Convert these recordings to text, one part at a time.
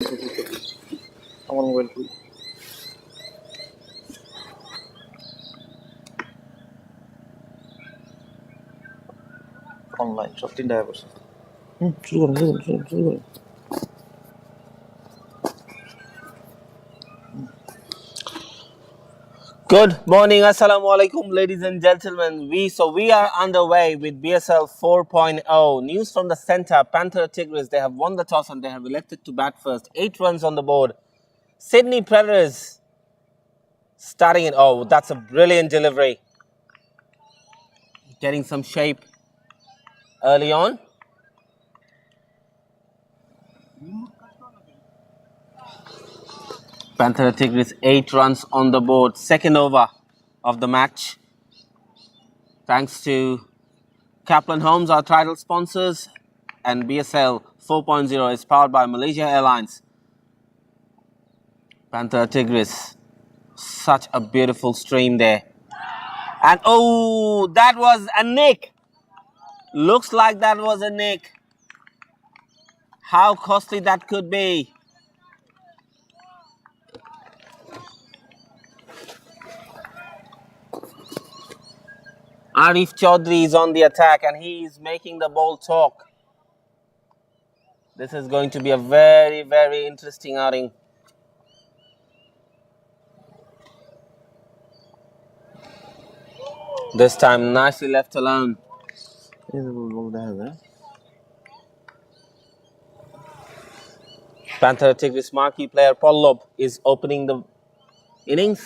আমার মোবাইল কই অনলাইন সব 3 টাকা করছে শুরু করুন Good morning, assalamu alaikum, ladies and gentlemen. We are underway with BSL 4.0. News from the center: Panther Tigres. They have won the toss and they have elected to bat first. 8 runs on the board. Sydney Predators starting it. Oh, that's a brilliant delivery. Getting some shape early on. Panther Tigres 8 runs on the board. Second over of the match. Thanks to Kaplan Homes, our title sponsors, and BSL 4.0 is powered by Malaysia Airlines. Panther Tigris, such a beautiful stream there. And oh, that was a nick. Looks like that was a nick. How costly that could be. Arif Chaudhry is on the attack and he is making the ball talk. This is going to be a very, very interesting outing. This time nicely left alone. Panther Tigris marquee player Paul Lob is opening the innings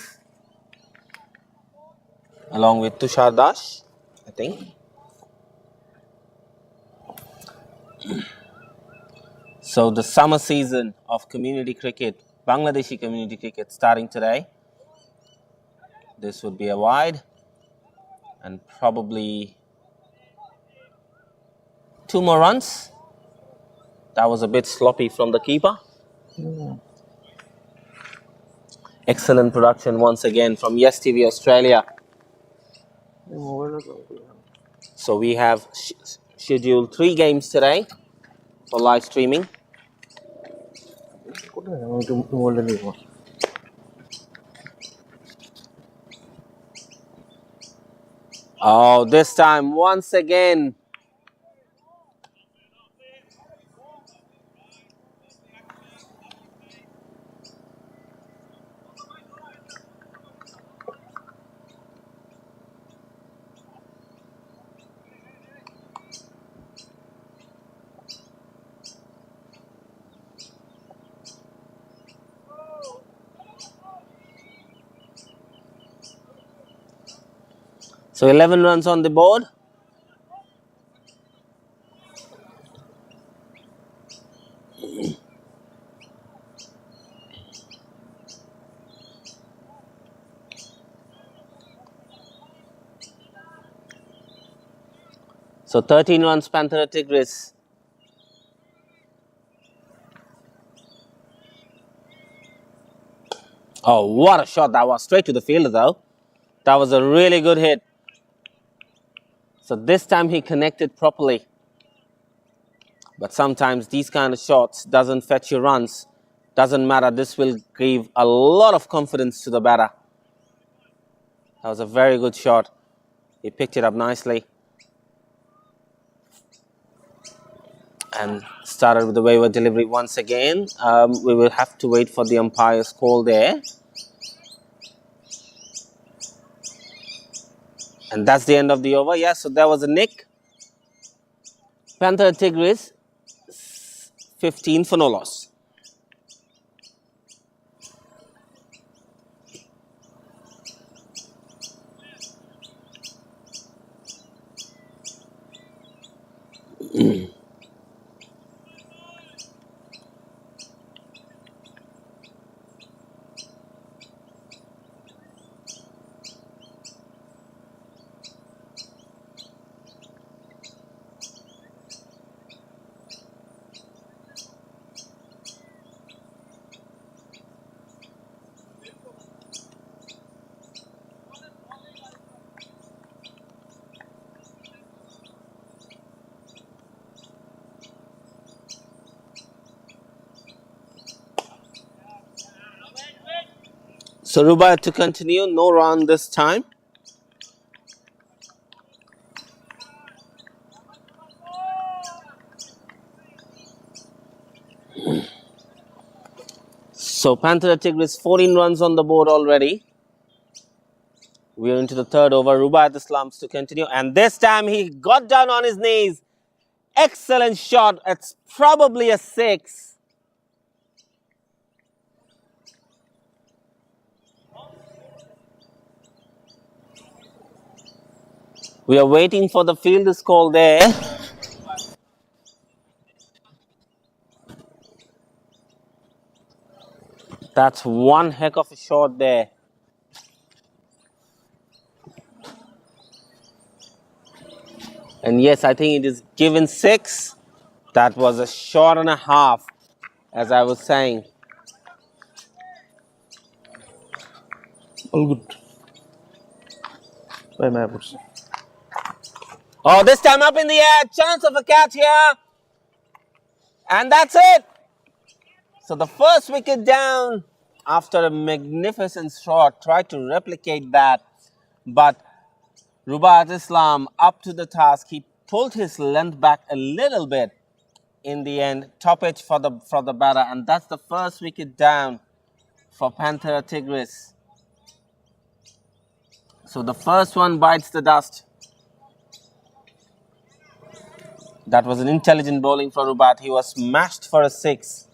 along with Tushar Dash, I think. So the summer season of community cricket, Bangladeshi community cricket, starting today. This would be a wide and probably 2 more runs. That was a bit sloppy from the keeper. Excellent production once again from Yes TV Australia. So we have scheduled 3 games today for live streaming. Oh, this time once again. So 11 runs on the board. So 13 runs Panther Tigris. Oh, what a shot that was. Straight to the fielder though. That was a really good hit. So this time he connected properly. But sometimes these kind of shots doesn't fetch your runs. Doesn't matter. This will give a lot of confidence to the batter. That was a very good shot. He picked it up nicely. And started with the wayward delivery once again. We will have to wait for the umpire's call there. And that's the end of the over. Yeah, so there was a nick. Panther Tigris, 15 for no loss. So Rubaiyat to continue, no run this time. So Panther Tigris 14 runs on the board already. We are into the third over. Rubaiyat Islams to continue, and this time he got down on his knees. Excellent shot. It's probably a 6. We are waiting for the field call there. That's one heck of a shot there. And yes, I think it is given 6. That was a shot and a half, as I was saying. All good. By my words. Oh, this time up in the air. Chance of a catch here. And that's it. So the first wicket down after a magnificent shot. Tried to replicate that. But Rubaiyat Islam up to the task. He pulled his length back a little bit in the end. Top edge for the batter. And that's the first wicket down for Panther Tigris. So the first one bites the dust. That was an intelligent bowling for Rubaiyat. He was smashed for a 6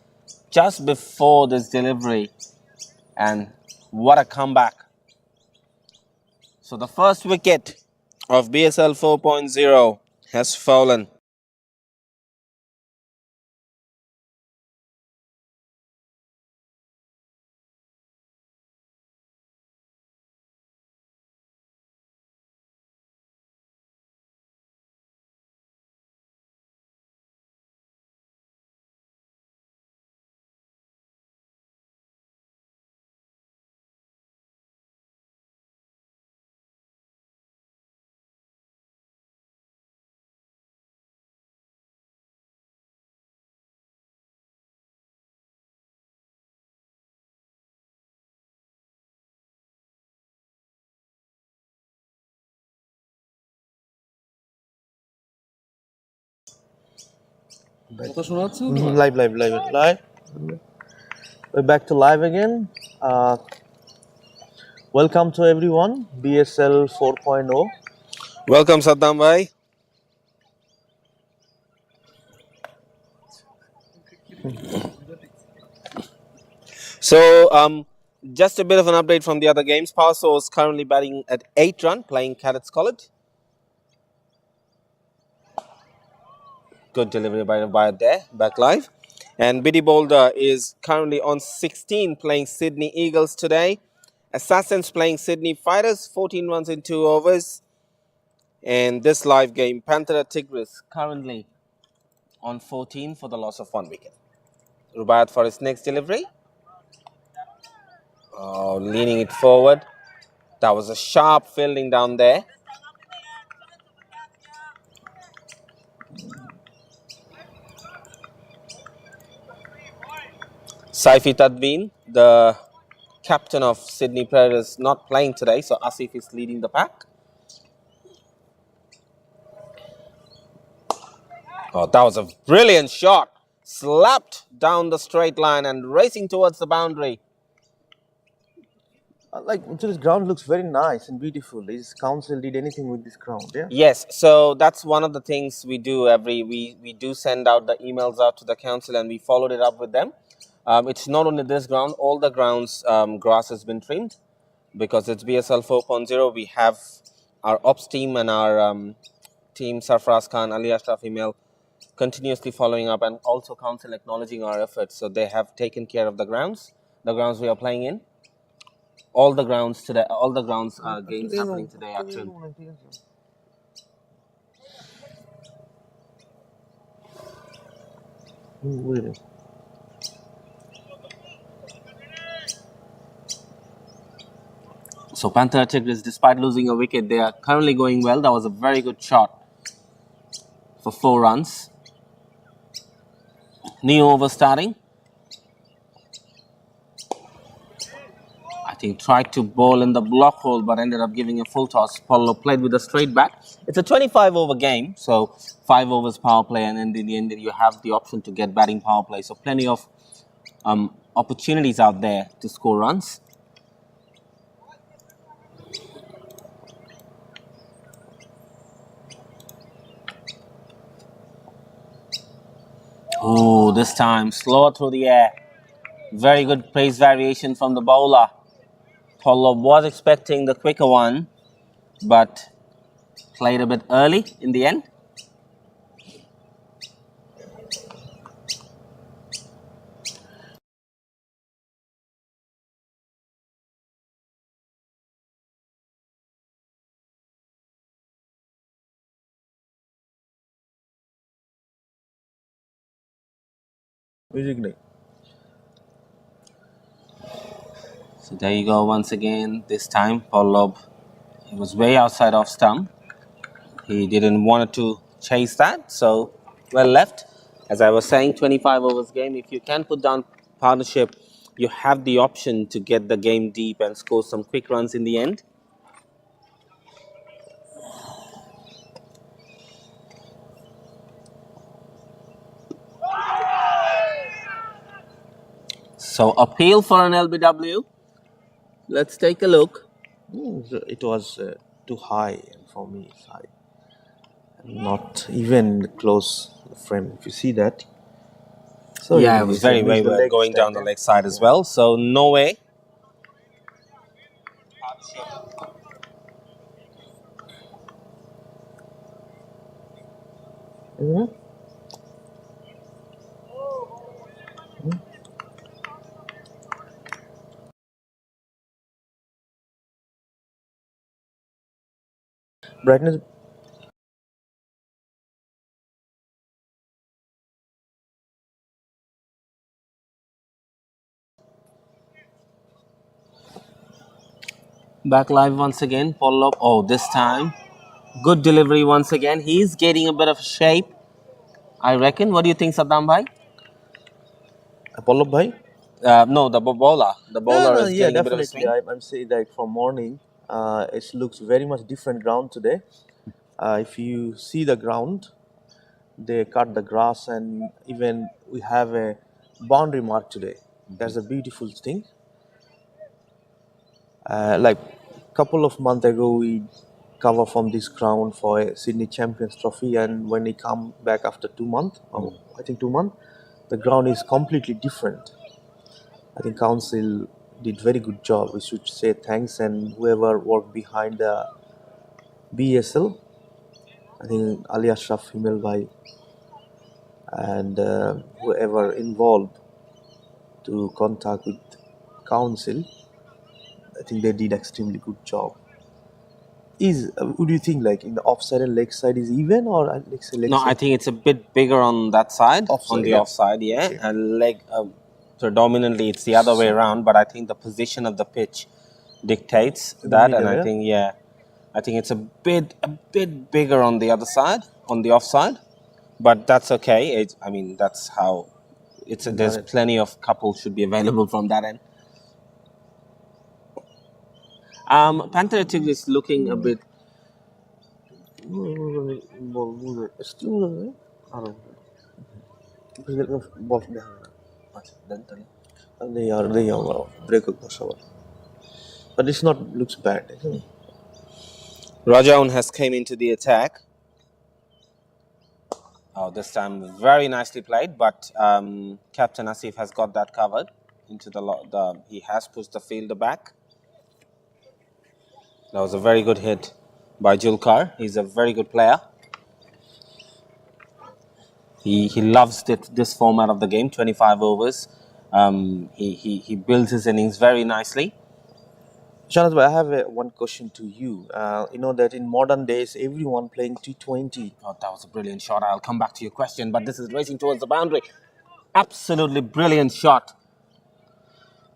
just before this delivery. And what a comeback. So the first wicket of BSL 4.0 has fallen. Live. We're back to live again. Welcome to everyone. BSL 4.0. Welcome, Saddam Bhai. So, just a bit of an update from the other games. Paso is currently batting at 8 run, playing Cadets College. Good delivery by there, back live. And Biddy Boulder is currently on 16, playing Sydney Eagles today. Assassins playing Sydney Fighters, 14 runs in 2 overs. And this live game, Panther Tigris currently on 14 for the loss of 1 wicket. Rubaiyat for his next delivery. Oh, leaning it forward. That was a sharp fielding down there. Saifi Tadbeen, the captain of Sydney Predators, not playing today, so Asif is leading the pack. Oh, that was a brilliant shot. Slapped down the straight line and racing towards the boundary. This ground looks very nice and beautiful. Is council did anything with this ground? Yeah. Yes, so that's one of the things we do we do send out the emails out to the council and we followed it up with them. It's not only this ground, all the grounds grass has been trimmed because it's BSL 4.0. We have our ops team and our team Sarfaraz Khan, Ali Ashraf email continuously following up, and also council acknowledging our efforts. So they have taken care of the grounds we are playing in. All the grounds today, all the grounds games happening today are trimmed. So Panther Tigris, despite losing a wicket, they are currently going well. That was a very good shot for 4 runs. New over starting. I think tried to bowl in the block hole but ended up giving a full toss. Paulo played with a straight bat. It's a 25 over game, so 5 overs power play, and then in the end you have the option to get batting power play. So plenty of opportunities out there to score runs. Oh, this time slower through the air. Very good pace variation from the bowler. Paulo was expecting the quicker one, but played a bit early in the end. Music nahi. So there you go once again. This time, Paulo, he was way outside off stump. He didn't want to chase that, so well left. As I was saying, 25 overs game. If you can put down partnership, you have the option to get the game deep and score some quick runs in the end. So appeal for an LBW. Let's take a look. It was too high, and for me it's high. Not even close the frame. If you see that. So Yeah, it was very well going down the leg side as well. So no way. Brightness. Back live once again. Paulo. Oh, this time. Good delivery once again. He's getting a bit of shape, I reckon. What do you think, Saddam Bhai? Apollo bhai? No, the bowler. The bowler is getting a bit of a swing. I'm saying that from morning, it looks very much different ground today. If you see the ground, they cut the grass, and even we have a boundary mark today. That's a beautiful thing. Like couple of months ago, we cover from this ground for a Sydney Champions Trophy, and when we come back after 2 months, I think 2 months, the ground is completely different. I think council did very good job. We should say thanks, and whoever worked behind the BSL, I think Ali Ashraf Himel Bhai, and whoever involved to contact with council, I think they did extremely good job. Would you think like in the offside and leg side is even, or like say leg No, side? I think it's a bit bigger on that side, Offside, on the yeah. offside, yeah. And leg, predominantly it's the other way around, but I think the position of the pitch dictates that, middle, and I yeah? think I think it's a bit bigger on the other side, on the offside, but that's okay. I mean that's how it's. There's plenty of couples should be available from that end. Pancreatic is looking a bit. But it's not looks bad, isn't it? Rajaun has came into the attack. Oh, this time very nicely played, but Captain Asif has got that covered into the. He has pushed the fielder back. That was a very good hit by Julkar. He's a very good player. He loves this format of the game, 25 overs. He builds his innings very nicely. Shanaz, I have one question to you. You know that in modern days, everyone playing T20. Oh, that was a brilliant shot. I'll come back to your question, but this is racing towards the boundary. Absolutely brilliant shot.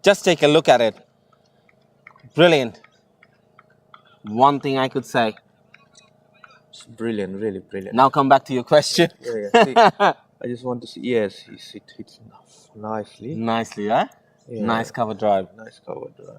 Just take a look at it. Brilliant. One thing I could say. It's brilliant, really brilliant. Now come back to your question. Yeah. See, I just want to see. Yes, it hits nicely. Nicely, huh? Yeah. Nice cover drive. Nice cover drive.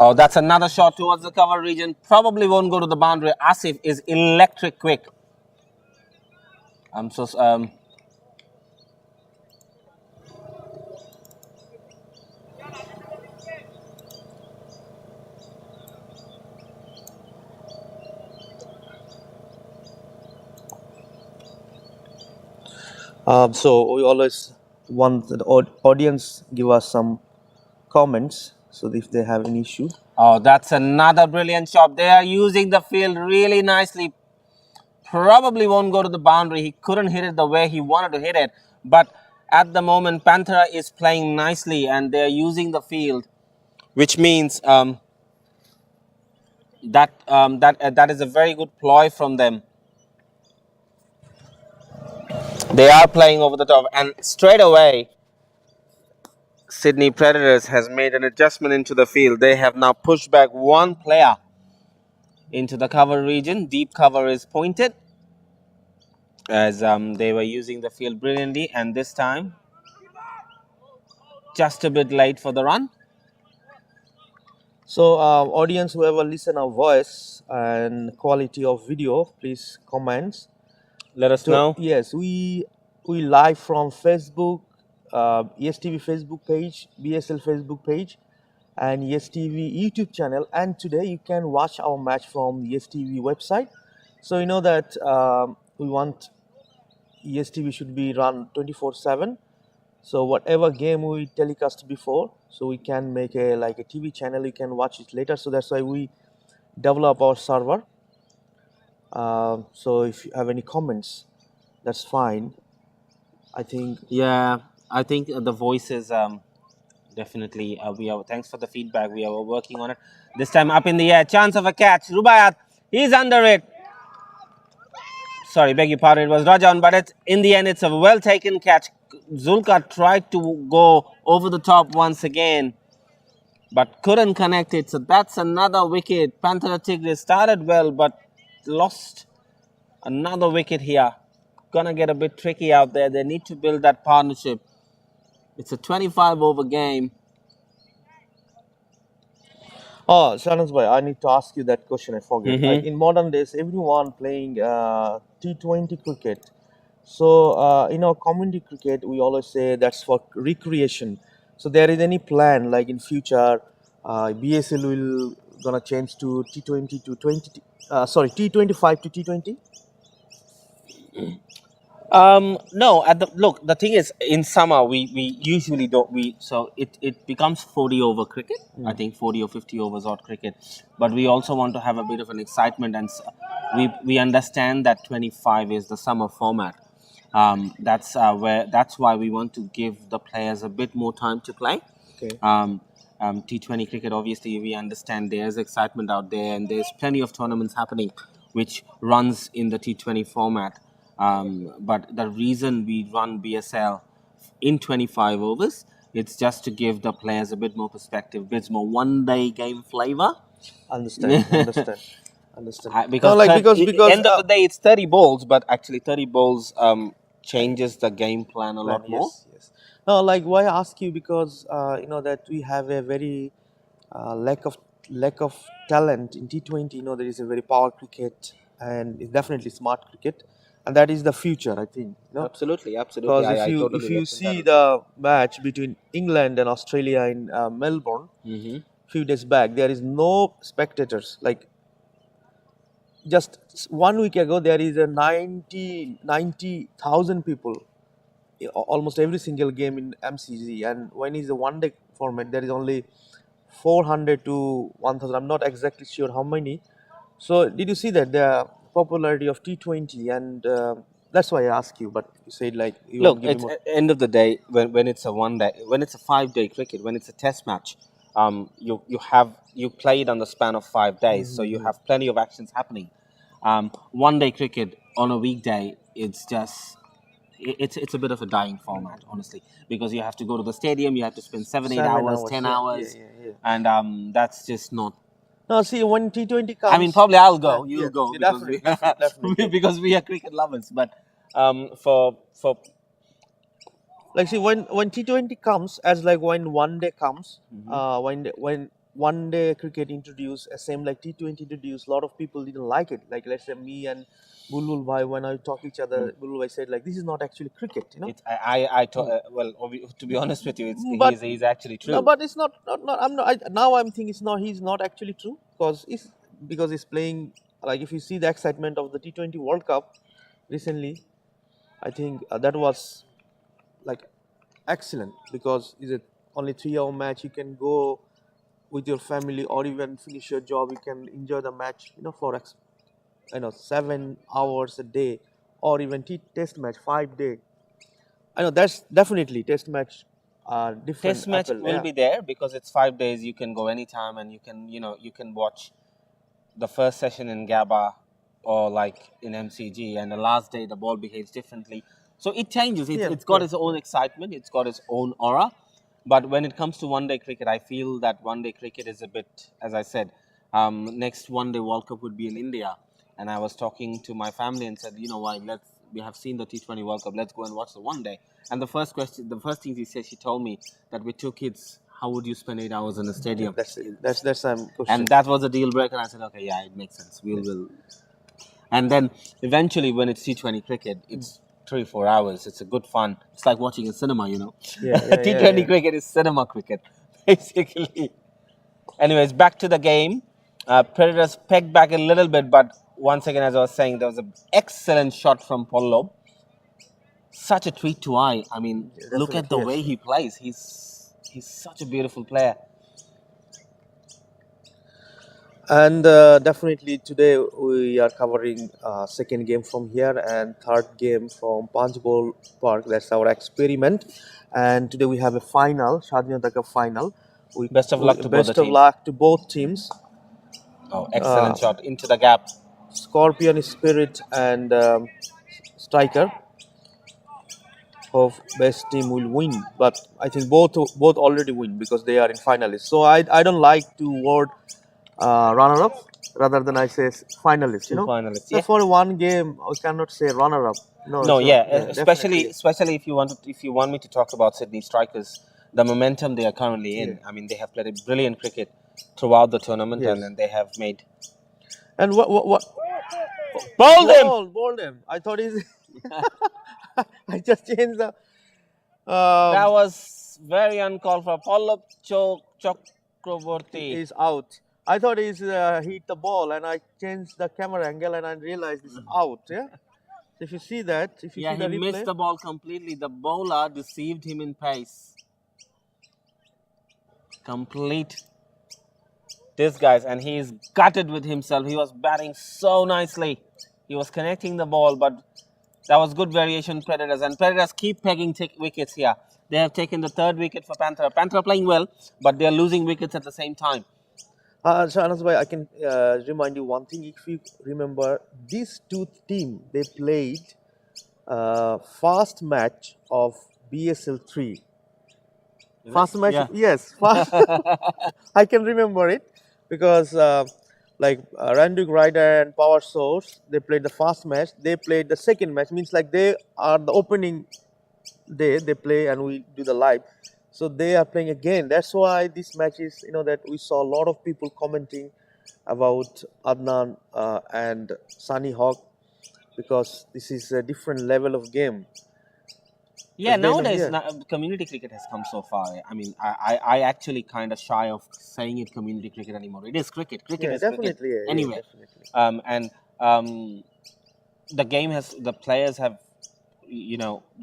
Oh, that's another shot towards the cover region. Probably won't go to the boundary. Asif is electric quick. So we always want the audience give us some comments. So if they have an issue. Oh, that's another brilliant shot. They are using the field really nicely. Probably won't go to the boundary. He couldn't hit it the way he wanted to hit it. But at the moment, Panthera is playing nicely and they're using the field, which means that is a very good ploy from them. They are playing over the top, and straight away, Sydney Predators has made an adjustment into the field. They have now pushed back one player into the cover region. Deep cover is pointed as they were using the field brilliantly, and this time just a bit late for the run. So audience, whoever listen our voice and quality of video, please comments. Let us know. Yes, we live from Facebook, ESTV Facebook page, BSL Facebook page, and ESTV YouTube channel. And today you can watch our match from the ESTV website. So you know that we want ESTV should be run 24/7. So whatever game we telecast before, so we can make a TV channel. You can watch it later. So that's why we develop our server. So if you have any comments, that's fine. I think. Yeah, I think the voice is definitely. We are. Thanks for the feedback. We are working on it. This time up in the air, chance of a catch. Rubaiyat, he's under it. Sorry, beg your pardon. It was Rajan, but in the end, it's a well taken catch. Zulka tried to go over the top once again, but couldn't connect it. So that's another wicket. Panthera Tigres started well, but lost another wicket here. Gonna get a bit tricky out there. They need to build that partnership. It's a 25-over game. Oh, Shahnaz bhai, I need to ask you that question. I forget. Like in modern days, everyone playing T20 cricket. So in our community cricket, we always say that's for recreation. So there is any plan like in future, BSL will gonna change to T20 to T25 to T20? No. Look, the thing is, in summer we usually don't. So it becomes 40-over cricket. I think 40 or 50 overs odd cricket. But we also want to have a bit of an excitement, and we understand that 25 is the summer format. That's why we want to give the players a bit more time to play. Okay. T20 cricket, obviously, we understand there's excitement out there, and there's plenty of tournaments happening, which runs in the T20 format. But the reason we run BSL in 25 overs, it's just to give the players a bit more perspective, bit more one-day game flavor. Understand. Because No, because end of the day, it's 30 balls, but actually 30 balls changes the game plan a lot more. Yes. No, like why I ask you, because you know that we have a very lack of talent in T20. You know, there is a very power cricket and it's definitely smart cricket, and that is the future, I think. You know? Absolutely. Because if you see the match between England and Australia in Melbourne few days back, there is no spectators. Like just 1 week ago, there is a 90,000 people, almost every single game in MCG, and when is the one-day format, there is only 400 to 1,000. I'm not exactly sure how many. So did you see that the popularity of T20, and that's why I ask you. But you said like you Look, won't give me it's more. at the end of the day, when it's a 1 day, when it's a 5-day cricket, when it's a test match, you play it on the span of 5 days, so you have plenty of actions happening. 1 day cricket on a weekday, it's a bit of a dying format, honestly, because you have to go to the stadium, you have to spend 7-8 hours, 10 hours, and that's just not. No, see, when T20 comes, I mean, probably I'll go. You'll yeah, go yeah, because definitely. because we are cricket lovers. But for like see when T20 comes, as like when 1 day comes, when one day cricket introduced, same like T20 introduced, a lot of people didn't like it. Like let's say me and Bulbul Bhai, when I talk each other, Bulbul Bhai said like this is not actually cricket, you know. It's well, to be honest with you, But he's actually no, true. but it's not. I'm not. Now I'm thinking it's not. He's not actually true because he's playing. Like if you see the excitement of the T20 World Cup recently, I think that was like excellent because it's a only 3 hour match. You can go with your family or even finish your job. You can enjoy the match. You know, for 7 hours a day, or even test match 5 day. I know that's definitely test match. Different Test match apple. will Yeah. be there because it's 5 days. You can go anytime, and you can watch the first session in GABA or like in MCG, and the last day the ball behaves differently. So it changes. Yeah. It's got Yeah. its own excitement. It's got its own aura. But when it comes to one-day cricket, I feel that one-day cricket is a bit, as I said, next one-day World Cup would be in India, and I was talking to my family and said, you know what, we have seen the T20 World Cup. Let's go and watch the one-day. And the first thing she told me that with 2 kids, how would you spend 8 hours in a stadium? That's it. That's question. And that was a deal breaker. And I said, okay, yeah, it makes sense. We'll. And then eventually, when it's T20 cricket, it's 3-4 hours. It's a good fun. It's like watching a cinema, you know. Yeah, yeah, T20 yeah. cricket is cinema cricket, basically. Anyways, back to the game. Predators pegged back a little bit, but once again, as I was saying, there was an excellent shot from Pollock. Such a treat to eye. I mean, look at the definitely, yes. way he plays. He's such a beautiful player. And definitely today we are covering second game from here and third game from Punch Bowl Park. That's our experiment. And today we have a final, Shadinata Cup final. Best of luck to both the Best of teams. luck to both teams. Oh, excellent shot into the gap. Scorpion Spirit and Striker. Hope best team will win, but I think both already win because they are in finalists. So I don't like to word runner up rather than I say finalists. You know, Finalists. so for one game I cannot say runner up. No, No, so, yeah, definitely. especially if you want me to talk about Sydney Strikers, the momentum they are currently in. I mean, they have played a brilliant cricket throughout the tournament, Yes. and they have made. And what Bowled him! Bowled him. I thought he's. I just changed the. That was very uncalled for. Pallab Chakraborty. Is out. I thought he's hit the ball, and I changed the camera angle, and I realized it's out. Yeah. So if you see that, if you Yeah, see the he replay, missed the ball completely. The bowler deceived him in pace. Complete. This guy's, and he's gutted with himself. He was batting so nicely. He was connecting the ball, but that was good variation, Predators. And Predators keep pegging wickets here. They have taken the third wicket for Panther. Panther playing well, but they're losing wickets at the same time. so Anas bhai, I can remind you one thing. If you remember, these two teams they played first match of BSL 3. First match, Yeah. yes. I can remember it because Randuk Rider and Power Source they played the first match. They played the second match. Means like they are the opening day. They play and we do the live. So they are playing again. That's why this match is, that we saw a lot of people commenting about Adnan and Sunny Hawk because this is a different level of game. Yeah, But they know- nowadays yeah. community cricket has come so far. I mean, I actually kind of shy of saying it community cricket anymore. It is cricket. Cricket Yeah, is definitely. cricket. Yeah, Anyway, definitely. the game the players have,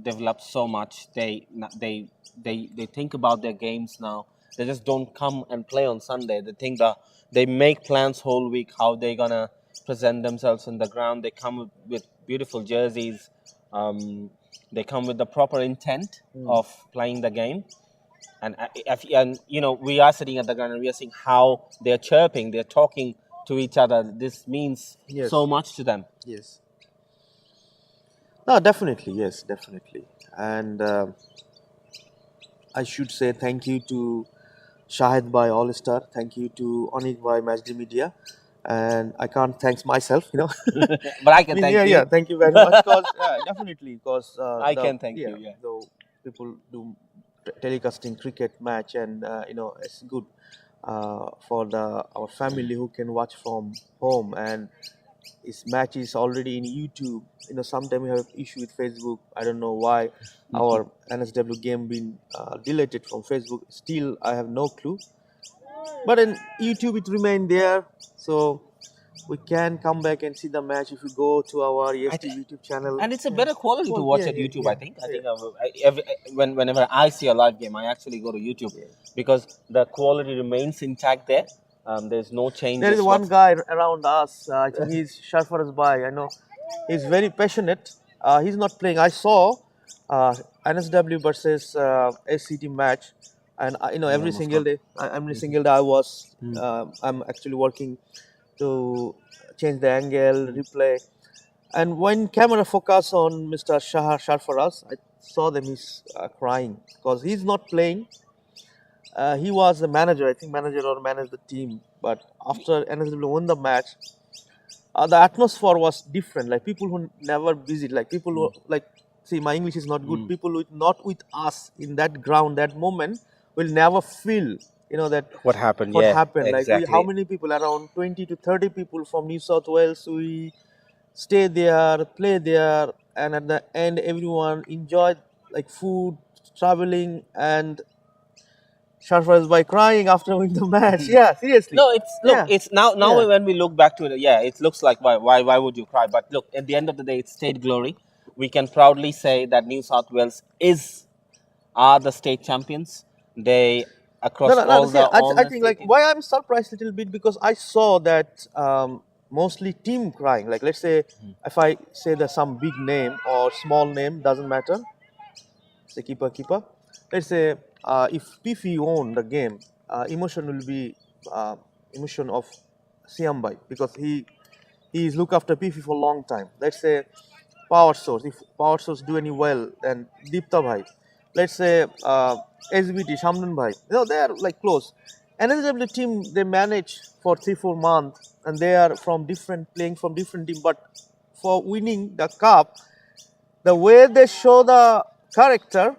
developed so much. They think about their games now. They just don't come and play on Sunday. They think they make plans whole week how they're gonna present themselves in the ground. They come with beautiful jerseys. They come with the proper intent of playing the game. And we are sitting at the ground and we are seeing how they're chirping, they're talking to each other. This means Yes. so much to them. Yes. No, definitely. Yes, definitely. And I should say thank you to Shahid Bhai All Star. Thank you to Onik Bhai Majdi Media. And I can't thank myself, But I can thank you. Yeah, thank you very much. Because definitely, because I can thank you, yeah. Though people do telecasting cricket match, and it's good. for our family who can watch from home, and his match is already in YouTube. Sometimes we have issue with Facebook. I don't know why our NSW game been deleted from Facebook. Still, I have no clue. But in YouTube, it remained there, so we can come back and see the match if you go to our EST YouTube channel. And it's a better quality to Well, watch yeah, at yeah, YouTube. yeah, I think. Whenever I see a live game, I actually go to YouTube because the quality remains intact there. There's no change. There is one guy around us. I think he's Sharfaraz Bhai. I know he's very passionate. He's not playing. I saw NSW versus SCT match, and every single day, I'm actually working to change the angle, replay, and when camera focus on Mr. Sharfaraz, I saw them. He's crying because he's not playing. He was the manager, I think manager or managed the team. But after NSW won the match, the atmosphere was different. Like people who never visit, like people who see, my English is not good. People who not with us in that ground, that moment, will never feel, that what happened. what Yeah, happened. exactly. Like how many people? Around 20 to 30 people from New South Wales. We stay there, play there, and at the end, everyone enjoyed like food, traveling, and Sharfaraz by crying after winning the match. Yeah, seriously. No, it's now Yeah. when we look back to it, yeah, it looks like why would you cry? But look, at the end of the day, it's state glory. We can proudly say that New South Wales are the state champions. They across all See, the all I the think like state- why I'm surprised a little bit because I saw that mostly team crying. Like let's say if I say there's some big name or small name, doesn't matter. Say keeper. Let's say if Pifi won the game, emotion will be emotion of Siambai because he is look after Pifi for a long time. Let's say power source. If power source do any well, then Deepta Bhai. Let's say SBT Shamdun Bhai. They are like close. NSW team they manage for 3-4 months and they are playing from different team. But for winning the cup, the way they show the character,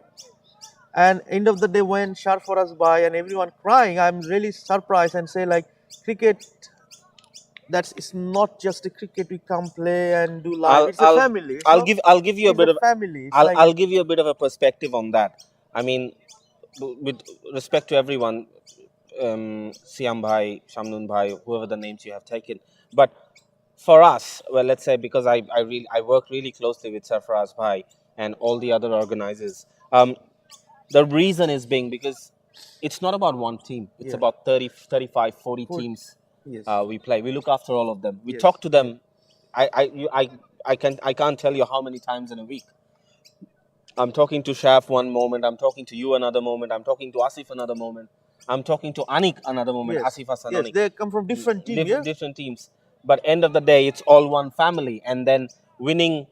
and end of the day when Sharfaraz by and everyone crying, I'm really surprised and say like cricket. It's not just a cricket we come play and do live. It's a family. I'll give you a It's bit a of family. It's I'll give you a bit of a perspective on that. I mean, with respect to everyone, Siam Bhai, Shamnun Bhai, whoever the names you have taken, but for us, well, let's say because I work really closely with Sarfaraz Bhai and all the other organizers. The reason is being because it's not about one team. It's about 30, 35, 40 teams. Yes. We play. We look after all of them. We Yes. talk to them. I can't tell you how many times in a week. I'm talking to Shaf one moment. I'm talking to you another moment. I'm talking to Asif another moment. I'm talking to Anik another moment. Yes. Asif Hassan Yes, Anik. they come from different teams. Different teams. But end of the day, it's all one family. And then winning,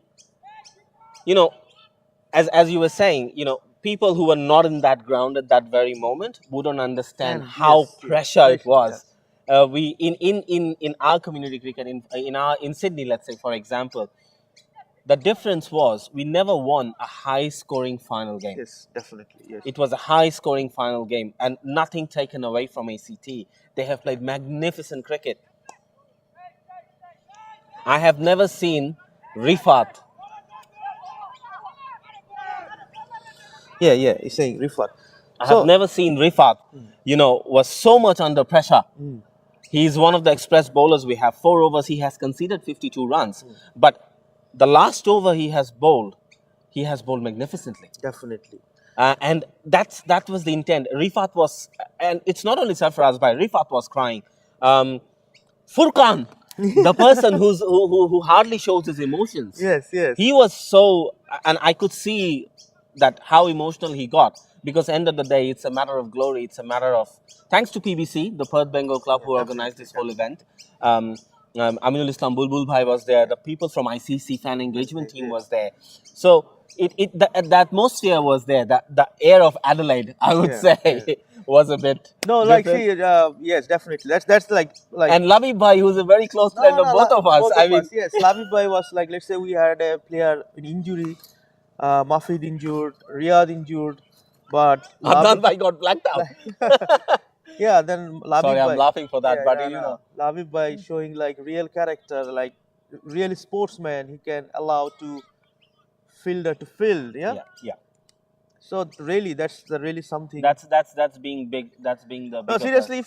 as you were saying, people who were not in that ground at that very moment wouldn't understand And how yes, pressure it pressure, was. We in our community cricket in Sydney, let's say for example, the difference was we never won a high scoring final game. Yes, definitely. Yes. It was a high scoring final game and nothing taken away from ACT. They have played magnificent cricket. I have never seen Rifat. Yeah, he's saying Rifat. I have never seen Rifat, was so much under pressure. He's one of the express bowlers we have. 4 overs, he has conceded 52 runs. But the last over he has bowled magnificently. Definitely. And that was the intent. Rifat was, and it's not only Sarfaraz Bhai, Rifat was crying. Furqan, the person who hardly shows his emotions. Yes. He was so, and I could see that how emotional he got. Because end of the day, it's a matter of glory. It's a matter of, thanks to PBC, the Perth Bengal Club who organized this whole event. Aminul Islam Bulbul Bhai was there. The people from ICC fan engagement team was there. So the atmosphere was there. The air of Adelaide, I would say, was a bit. No, like see, yes, definitely. That's like. And Labib Bhai, who's a very close friend of both of us. Yes, Labib Bhai was like, let's say we had a player in injury, Mafid injured, Riyadh injured, but Adnan Bhai got blacked out. Yeah, then Labib Sorry, I'm Bhai. laughing for that, Yeah, but no, you no. know. Labib Bhai showing like real character, like real sportsman. He can allow to fielder to field. Yeah. Yeah, yeah. So really, that's the really something. That's being big. That's being the No, bigger seriously,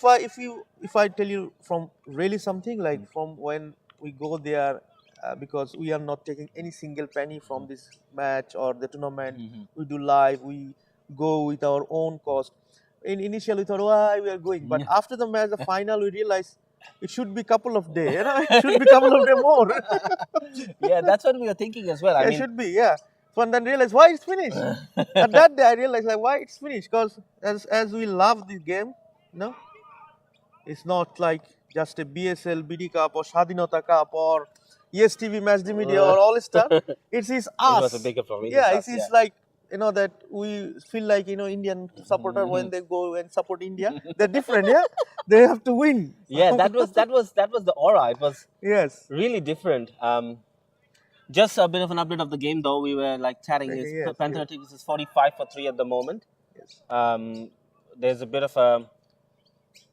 if I tell you from really something like from when we go there, because we are not taking any single penny from this match or the tournament. We do live. We go with our own cost. Initially, we thought, why we are going, but after the match, the final, we realized it should be couple of days. You know, it should be couple of days more. Yeah, that's what we were thinking as well. I Yeah, it mean, should be, yeah. So and then realize why it's finished. At that day, I realized like why it's finished because as we love this game, no, it's not like just a BSL BD Cup or Shadinota Cup or Yes TV Match the Media or All Star. It's us. it was a bigger problem. Yeah, It's us, it's like that we feel like Indian supporter when they go and support India, they're different. Yeah, they have to win. Yeah, that was the aura. It was Yes. really different. Just a bit of an update of the game, though. We were like chatting. His Yes, Panther Tigers is 45 for 3 at the moment. Yes. There's a bit of a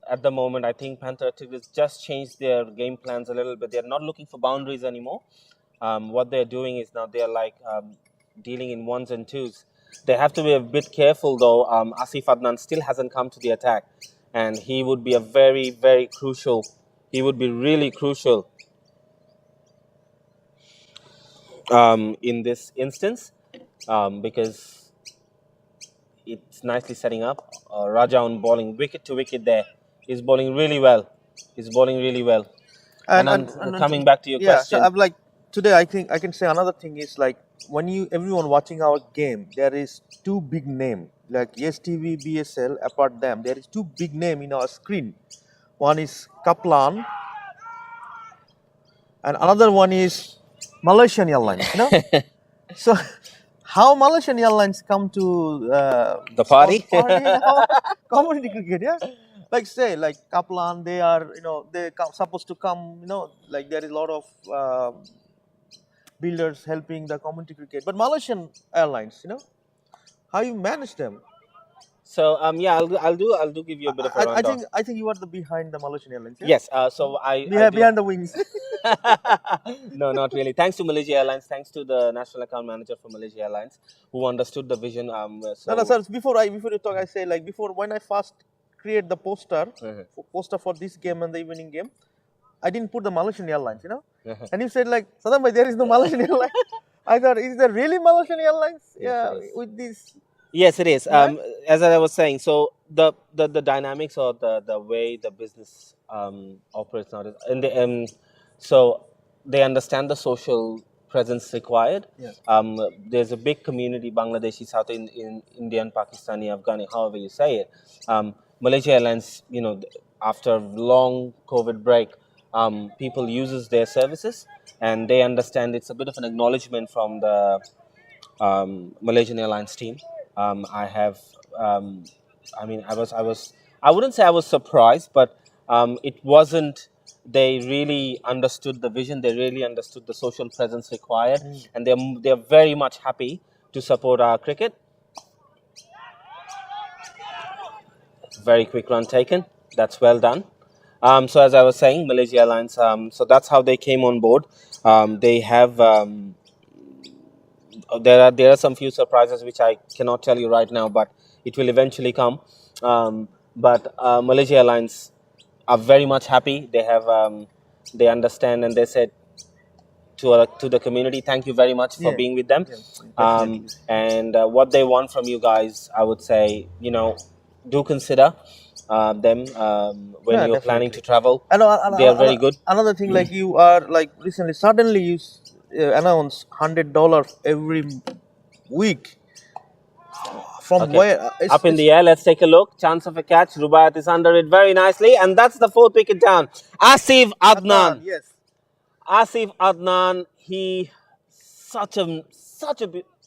at the moment. I think Panther Tigers just changed their game plans a little bit. They're not looking for boundaries anymore. What they're doing is now they're like dealing in ones and twos. They have to be a bit careful, though. Asif Adnan still hasn't come to the attack, and he would be a very, very crucial. He would be really crucial in this instance because it's nicely setting up. Raja on bowling wicket to wicket there. He's bowling really well. He's bowling really well. And coming back to your question. So I'm like today I think I can say another thing is like when everyone watching our game, there is two big name like Yes TV, BSL. Apart them, there is two big name in our screen. One is Kaplan, and another one is Malaysian Airlines. So how Malaysian Airlines come to the party? Community cricket, yeah. Like say like Kaplan, they are they supposed to come. Like there is a lot of builders helping the community cricket, but Malaysian Airlines, how you manage them? So yeah, I'll do give you a bit of a rundown. I think you are the behind the Malaysian Airlines. Yeah? Yes. So behind the wings. No, not really. Thanks to Malaysia Airlines. Thanks to the national account manager for Malaysia Airlines who understood the vision. So No, sir. Before you talk, I say like before when I first create the poster for this game and the evening game, I didn't put the Malaysian Airlines. And you said like Sadam bhai, there is no Malaysian Airlines. I thought, is there really Malaysian Airlines? Yes, Yeah, with this. Yes, it is. Right? As I was saying, so the dynamics or the way the business operates now, so they understand the social presence required. Yes. There's a big community, Bangladeshi, South Indian, Pakistani, Afghani, however you say it. Malaysia Airlines, after a long COVID break, people uses their services, and they understand it's a bit of an acknowledgement from the Malaysian Airlines team. I have, I wouldn't say I was surprised, but it wasn't. They really understood the vision. They really understood the social presence required, and they're very much happy to support our cricket. Very quick run taken. That's well done. So as I was saying, Malaysia Airlines. So that's how they came on board. They have. There are some few surprises which I cannot tell you right now, but it will eventually come. But Malaysia Airlines are very much happy. They have they understand, and they said to the community, thank you very much for being with them. And what they want from you guys, I would say, do consider them when you're planning to travel. They are very good. Another thing, like you are like recently, suddenly you announce $100 every week. From where? Up in the air, let's take a look. Chance of a catch. Rubaiyat is under it very nicely, and that's the fourth wicket down. Asif Adnan. Yes. Asif Adnan. He such a.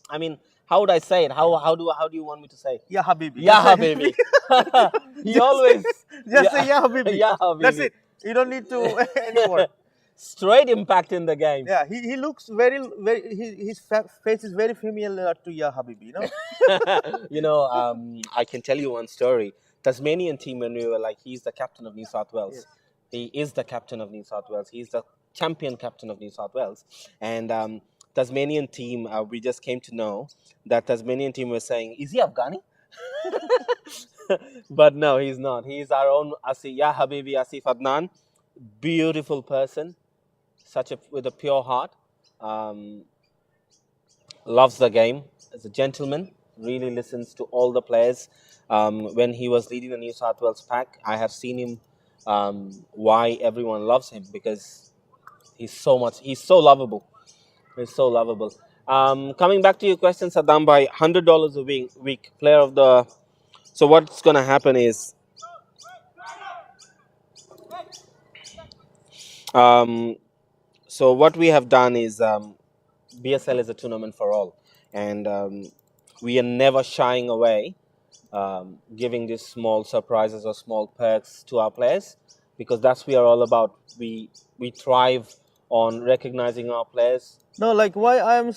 I mean, how would I say it? How do you want me to say? Ya Habibi. Ya Habibi. He always just say Ya Habibi. Ya Habibi. That's it. You don't need to anymore. Straight impact in the game. Yeah, he looks very his face is very familiar to Ya Habibi, I can tell you one story. Tasmanian team when we were like, he's the captain of New South Wales. Yes. He is the captain of New South Wales. He's the champion captain of New South Wales. And Tasmanian team, we just came to know that Tasmanian team was saying, is he Afghani? But no, he's not. He's our own Asif, Ya Habibi Asif Adnan. Beautiful person, with a pure heart. Loves the game. Is a gentleman. Really listens to all the players. When he was leading the New South Wales pack, I have seen him. Why everyone loves him, because he's so lovable. He's so lovable. Coming back to your question, Saddam, by $100 a week, player of the. So what's gonna happen is, so what we have done is, BSL is a tournament for all, and we are never shying away giving these small surprises or small perks to our players, because that's what we are all about. We thrive on recognizing our players. No, like why I'm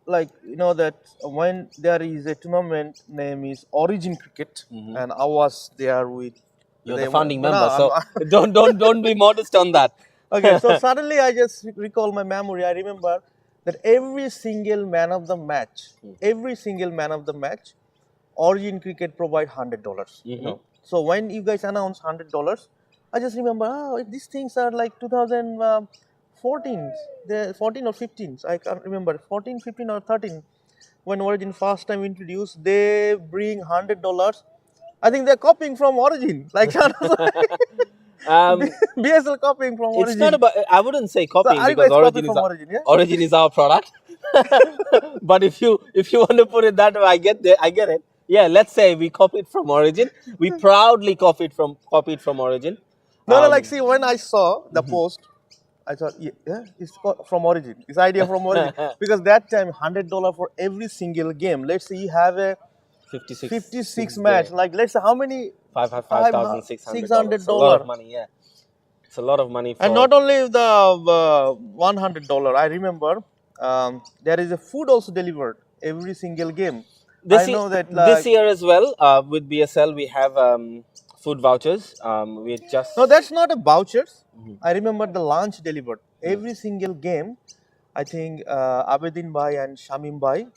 like that when there is a tournament name is Origin Cricket, and I was there with. You're they the founding were- member, no, so don't be modest on that. Okay, so suddenly I just recall my memory. I remember that every single man of the match, Origin Cricket provide $100. So when you guys announce $100, I just remember, these things are like 2014, the 14 or 15. I can't remember 14, 15 or 13. When Origin first time introduced, they bring $100. I think they're copying from Origin, like BSL copying from Origin. It's not about. I wouldn't say copying, are you because guys Origin copying is from Origin, yeah? Origin is our product. But if you want to put it that way, I get it. Yeah, let's say we copied from Origin. We proudly copied from Origin. No, like see, when I saw the post, I thought, yeah, it's from Origin. It's idea from Origin, because that time $100 for every single game. Let's say you have a 56 match. Like let's say how many? $5,600. It's a lot of money. Yeah, it's a lot of money. And not only the $100. I remember there is a food also delivered every single game. I know that this year as well with BSL we have food vouchers. We just No, that's not a vouchers. I remember the lunch delivered every single game. I think Abedin Bhai and Shamim Bhai,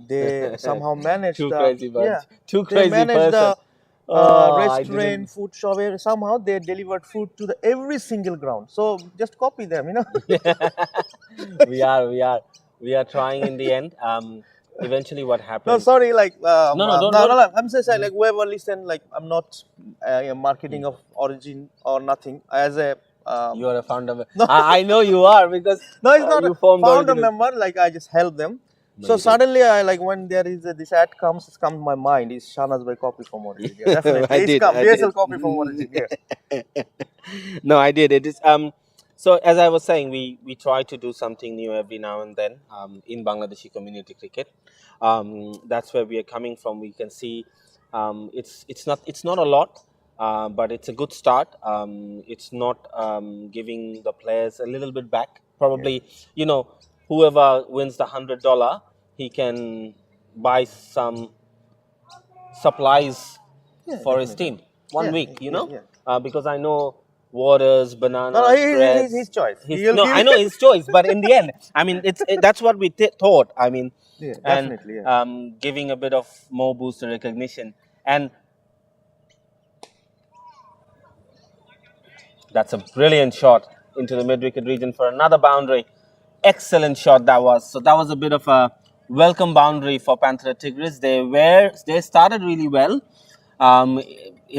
they somehow managed Too the, crazy bunch. yeah, Too they crazy managed person. the I restaurant, food shop. Somehow they delivered food to the every single ground. So just copy them, we are trying in the end. Eventually, what happens? No, sorry, like don't. I'm just saying, like whoever listen, like I'm not marketing of Origin or nothing. As a You are a founder. I know you are, because no, it's not you a formed founder Origin. member. Like I just help them. So suddenly, I like when there is this ad comes to my mind is Shahnaz by copy from Origin. Yeah, definitely, I did. BSL copy from Origin. Yeah. No, I did. It is So as I was saying, we try to do something new every now and then in Bangladeshi community cricket. That's where we are coming from. We can see it's not a lot, but it's a good start. It's not giving the players a little bit back. Probably, whoever wins the $100, he can buy some supplies for his team one week. Because I know waters, bananas, No, breads. his choice. I know his choice, but in the end, I mean, that's what we thought. I mean, Yeah, and definitely, yeah. giving a bit of more boost and recognition, and that's a brilliant shot into the mid-wicket region for another boundary. Excellent shot that was. So that was a bit of a welcome boundary for Panthera Tigris. They started really well.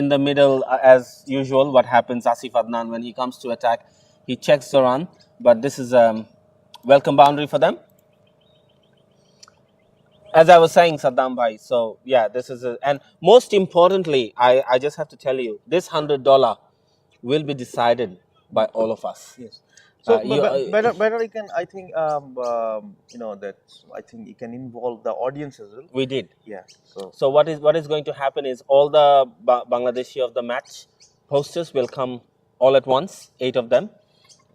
In the middle, as usual, what happens, Asif Adnan, when he comes to attack, he checks the run. But this is a welcome boundary for them. As I was saying, Saddam Bhai, so yeah, this is and most importantly, I just have to tell you, this $100 will be decided by all of us. Yes. So you- better you can, I think that I think you can involve the audience as well. We did. Yeah. So what is going to happen is all the Bangladeshi of the match posters will come all at once, 8 of them,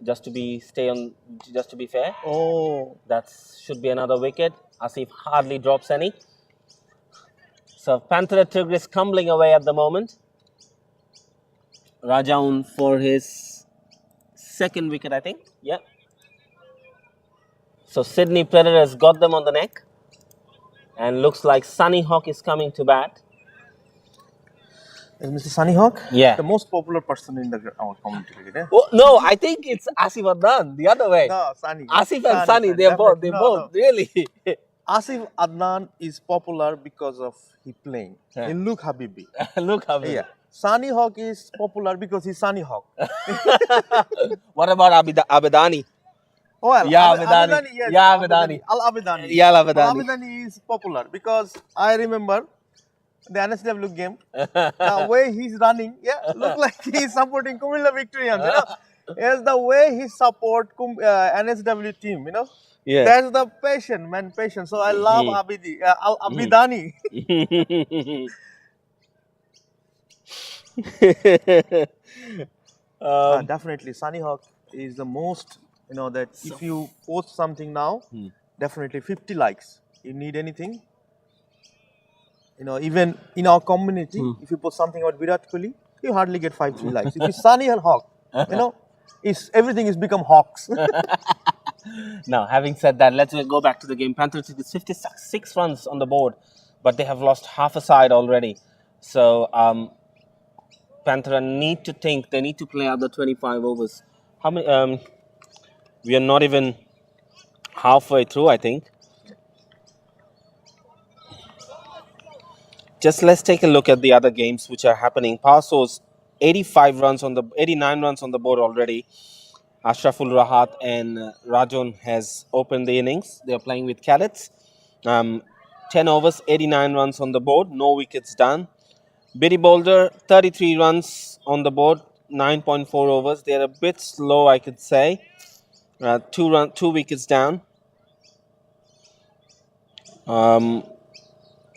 just to be fair. Oh. That should be another wicket. Asif hardly drops any. So Panthera Tigris crumbling away at the moment. Rajaun for his second wicket, I think. Yeah. So Sydney Predators got them on the neck. And looks like Sunny Hawk is coming to bat. Is Mr. Sunny Hawk? Yeah. The most popular person in our community cricket. Eh? Oh, no, I think it's Asif Adnan, the other way. No, Sunny. Asif and Sunny, they're both, really. Asif Adnan is popular because of he playing. Yeah. In Luke Habibi. Look how Yeah. Sunny Hawk is popular because he's Sunny Hawk. What about Abedani? Oh, well, Yeah, Abedani. Abedani. Yes, Yeah, Abedani. Al-Abedani. Yeah, Al-Abedani. Al-Abedani is popular because I remember the NSW game. The way he's running, look like he's supporting Kumilla Victorians. Yes, the way he support NSW team, Yeah. That's the passion, man, passion. So I love Abedani. Definitely, Sunny Hawk is the most, that if you post something now, definitely 50 likes. You need anything, even in our community, if you post something about Virat Kohli, you hardly get 5-3 likes. If it's Sunny and Hawk, everything is become Hawks. Now, having said that, let's go back to the game. Panthers with 56 runs on the board, but they have lost half a side already. So, Panthera need to think, they need to play out the 25 overs. How many? We are not even halfway through, I think. Just let's take a look at the other games which are happening. Paso's 89 runs on the board already. Ashraful Rahat and Rajon has opened the innings. They are playing with Cadets. 10 overs, 89 runs on the board, no wickets down. Biddy Boulder, 33 runs on the board, 9.4 overs. They are a bit slow, I could say. 2 wickets down.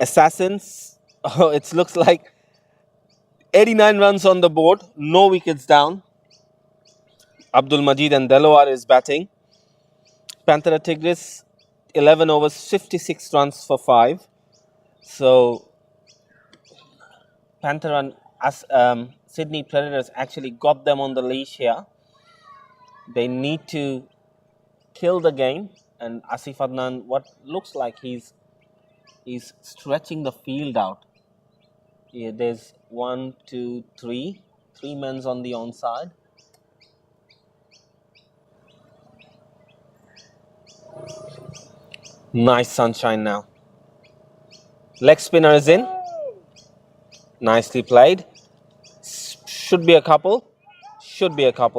Assassins, it looks like 89 runs on the board, no wickets down. Abdul Majid and Delawar is batting. Panthera Tigris, 11 overs, 56 runs for 5. So, Panthera and Sydney Predators actually got them on the leash here. They need to kill the game. And Asif Adnan, what looks like he's stretching the field out. Yeah, there's 1, 2, 3. 3 men on the onside. Nice sunshine now. Leg spinner is in. Nicely played. Should be a couple.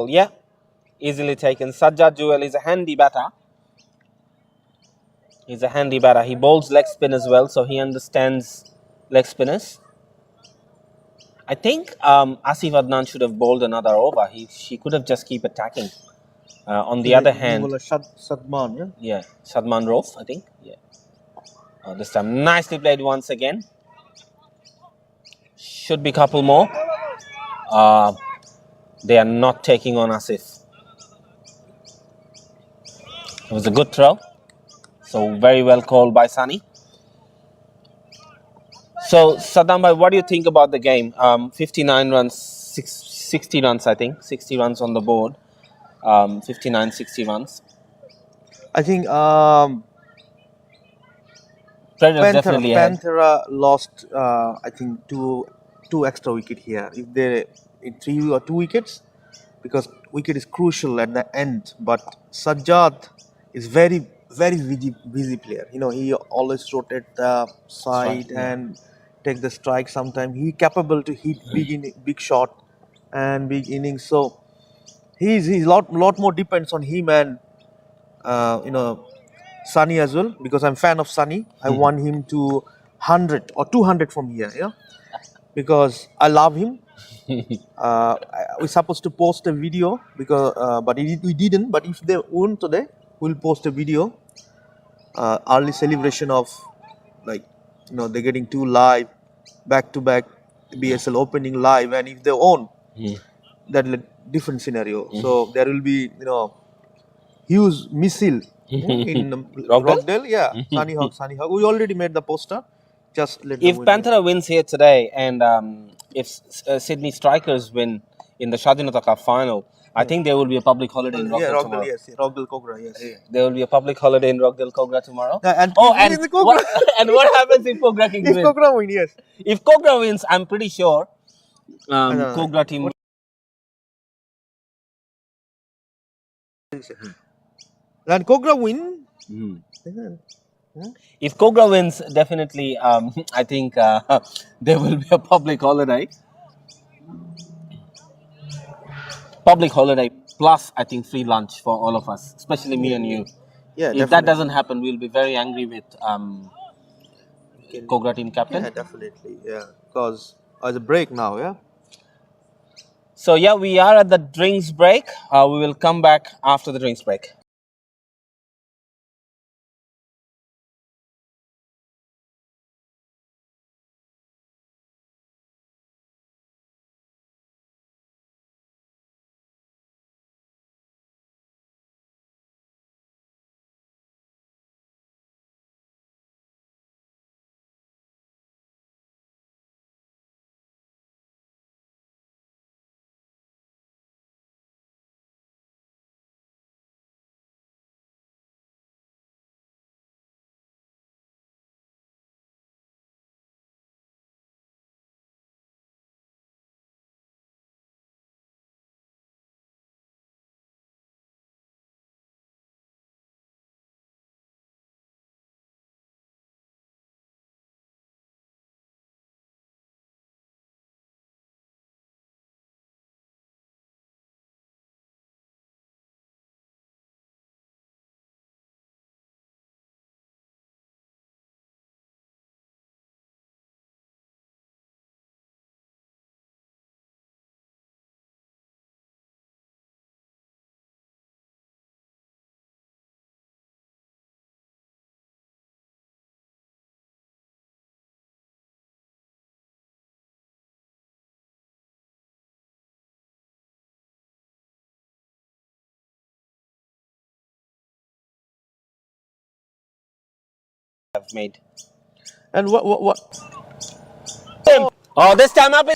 Yeah. Easily taken. Sajjad Jewel is a handy batter. He bowls leg spin as well, so he understands leg spinners. I think Asif Adnan should have bowled another over. She could have just keep attacking. On the other hand, Sadman, yeah, Sadman Rauf, I think. Yeah. This time nicely played once again. Should be a couple more. They are not taking on Asif. It was a good throw. So very well called by Sunny. So Saddam bhai, what do you think about the game? 59 runs, 60 runs, I think. 60 runs on the board. 59, 60 runs. I think Panthera lost, I think, two extra wicket here. If they in 3 or 2 wickets, because wicket is crucial at the end. But Sajjad is very, very busy player. He always rotate the side and take the strike. Sometimes he capable to hit big shot and big innings. So he's lot more depends on him and Sunny as well, because I'm fan of Sunny. I want him to 100 or 200 from here, because I love him. We're supposed to post a video but we didn't. But if they won today, we'll post a video. Early celebration of they're getting 2 live back to back BSL opening live, and if they own, that's a different scenario. So there will be huge missile in Rockdale. Yeah, Sunny Hawk. We already made the poster. just let them If win. Panthera wins here today, and if Sydney Strikers win in the Shadinata Cup final, I think there will be a public holiday in Yeah, Rockdale Rockdale, tomorrow. yes. Rockdale Kogra, yes. There will be a public holiday in Rockdale Kogra tomorrow. And Oh, if and in the Kogra, and what happens if Kogra Kings if win? Kogra win, yes. If Kogra wins, I'm pretty sure don't know. Kogra team. And Kogra win. Mhm. then- If Kogra wins, definitely, I think there will be a public holiday. Public holiday plus, I think, free lunch for all of us, especially me and you. Yeah, If that doesn't happen, we'll be very angry with Kogra team captain. Yeah, definitely. Yeah, because as a break now, yeah. So yeah, we are at the drinks break. We will come back after the drinks break. I've made. And what? Oh, this time up.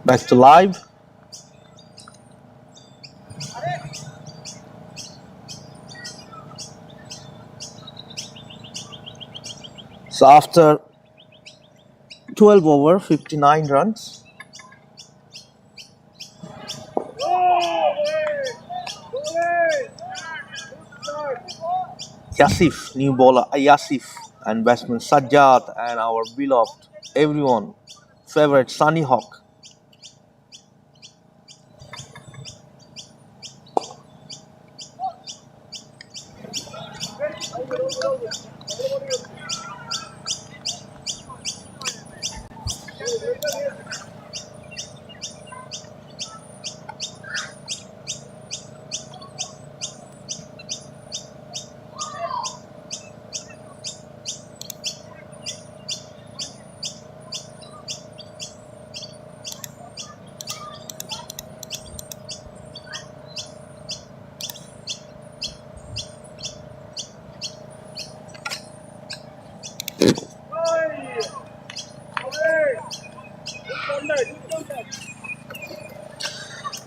Back to live. So after 12 over, 59 runs. Yasif, new bowler Yasif, and batsman Sajjad, and our beloved, everyone, favorite Sunny Hawk.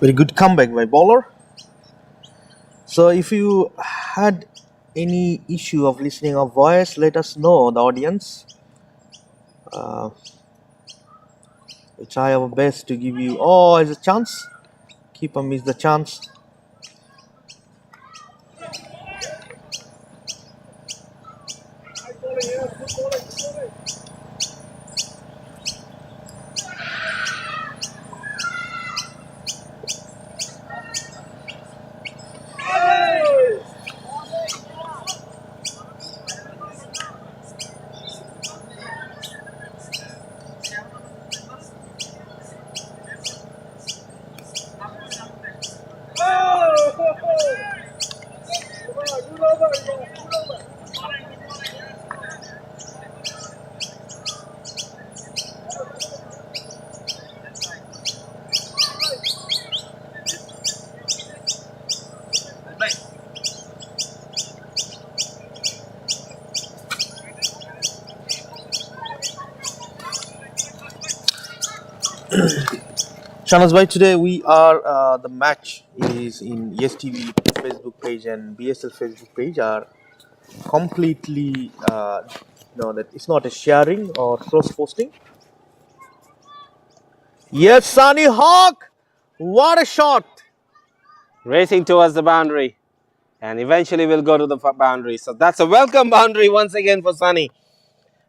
Very good comeback by bowler. So if you had any issue of listening our voice, let us know, the audience. We try our best to give you always a chance. Keeper miss the chance. Shahnaz bhai, today we are the match is in Yes TV Facebook page and BSL Facebook page are completely that it's not a sharing or cross posting. Yes, Sunny Hawk, what a shot! Racing towards the boundary. And eventually we'll go to the boundary. So that's a welcome boundary once again for Sunny.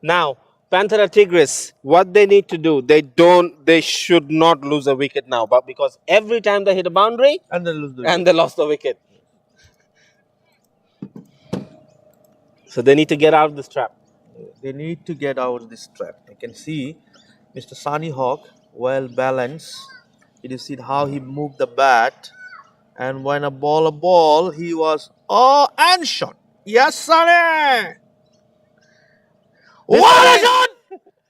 Now, Panthera Tigris, what they need to do, they should not lose a wicket now. But because every time they hit a boundary, And then lose the and they lost the wicket. So they need to get out of this trap. They need to get out of this trap. You can see Mr. Sunny Hawk well balanced. You see how he moved the bat, and when a ball, he was and shot. Yes, Sunny. What a shot!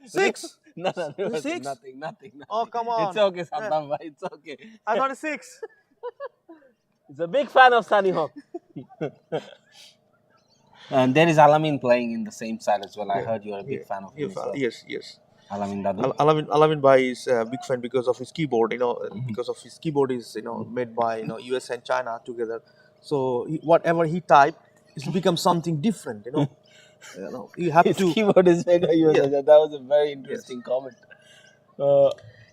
Six. No, Six? nothing. Oh, come on. It's okay, Saddam bhai, it's okay. I thought it's six. He's a big fan of Sunny Hawk. And there is Alamin playing in the same side as well. I heard you're a big fan of him as well. Yes. Alamin Dadu. Alamin Bhai is a big fan because of his keyboard. Because of his keyboard is made by US and China together. So whatever he type, it's become something different. You have His to. keyboard is made by you. Yeah. That was a very interesting comment.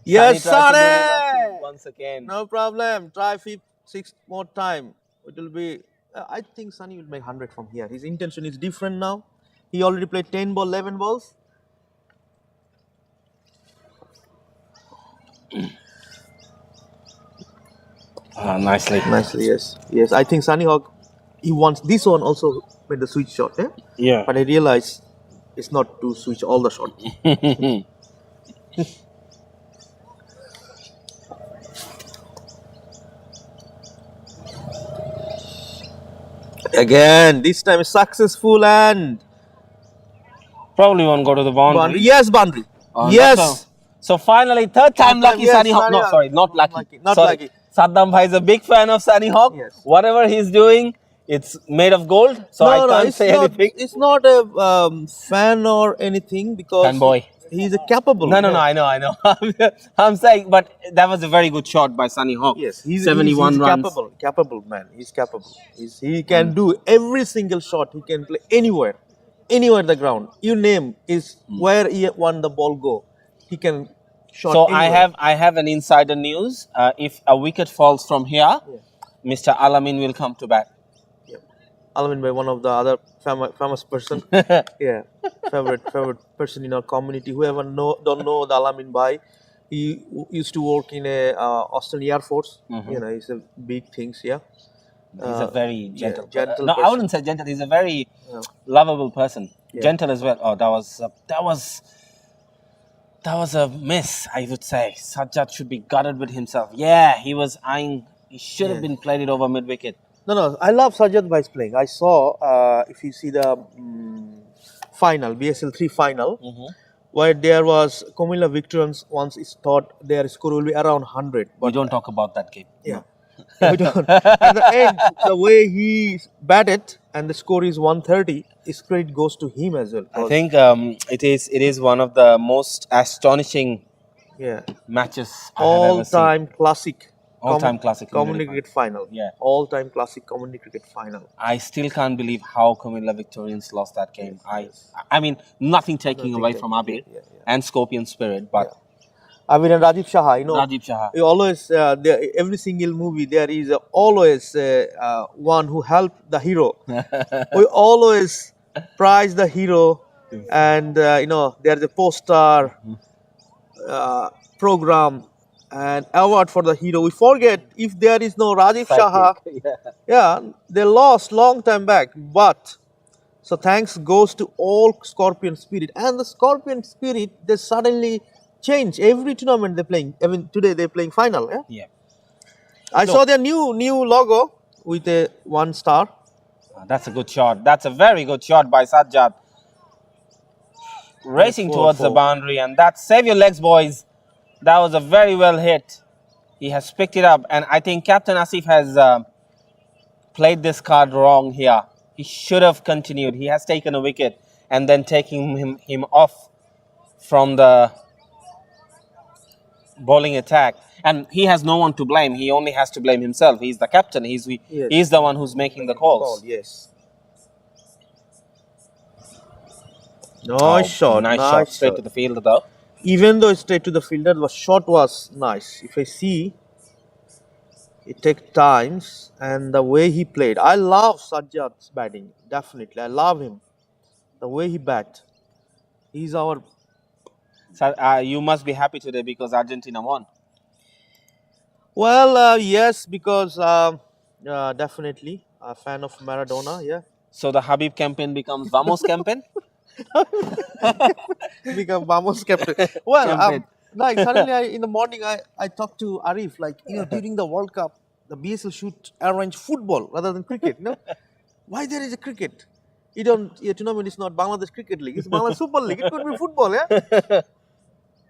Yes, Sunny tried to do Sunny! it once again. No problem. Try 6 more time. It will be. I think Sunny will make 100 from here. His intention is different now. He already played 10 ball, 11 balls. Nicely. Nicely, yes. I think Sunny Hawk, he wants this one also made the switch shot. Yeah. But I realize it's not to switch all the shot. Again, this time successful and Probably won't go to the boundary. yes, boundary. Oh, Yes. that's So finally, third time Third time, lucky yes, Sunny Hawk. Sunny No, Hawk. sorry, not lucky. Not Sorry. lucky. Saddam Bhai is a big fan of Sunny Hawk. Yes. Whatever he's doing, it's made of gold. So I can't it's say not, anything. It's not a fan or anything because Fanboy. he's a capable. No, I know. I'm saying, but that was a very good shot by Sunny Hawk. Yes, he's 71 he's runs. capable man. He's capable. He can do every single shot. He can play anywhere the ground. You name is where he want the ball go. He can shot. So anywhere. I have an insider news. If a wicket falls from here, Mr. Alamin will come to bat. Alamin by one of the other famous person. Yeah, favorite person in our community. Whoever don't know the Alamin Bhai, he used to work in a Australian Air Force. He's a big things. Yeah. He's a very gentle. gentle No, I person. wouldn't say gentle. He's a very lovable person. Gentle as well. Oh, that was a miss. I would say Sajjad should be gutted with himself. Yeah, he was eyeing. He should have been played it over mid wicket. No. I love Sajjad Bhai's playing. I saw if you see the final BSL 3 final, where there was Comilla Victorians once is thought their score will be around 100. We don't talk about that game. Yeah. We don't. At the end, the way he batted and the score is 130, his credit goes to him as well. I think it is one of the most astonishing Yeah. matches I have ever seen. All-time classic. All-time classic Community community cricket final. Yeah. All-time classic community cricket final. I still can't believe how Comilla Victorians lost that game. I mean, nothing taking away from Abir and Scorpion Spirit, but Abir and Rajiv Shah, Rajiv Shah. we always every single movie there is always one who helped the hero. We always prize the hero, and there's a poster program and award for the hero. We forget if there is no Rajiv Shah. They lost long time back, but so thanks goes to all Scorpion Spirit, and the Scorpion Spirit they suddenly change every tournament they're playing. I mean today they're playing final. Yeah. I saw their new logo with a 1 star. That's a good shot. That's a very good shot by Sajjad. Racing towards the boundary, and that's save your legs, boys. That was a very well hit. He has picked it up, and I think Captain Asif has played this card wrong here. He should have continued. He has taken a wicket and then taking him off from the bowling attack, and he has no one to blame. He only has to blame himself. He's the captain. He's the one who's making the calls. Yes. Oh, Nice shot. nice Nice shot straight shot. to the fielder though. Even though it's straight to the fielder, the shot was nice. If I see, it takes times, and the way he played. I love Sajjad's batting. Definitely, I love him. The way he bat. He's our. So, you must be happy today because Argentina won. Well, yes, because definitely a fan of Maradona. Yeah. So the Habib campaign becomes Vamos campaign. Become Vamos captain. Well, Campaign. like suddenly in the morning I talked to Arif, like, during the World Cup, the BSL should arrange football rather than cricket. Why there is a cricket? Your tournament is not Bangladesh Cricket League, it's Bangladesh Super League. It could be football, yeah.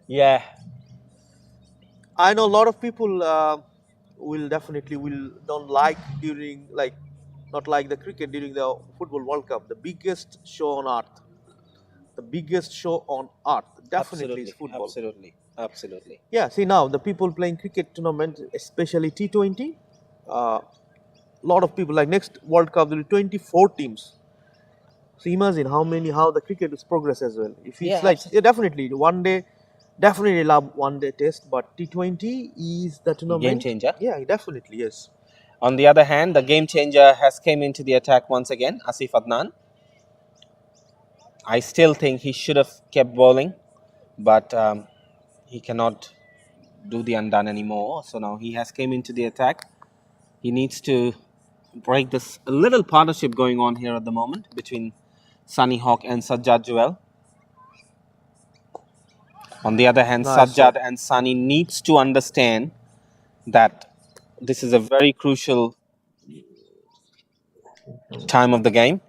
Yeah. I know a lot of people will don't like during, like, not like the cricket during the Football World Cup. The biggest show on earth. The biggest show on earth definitely is football. Absolutely. Yeah, see now the people playing cricket tournament, especially T20, lot of people, like next World Cup there will be 24 teams. So imagine how the cricket is progress as well. If it's Yeah, like, yeah, definitely one day, definitely love one day test, but T20 is the tournament Game changer. Yeah, definitely, yes. On the other hand, the game changer has came into the attack once again, Asif Adnan. I still think he should have kept bowling, but he cannot do the undone anymore. So now he has came into the attack. He needs to break this little partnership going on here at the moment between Sunny Hawk and Sajjad Joel. On the other hand, Nice Sajjad and Sunny needs to understand that this is a very crucial time of the game.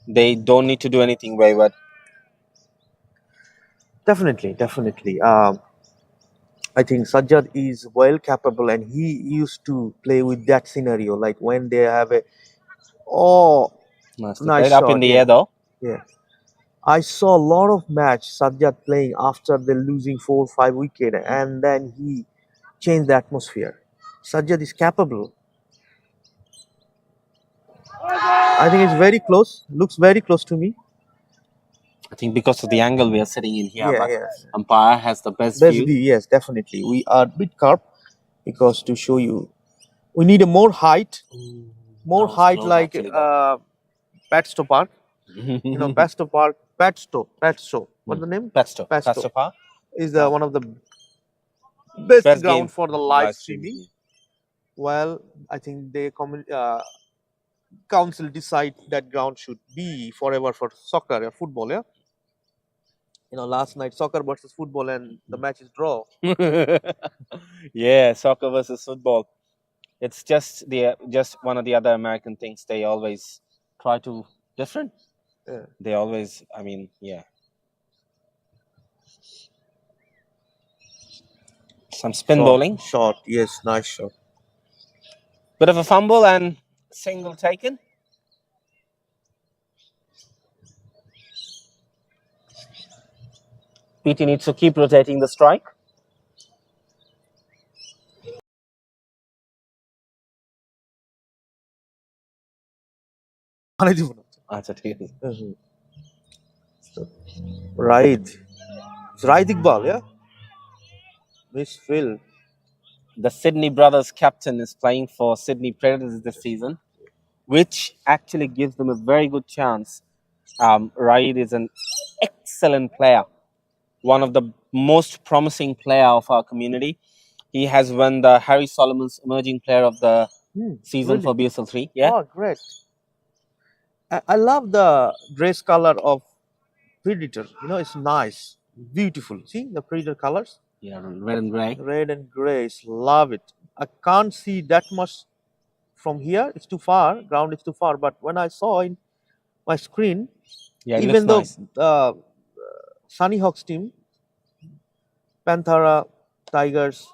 They don't need to do anything wayward. Definitely. I think Sajjad is well capable, and he used to play with that scenario, like when they have a Must nice played up in shot, the yeah. air though. Yeah. I saw a lot of match Sajjad playing after the losing 4 or 5 wicket, and then he changed the atmosphere. Sajjad is capable. I think it's very close. Looks very close to me. I think because of the angle we are sitting in here, Yeah, but yes. umpire has the best Best view. view, yes, definitely. We are a bit carp because to show you, we need a more height, more That was height, close like actually, though. Padstow Park. Padstow Park, Padstow. What's the name? Padstow Padstow Park. is one of the best Best ground game for the live live streaming. streaming. Well, I think the council decide that ground should be forever for soccer, football. Yeah. Last night soccer versus football, and the match is draw. Yeah, soccer versus football. It's just one of the other American things. They always try to different. Yeah. They always, I mean, yeah. Some spin bowling. Shot, yes, nice shot. Bit of a fumble and single taken. PT needs to keep rotating the strike. আচ্ছা ঠিক আছে Right. It's right ball, yeah? Misfield. The Sydney Brothers captain is playing for Sydney Predators this season, which actually gives them a very good chance. Raid is an excellent player, one of the most promising player of our community. He has won the Harry Solomon's Emerging Player of the season really? for BSL 3. Yeah. Oh, great. I love the dress color of Predator. It's nice, beautiful. See the Predator colors? Yeah, red and grey. Red and gray. Love it. I can't see that much from here. It's too far. Ground is too far. But when I saw in my screen, Yeah, it even though looks nice. Sunny Hawks team, Panthera, Tigers,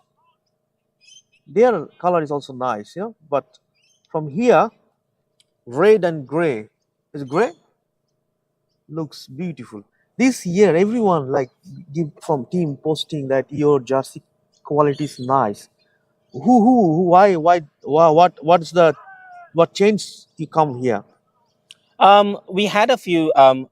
their color is also nice, but from here, red and gray, is gray, looks beautiful. This year everyone like give from team posting that your jersey quality is nice. Why, what changed you come here? We had a few.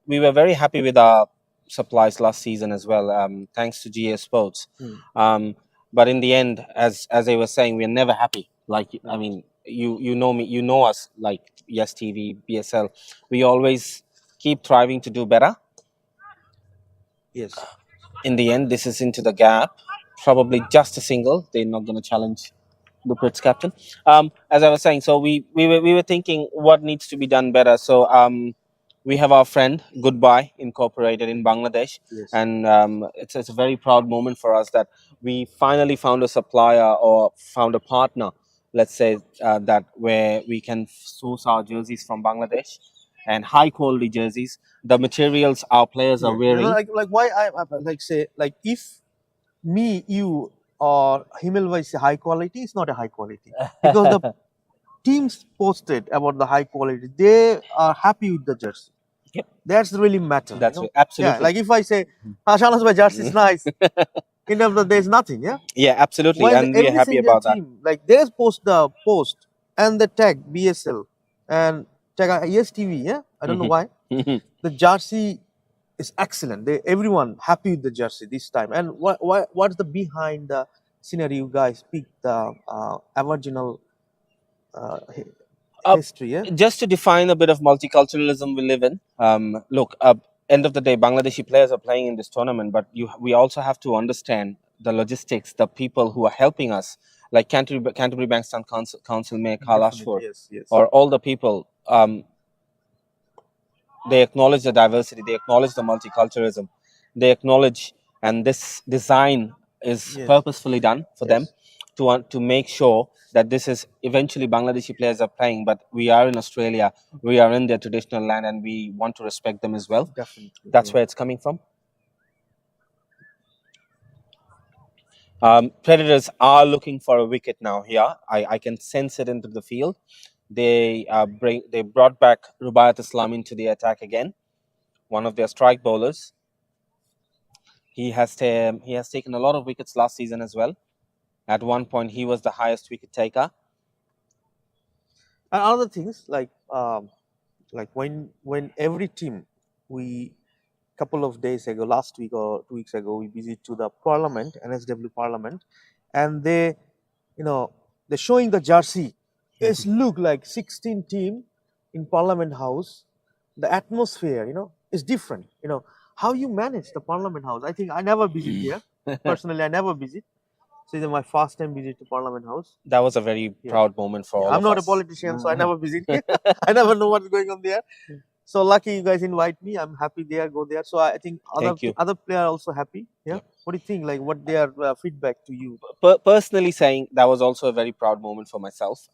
We were very happy with our supplies last season as well, thanks to GA Sports. Hmm. But in the end, as I was saying, we're never happy. Like I mean, you know me, you know us. Like Yes TV, BSL, we always keep thriving to do better. Yes. In the end, this is into the gap. Probably just a single. They're not going to challenge the Brits captain. As I was saying, so we were thinking what needs to be done better. So we have our friend Goodbye Incorporated in Bangladesh, Yes. and it's a very proud moment for us that we finally found a supplier or found a partner. Let's say that where we can source our jerseys from Bangladesh and high quality jerseys. The materials our players are You know, wearing. like why I like say like if me, you, or Himelva is a high quality, it's not a high quality because the teams posted about the high quality. They are happy with the jersey. Yep. That's really matter. That's you know? right. Absolutely. Yeah, like if I say, Shanas, my jersey is nice. In terms of there's nothing. Yeah. Yeah, absolutely, While and we are every happy single about that. team, like they post the post and the tag BSL and tag ESTV. Yeah, I don't know why. The jersey is excellent. They everyone happy with the jersey this time. And what's the behind the scenario? You guys pick the Aboriginal Uh, history. Yeah. just to define a bit of multiculturalism we live in. Look, end of the day, Bangladeshi players are playing in this tournament, but we also have to understand the logistics, the people who are helping us, like Canterbury Bankstown Council Mayor Carl Ashford, Yes. Yes. or all the people. They acknowledge the diversity, they acknowledge the multiculturalism, they acknowledge, and this design is Yes. purposefully done for them Yes. to make sure that this is eventually Bangladeshi players are playing, but we are in Australia, we are in their traditional land, and we want to respect them as well. Definitely. That's where it's coming from. Predators are looking for a wicket now here. I can sense it into the field. They brought back Rubaiyat Islam into the attack again, one of their strike bowlers. He has taken a lot of wickets last season as well. At one point, he was the highest wicket taker. And other things like when every team, we couple of days ago, last week or 2 weeks ago, we visit to the parliament, NSW parliament, and they, they're showing the jersey. It's look like 16 team in parliament house. The atmosphere, is different. How you manage the parliament house. I think I never visit here. Personally, I never visit. So this is my first time visit to parliament house. That was a very proud moment for all I'm of not a us. politician, so I never visit here. I never know what's going on there. So lucky you guys invite me. I'm happy there. Go there. So I think Thank you. other player are also happy. Yeah. What do you think? Like what their feedback to you? Personally saying, that was also a very proud moment for myself.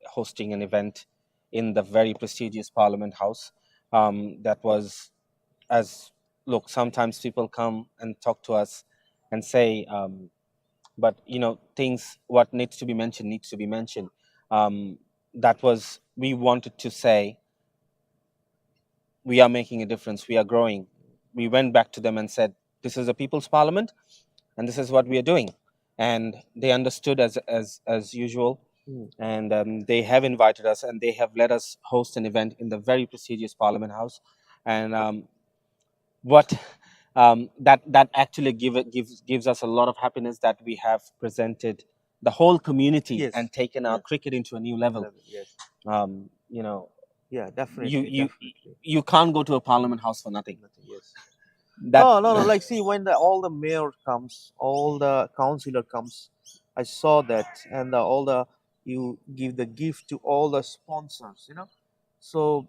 Hosting an event in the very prestigious Parliament House. That was look. Sometimes people come and talk to us and say, but things what needs to be mentioned needs to be mentioned. That was, we wanted to say, we are making a difference, we are growing. We went back to them and said, this is a people's parliament and this is what we are doing, and they understood as usual. And they have invited us and they have let us host an event in the very prestigious Parliament House. And what that actually gives us a lot of happiness, that we have presented the whole community. Yes. And taken our cricket into a new level. Yes. Yeah, definitely. you can't go to a Parliament House for nothing. Yes. That, No. Like see, when all the mayor comes, all the councillor comes, I saw that, and you give the gift to all the sponsors. So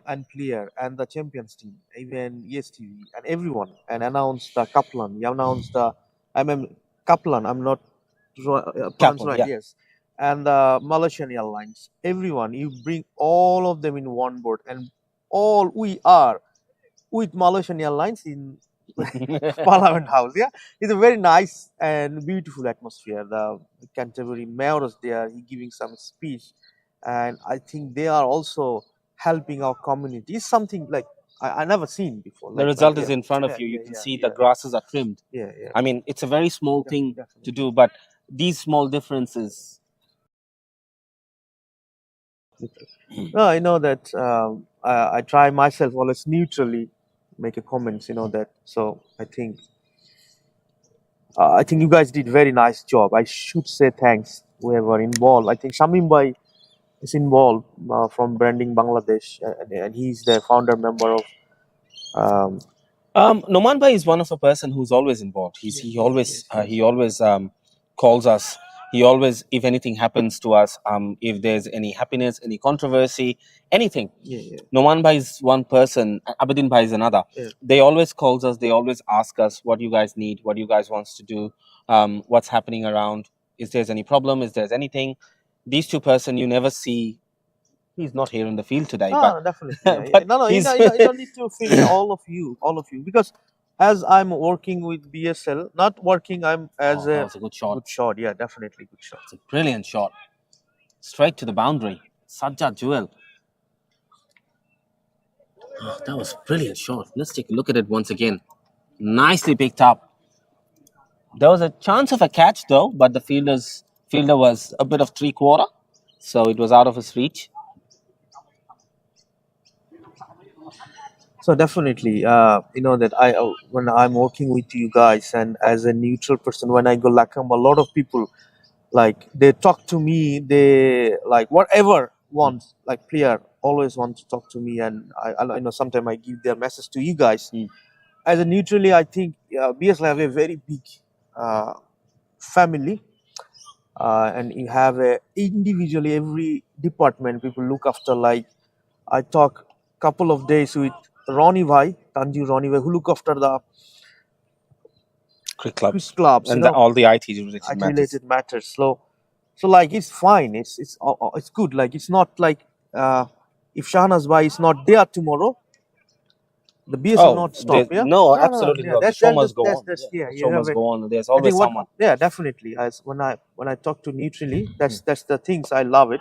and clear and the champions team, even ESTV and everyone, and announce the Kaplan. You announce the Kaplan. I'm not pronounced Kaplan, right. yeah. Yes, and the Malaysian Airlines. Everyone, you bring all of them in one board, and all we are with Malaysian Airlines in Parliament House. Yeah, it's a very nice and beautiful atmosphere. The Canterbury mayor is there. He giving some speech, and I think they are also helping our community. It's something like I never seen before. The like result that. is Yeah. in front of Yeah, you. You yeah, can yeah, see yeah. the grasses are trimmed. Yeah, yeah. I mean, it's a very small thing to Definitely. do, but these small differences. No, I know that I try myself always neutrally make a comments. That. So I think you guys did very nice job. I should say thanks whoever involved. I think Shamim Bhai is involved from Branding Bangladesh, and he's the founder member of. Um, Noman Bhai is one of a person who's always involved. He always calls us. He always, if anything happens to us, if there's any happiness, any controversy, anything. yeah. Noman Bhai is one person. Abedin Bhai is another. Yeah. They always calls us. They always ask us what you guys need, what you guys wants to do, what's happening around. Is there's any problem? Is there's anything? These two person you never see. He's not here in the field today, No, definitely. Yeah, yeah. but No, he's you don't need to feel all of you, because as I'm working with BSL, not working, I'm as that a was a good shot. good shot. Yeah, definitely good shot. It's a brilliant shot. Straight to the boundary. Sajjad Jewel. Oh, that was a brilliant shot. Let's take a look at it once again. Nicely picked up. There was a chance of a catch though, but the fielder was a bit of 3/4, so it was out of his reach. So definitely, that I when I'm working with you guys and as a neutral person, when I go Lakam, a lot of people like they talk to me, they like whatever wants, like player always want to talk to me, and I know sometimes I give their message to you guys. As a neutrally, I think BSL have a very big family, and you have a individually every department people look after. Like I talk couple of days with Ronnie Bhai, Tanju Ronnie Bhai, who look after the Quick quiz clubs, and all the IT related IT matters. related matters. So like it's fine. It's good. Like it's not like if Shahnaz Bhai is not there tomorrow, the BS will not stop. Yeah. No, absolutely Yeah, not. The that's show that's must that's, go that's, on. that's Yeah, yeah. the You show have must it. go on. There's I always think what someone. yeah, definitely. As when I talk to neutrally, that's the things I love it.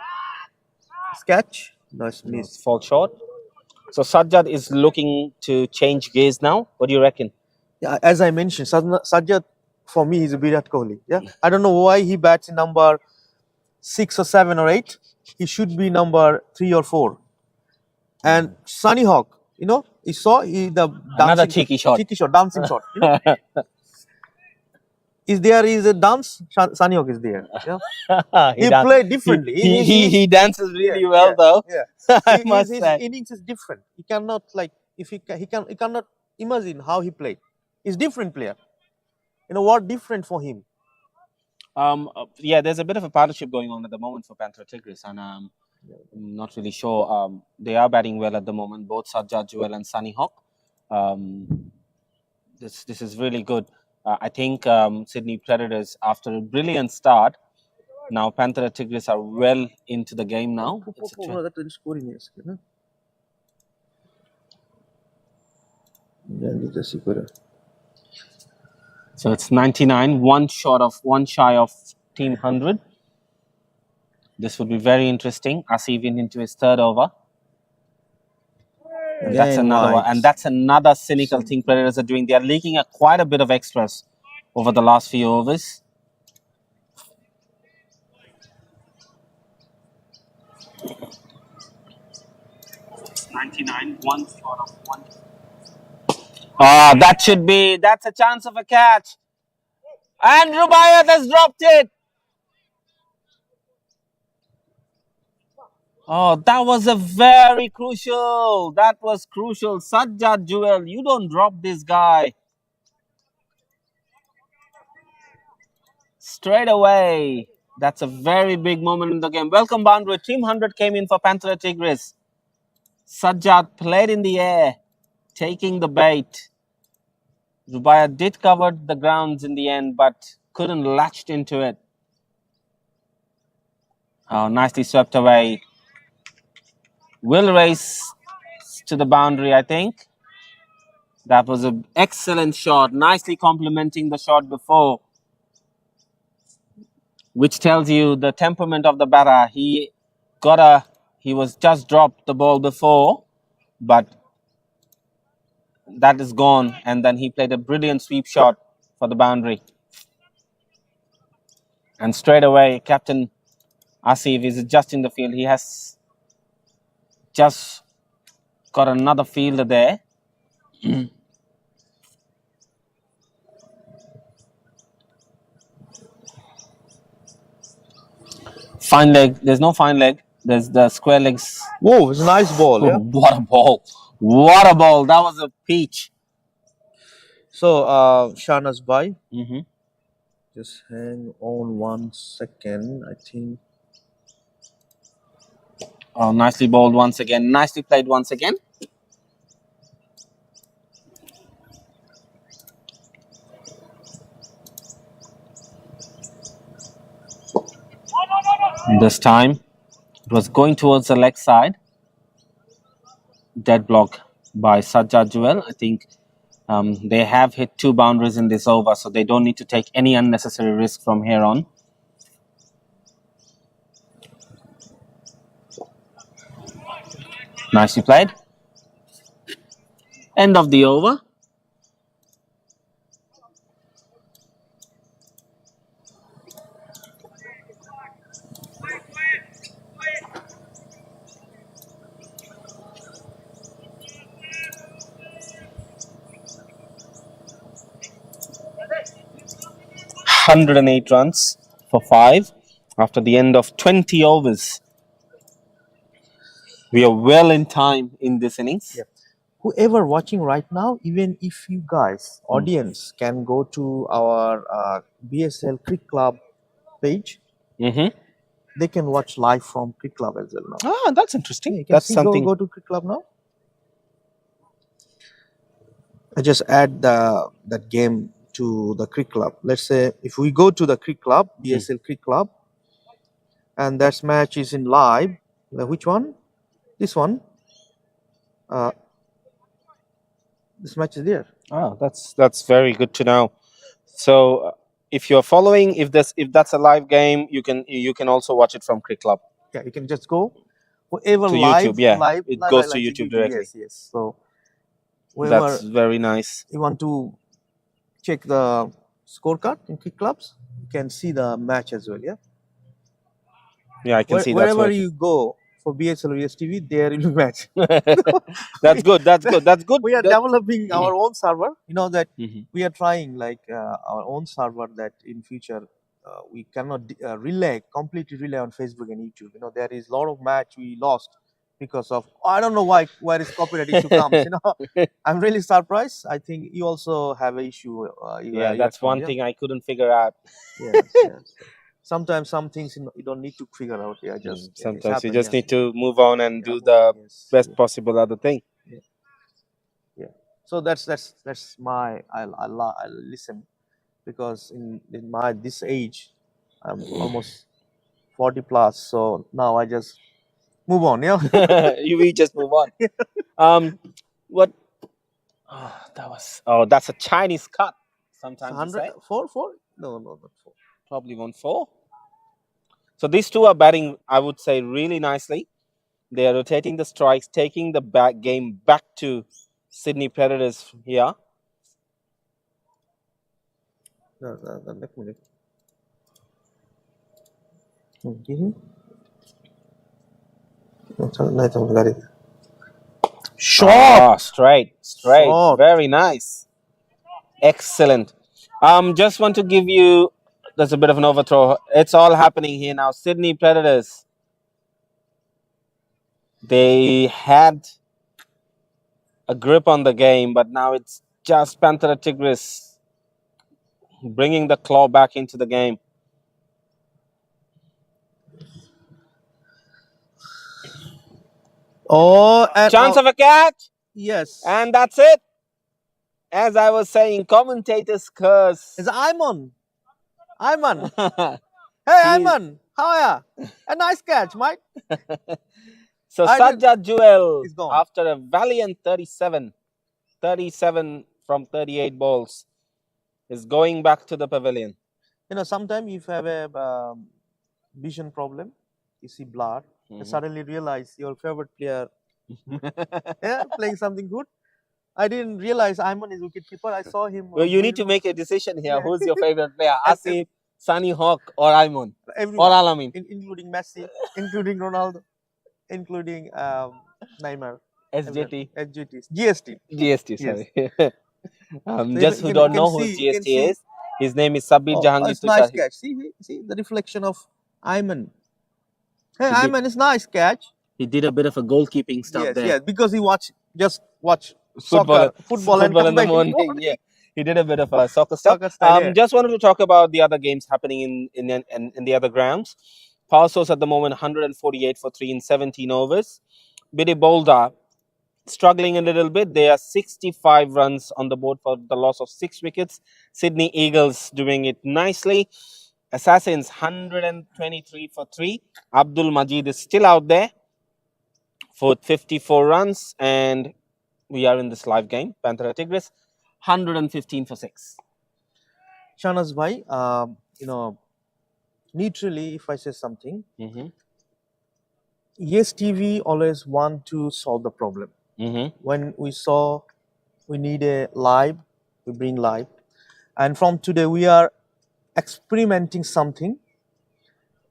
Sketch, nice No, miss. it's fall short. So Sajjad is looking to change gears now. What do you reckon? Yeah, as I mentioned, Sajjad for me is a Virat Kohli. Yeah, I don't know why he bats in number 6 or 7 or 8. He should be number 3 or 4. And Sunny Hawk, you saw the Another dancing cheeky shot. dancing shot. Is a dance? Sunny Hawk is there. Yeah? He played differently. He dances really well though. Yeah. I must his say. innings is different. He cannot like if he cannot imagine how he played. He's different player. What different for him? Yeah, there's a bit of a partnership going on at the moment for Panther Tigris, and I'm not really sure. They are batting well at the moment, both Sajjad Jewel and Sunny Hawk. This is really good. I think Sydney Predators, after a brilliant start, now Panther Tigris are well into the game now. So it's 99, one shy of team 100. This would be very interesting. Asif into his third over. And that's another one. And that's another cynical thing Predators are doing. They are leaking quite a bit of extras over the last few overs. It's 99, one shot of one. That's a chance of a catch. And Rubaiyat has dropped it. Oh, that was very crucial. That was crucial. Sajjad Jewel, you don't drop this guy. Straight away. That's a very big moment in the game. Welcome, boundary. Team 100 came in for Panther Tigris. Sajjad played in the air, taking the bait. Rubaiyat did cover the grounds in the end, but couldn't latch into it. Oh, nicely swept away. Will race to the boundary, I think. That was an excellent shot, nicely complementing the shot before, which tells you the temperament of the batter. He was just dropped the ball before, but that is gone, and then he played a brilliant sweep shot for the boundary. And straight away, Captain Asif is adjusting the field. He has just got another fielder there. Fine leg. There's no fine leg. There's the square legs. Whoa, it's a nice ball. Yeah. What a ball! What a ball! That was a peach. So, Shahnaaz Bhai, Mm-hmm. just hang on 1 second. I think. Oh, nicely bowled once again. Nicely played once again. This time, it was going towards the leg side. Dead block by Sajjad Jewel. I think they have hit 2 boundaries in this over, so they don't need to take any unnecessary risk from here on. Nicely played. End of the over. $108 runs for 5 after the end of 20 overs. We are well in time in this innings. Yeah. Whoever watching right now, even if you guys, audience, can go to our BSL Cricket Club page, Mm-hmm. they can watch live from Cricket Club as well now. Ah, that's interesting. Yeah, you can That's see, something. go to Cricket Club now. I just add that game to the Cricket Club. Let's say if we go to the Cricket Club, BSL Cricket Club, and that match is in live. Which one? This one. This match is there. Oh, that's very good to know. So, if you're following, if that's a live game, you can also watch it from Cricket Club. Yeah, you can just go whoever To live. YouTube, yeah. live, It live, goes live, to like YouTube directly. Yes. So whoever That's very nice. you want to check the scorecard in Cricket Clubs, you can see the match as well. Yeah. Yeah, I can see that's Wherever very you go for BSL VS TV, there will be match. That's good. That's good. That's good. We are developing our own server. You know that Mhm. we are trying our own server that in future we cannot completely rely on Facebook and YouTube. You know there is a lot of match we lost because of I don't know why where is copyright issue comes. You know I'm really surprised. I think you also have an issue. Yeah, that's one thing I couldn't figure out. Yes. Sometimes some things you don't need to figure out. Yeah, just it's Sometimes you happened, just yeah. need to move on and do move the on, yes, best yes. possible other thing. So that's my I listen because in my this age I'm almost 40 plus. So now I just move on. Yeah. We just move on. What? Oh, that's a Chinese cut. Sometimes you 100 say. 4 no not 4. Probably 1-4. So these two are batting, I would say, really nicely. They are rotating the strikes, taking the game back to Sydney Predators here. Let me Shot. Straight. Shot. Very nice. Excellent. Just want to give you, there's a bit of an overthrow. It's all happening here now. Sydney Predators. They had a grip on the game, but now it's just Panthera Tigris bringing the claw back into the game. Oh, and Chance of a catch. yes. And that's it. As I was saying, commentators curse. It's Ayman. Hey, Ayman, how are ya? A nice catch, Mike. So I did- Sajjad Jewel, He's gone. after a valiant 37 from 38 balls, is going back to the pavilion. You know, sometimes if you have a vision problem, you see blur, you suddenly realize your favorite player playing something good. I didn't realize Ayman is wicketkeeper. I saw him. Well, you need to make a decision here. Yeah. Who's your favorite player? And- Asif, Sunny Hawk, or Ayman, or everyone, Alamin? including Messi, including Ronaldo, including Neymar, SJT, SGT, GST. GST. Yes. Sorry. So Just who don't know who you can GST see. is, his name is Sabir Oh, Jahangir it's nice Tushar. catch. See the reflection of Ayman. Hey, He did- Ayman, it's nice catch. He did a bit of a goalkeeping stuff Yes, there. yes, because he just watch Football, football and come in the back morning. in the morning. Yeah, he did a bit of soccer stuff. Soccer style, yeah. Just wanted to talk about the other games happening in the other grounds. Pausos at the moment 148 for 3 in 17 overs. Bidi Bolda struggling a little bit. They are 65 runs on the board for the loss of 6 wickets. Sydney Eagles doing it nicely. Assassins 123 for 3. Abdul Majid is still out there for 54 runs, and we are in this live game. Panthera Tigris 115 for 6. Shahnaz bhai, neutrally, if I say something, Mm-hmm. yes, TV always want to solve the problem. Mm-hmm. When we saw we need a live, we bring live, and from today we are experimenting something.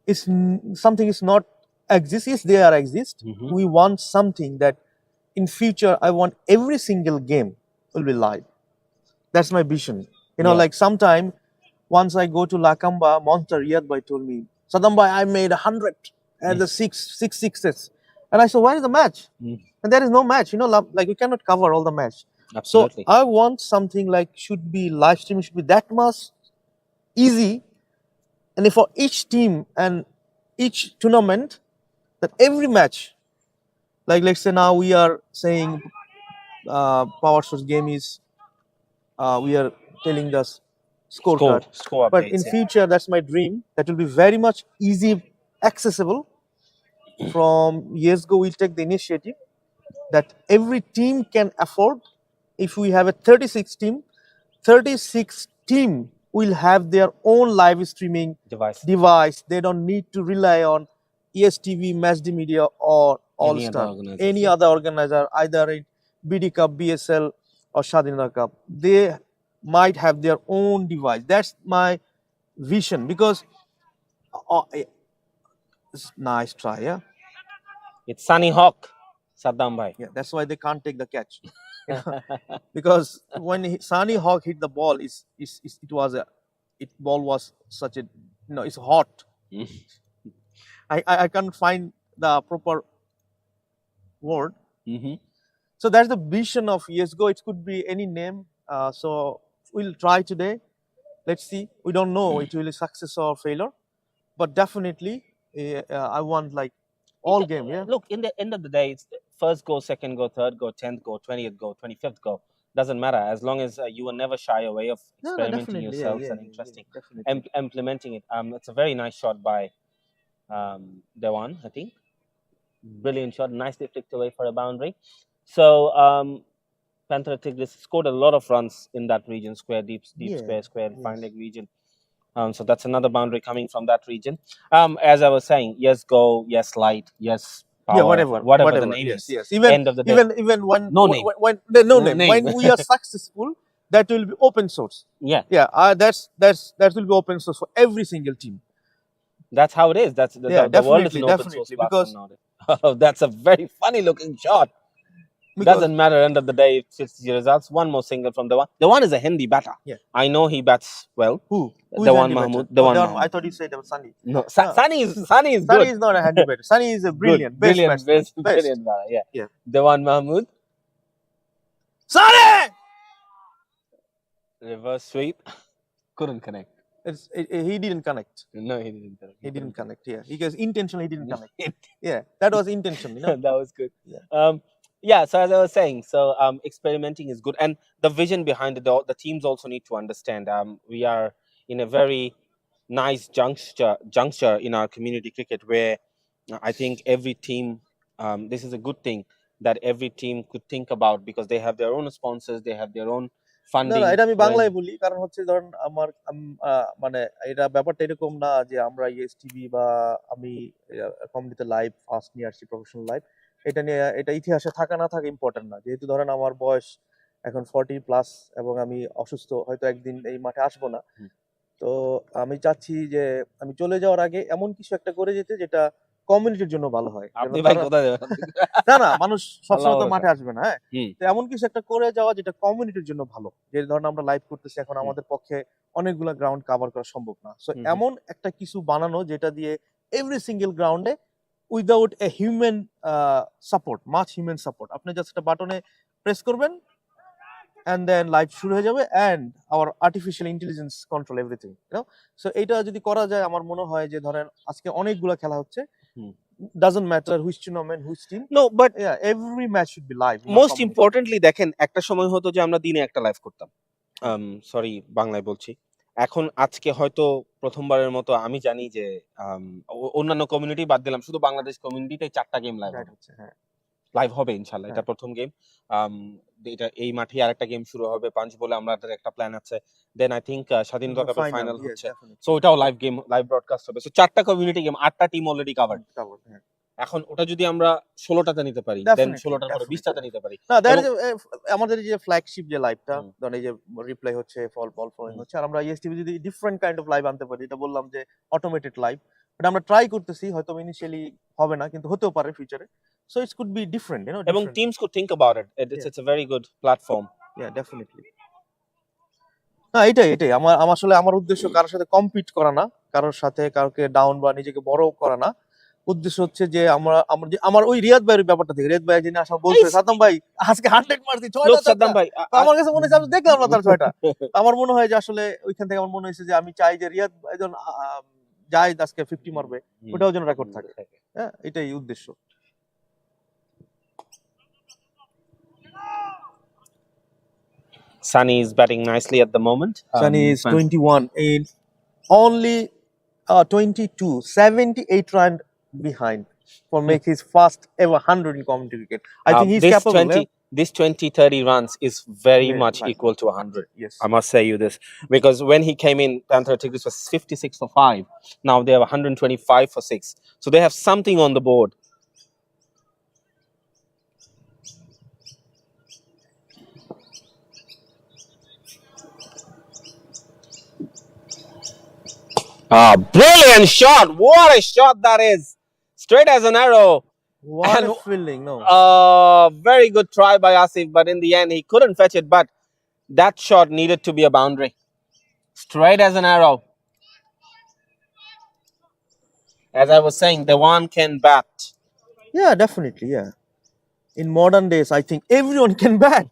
Something is not exist. Yes, they are exist. Mhm. We want something that in future I want every single game will be live. That's my vision. Yeah. Like sometime once I go to Lakamba, Monster Riyad Bhai told me, Sadam Bhai, I made 100 at the six sixes. And I said, why is the match? Mm. And there is no match, like we cannot cover all the match. Absolutely. So I want something like should be live streaming, should be that much easy. And if for each team and each tournament, that every match, like let's say now we are saying Power Source game is, we are telling the scorecard. Score But updates, in yeah. future, that's my dream. That will be very much easy, accessible. From years ago, we'll take the initiative that every team can afford. If we have a 36 team will have their own live streaming device. They don't need to rely on ESTV, Matchday Media, or All Any other Star, organizers, any yeah. other organizer, either in BD Cup, BSL, or Shadinata Cup. They might have their own device. That's my vision, because it's nice try, yeah. It's Sunny Hawk, Saddam Bhai. Yeah, that's why they can't take the catch. Because when Sunny Hawk hit the ball, ball was such a, it's hot. I can't find the proper word. Mm-hmm. So that's the vision of YesGo. It could be any name. So we'll try today. Let's see. We don't know it will be success or failure, but definitely I want like all game. Yeah. Look, in the end of the day, it's first go, second go, third go, 10th go, 20th go, 25th go. Doesn't matter, as long as you will never shy away of experimenting definitely, yourselves yeah, and yeah, interesting, definitely. Implementing it. It's a very nice shot by Dewan, I think. Brilliant shot, nicely flicked away for a boundary. So Panthera Tigris scored a lot of runs in that region, deep Yeah, square, yes. fine leg region. So that's another boundary coming from that region. As I was saying, yes, go, yes, light, yes, power, Yeah, whatever the name yes, is. yes. Even End of the day. even when No name. no No name. name. When we are successful, that will be open source. Yeah, Yeah, that will be open source for every single team. that's how it is. That's the world is an open source definitely, platform because nowadays. That's a very funny looking shot. Doesn't matter. End of the day, it's the results. One more single from Dewan. Dewan is a Hindi batter. Yeah. I know he bats well. Who Dewan is Mahmood. Mahmood? Dewan I Mahmood. thought you said Sunny. No, No. Sunny is Sunny good. is not a handy batter. Sunny is a brilliant, Good. best batsman. Brilliant batter. Yeah. Yeah. Dewan Mahmood. Sunny! Reverse sweep. Couldn't connect. He didn't connect. No, he didn't connect. He didn't connect. Yeah, because intentionally he didn't connect. Yeah, that was intention. That was good. Yeah. Yeah, so as I was saying, so experimenting is good, and the vision behind it, the teams also need to understand. We are in a very nice juncture in our community cricket where I think every team, this is a good thing that every team could think about, because they have their own sponsors, they have their own funding. না এটা আমি বাংলায় বলি, কারণ হচ্ছে ধরেন আমার মানে এটা ব্যাপারটা এরকম না যে আমরা ইএস টিভি বা আমি কমিউনিটিতে লাইভ ফার্স্ট নিয়ে আসছি প্রফেশনাল লাইভ, এটা নিয়ে এটা ইতিহাসে থাকা না থাকা ইম্পর্টেন্ট না। যেহেতু ধরেন আমার বয়স এখন 40+ এবং আমি অসুস্থ, হয়তো একদিন এই মাঠে আসবো না। হুম। তো আমি চাচ্ছি যে আমি চলে যাওয়ার আগে এমন কিছু একটা করে যেতে যেটা কমিউনিটির জন্য ভালো হয়, যেন আপনি ভাই তারা কোথায় যাবেন? না না মানুষ আল্লাহ সবসময় তো ভরসা। মাঠে আসবে না, হ্যাঁ। হুম, তো এমন কিছু একটা করে যাওয়া যেটা কমিউনিটির জন্য ভালো, যে ধরেন আমরা লাইভ করতেছি এখন, হুম, আমাদের পক্ষে অনেকগুলা গ্রাউন্ড কভার করা সম্ভব না, সো হুম, হুম। এমন একটা কিছু বানানো যেটা দিয়ে এভরি সিঙ্গেল গ্রাউন্ডে without a human support, much human support, আপনি জাস্ট একটা বাটনে প্রেস করবেন and then লাইভ শুরু হয়ে যাবে and our artificial intelligence control everything, you know. So এইটা যদি করা যায়, আমার মনে হয় যে ধরেন আজকে অনেকগুলা খেলা হচ্ছে, হুম। doesn't matter which tournament, which team, No, but yeah, every match should be live in our most community. Importantly দেখেন, একটা সময় হতো যে আমরা দিনে একটা লাইভ করতাম। সরি, বাংলায় বলছি। এখন আজকে হয়তো প্রথমবারের মতো আমি জানি যে অন্যান্য কমিউনিটি বাদ দিলাম, শুধু বাংলাদেশ কমিউনিটিতে 4টা গেম লাইভ Right হবে। হচ্ছে, হ্যাঁ। লাইভ হবে ইনশাআল্লাহ। এটা হ্যাঁ। প্রথম গেম। এটা এই মাঠেই আরেকটা গেম শুরু হবে পাঁচ বলে, আমাদের একটা প্ল্যান আছে। দেন আই থিংক স্বাধীনতা কাপের Final, ফাইনাল yes, হচ্ছে। definitely. সো ওটাও লাইভ গেম, লাইভ ব্রডকাস্ট হবে। সো 4টা কমিউনিটি গেম, 8টা টিম অলরেডি কভারড। Covered, হ্যাঁ। এখন ওটা যদি আমরা 16টাতে নিতে পারি, দেন Definitely, 16টার পরে definitely. 20টাতে নিতে পারি। না, there এবং is আমাদের এই যে ফ্ল্যাগশিপ যে লাইভটা, হুম, ধরেন এই যে রিপ্লাই হচ্ছে, বল ফলোইং হুম, হচ্ছে, আর আমরা ইএসটিভি যদি ডিফারেন্ট কাইন্ড অফ লাইভ আনতে পারি, এটা বললাম যে অটোমেটেড লাইভ, বাট আমরা ট্রাই করতেছি, হয়তো ইনিশিয়ালি হবে না, কিন্তু হতেও পারে ফিউচারে। So it's could be different, you know, এবং different. Teams could think about it. Yeah, it's a very good platform. yeah, definitely. না, এটাই আমার আসলে আমার উদ্দেশ্য কারোর সাথে কম্পিট করা না, কারোর সাথে কাউকে ডাউন বা নিজেকে বড় করা না। উদ্দেশ্য হচ্ছে যে আমার ওই রিয়াদ ভাইয়ের ব্যাপারটা থেকে, রিয়াদ ভাই যিনি আসা বলছে, এই সাদ্দাম ভাই আজকে 100 মারছি, 6টা লোক 4টা। সাদ্দাম ভাই তো আমার কাছে মনে হচ্ছে আমি দেখলাম না তার 6টা। আমার মনে হয় যে আসলে ওইখান থেকে আমার মনে হয়েছে যে আমি চাই যে রিয়াদ ভাই যখন যায় আজকে 50 মারবে, ওটাও যেন রেকর্ড থাকে। হ্যাঁ, এটাই উদ্দেশ্য। Sunny is batting nicely at the moment. Sunny is Fan- 21 in only 22, 78 run behind for make his first ever 100 in community cricket. I think he's this capable. 20 this 20-30 runs is very Yeah, much right. equal to 100. Yes. I must say you this, because when he came in, Panther Tigris was 56 for 5. Now they have 125 for 6. So they have something on the board. Brilliant shot! What a shot that is! Straight as an arrow. What And- a feeling, no. Very good try by Asif, but in the end he couldn't fetch it. But that shot needed to be a boundary. Straight as an arrow. As I was saying, Dewan can bat. Yeah, definitely, yeah. In modern days, I think everyone can bat.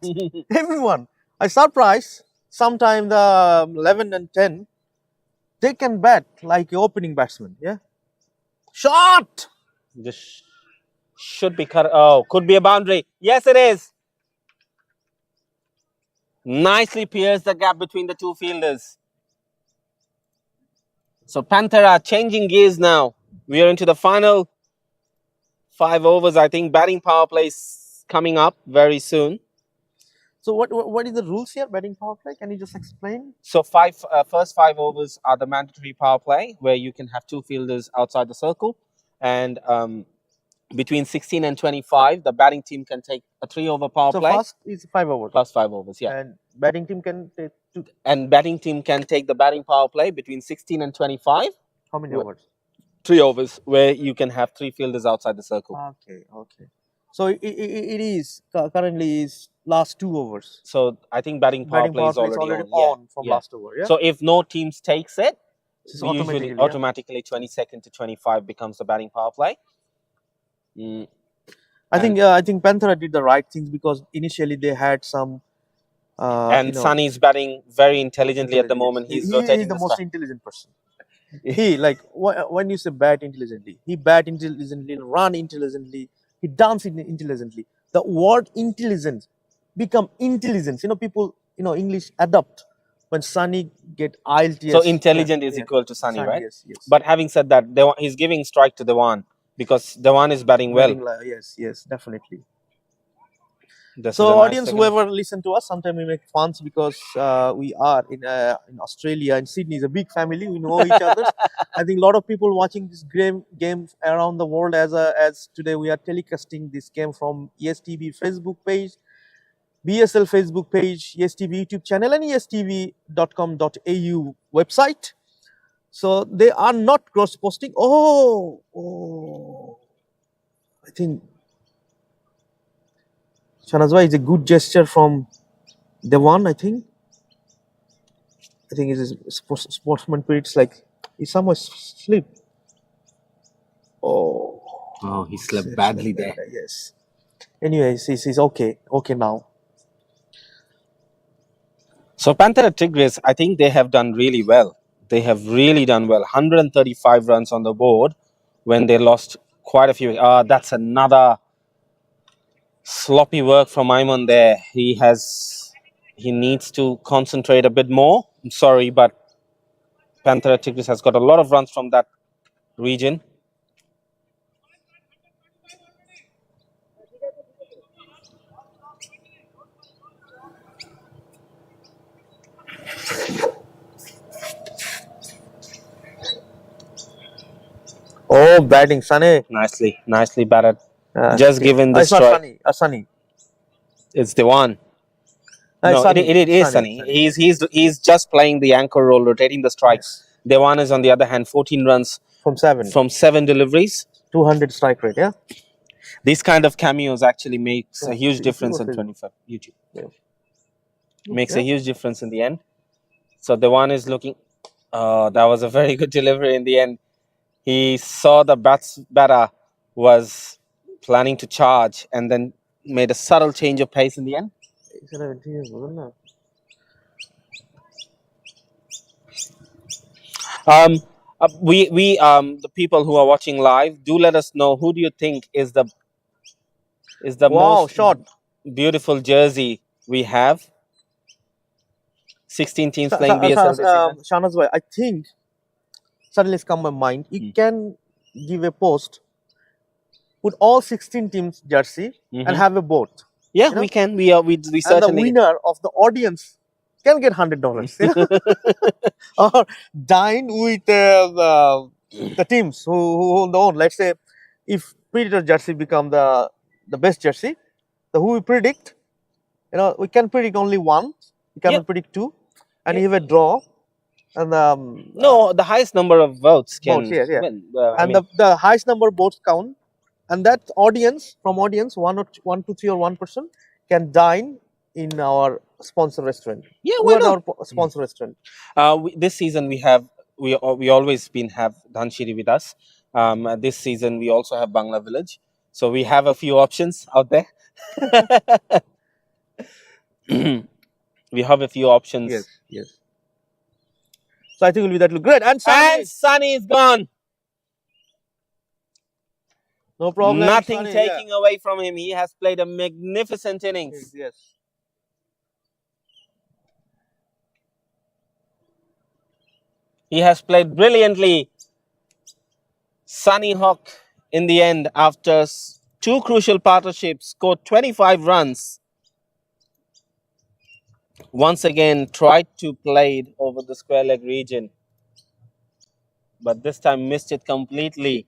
Everyone. I surprised. Sometime the 11 and 10, they can bat like a opening batsman. Yeah. Shot. Just should be cut. Oh, could be a boundary. Yes, it is. Nicely pierced the gap between the two fielders. So Panthera changing gears now. We are into the final 5 overs. I think batting power play is coming up very soon. So what is the rules here? Batting power play? Can you just explain? So first 5 overs are the mandatory power play, where you can have two fielders outside the circle, and between 16 and 25, the batting team can take a 3-over power So play first is 5 overs. plus 5 overs. Yeah, And batting team can take two. and batting team can take the batting power play between 16 and 25, How many Wh- overs? 3 overs, where you can have 3 fielders outside the circle. Okay, okay. So it is currently is last 2 overs. So I think batting power Batting play power is play is already, already on. on from yeah. last over. Yeah. So if no teams takes it, This is usually yeah. automatically 22nd to 25 becomes the batting power play. I think Panthera did the right things, because initially they had some. And Sunny is batting very intelligently at the intelligence. moment. He's He rotating is the the most strike. intelligent person. He, like, when you say bat intelligently, he bat intelligently, run intelligently, he dance intelligently. The word intelligence become intelligence. You know, people, English adopt when Sunny get IELTS. So intelligent is equal to Sunny, right? Yes, yes. But having said that, he's giving strike to Dewan, because Dewan is batting well. Yes, definitely. This is So a nice audience, second. whoever listen to us, sometimes we make funs, because we are in Australia, and Sydney is a big family. We know each other. I think a lot of people watching this game around the world, as today we are telecasting this game from ESTV Facebook page. BSL Facebook page, ESTV YouTube channel, and estv.com.au website. So they are not cross posting. I think Shanazwa is a good gesture from Dewan. I think it is sportsman period. It's like he somewhere slipped. Oh, Oh, he slept badly there. yes. Anyways, he's okay now. So Panther Tigris, I think they have done really well. They have really done well. 135 runs on the board when they lost quite a few. That's another sloppy work from Ayman there. He needs to concentrate a bit more. I'm sorry, but Panther Tigris has got a lot of runs from that region. Oh, batting, Sunny. Nicely batted. Just given the it's not strike. Sunny. It's Dewan. No, it is Sunny. He's just playing the anchor role, rotating the strikes. Yes. Dewan is on the other hand, 14 runs from seven deliveries, 200 strike rate. Yeah, these kind of cameos actually makes a huge difference in 25 YouTube. Yeah. Makes a huge difference in the end. So Dewan is looking. That was a very good delivery in the end. He saw the batter was planning to charge and then made a subtle change of pace in the end. The people who are watching live, do let us know who do you think is the most beautiful jersey we have. 16 teams playing BSL this season. Shanaz, I think suddenly it's come to my mind. You can give a post, put all 16 teams jersey and have a vote. Yeah, we can. We certainly. And the winner of the audience can get $100. Or dine with the teams who own. Let's say if Predator jersey become the best jersey, who we predict, we can predict only one. We cannot predict two, and you have a draw. And the highest number of votes can win. The highest number of votes count, and that audience 1 or 2, 3 or 1 person can dine in our sponsor restaurant. Yeah, why not? Our sponsor restaurant. This season we always have Dhanchiri with us. This season we also have Bangla Village, so we have a few options out there. We have a few options. Yes. So I think that will look great. And Sunny is gone. No problem. Nothing taking away from him. He has played a magnificent innings. Yes. He has played brilliantly. Sunny Hawk, in the end, after 2 crucial partnerships, scored 25 runs. Once again, tried to play it over the square leg region, but this time missed it completely.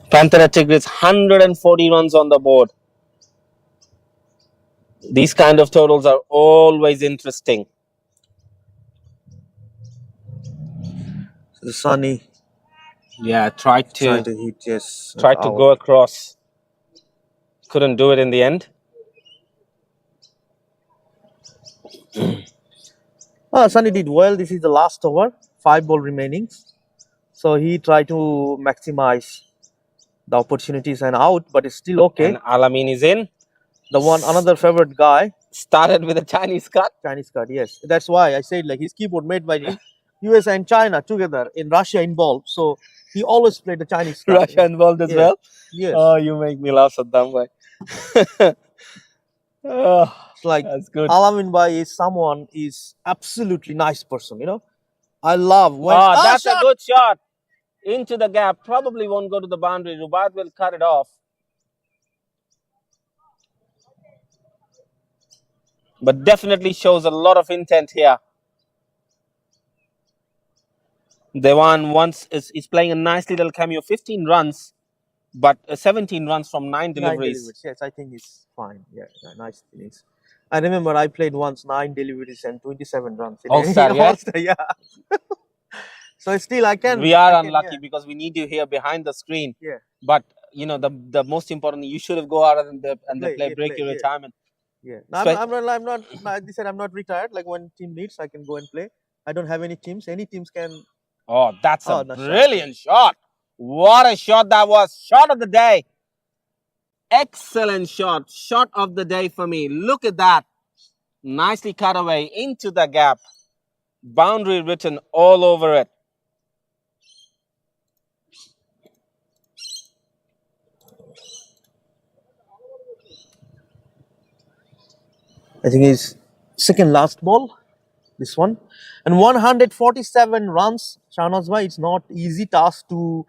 Panther Tigris, 140 runs on the board. These kind of totals are always interesting. Sunny. Yeah, tried to hit, yes. Tried to go across. Couldn't do it in the end. Sunny did well. This is the last over. 5 ball remaining. So he tried to maximize the opportunities and out, but it's still okay. And Alamin is in. Another favorite guy. Started with a Chinese cut. Yes. That's why I said his keyboard made by him. US and China together, in Russia involved. So he always played the Chinese cut. Russia involved as well? Yes. Oh, you make me laugh, Saddam Bhai. It's like that's good. Alamin Bhai is absolutely nice person, I love when that's a good shot. Into the gap. Probably won't go to the boundary. Rubad will cut it off. But definitely shows a lot of intent here. Dewan once is playing a nice little cameo, 15 runs, but 17 runs from 9 9 deliveries. deliveries. Yes, I think it's fine. Yeah, nice innings. I remember I played once 9 deliveries and 27 runs in All-Star, yeah? All-Star, yeah. So still I can. We are I can, unlucky because we need you here behind the screen. Yeah. But you know the most important, you should have go out and break your Yeah. retirement. Yeah. No, Spe- I'm not. Like I said, I'm not retired. Like when team needs, I can go and play. I don't have any teams. Any teams can. Oh, that's a Oh, nice shot. brilliant shot. What a shot that was. Shot of the day. Excellent shot. Shot of the day for me. Look at that. Nicely cut away into the gap. Boundary written all over it. I think it's second last ball. This one, and 147 runs. Shahnaz bhai, it's not easy task to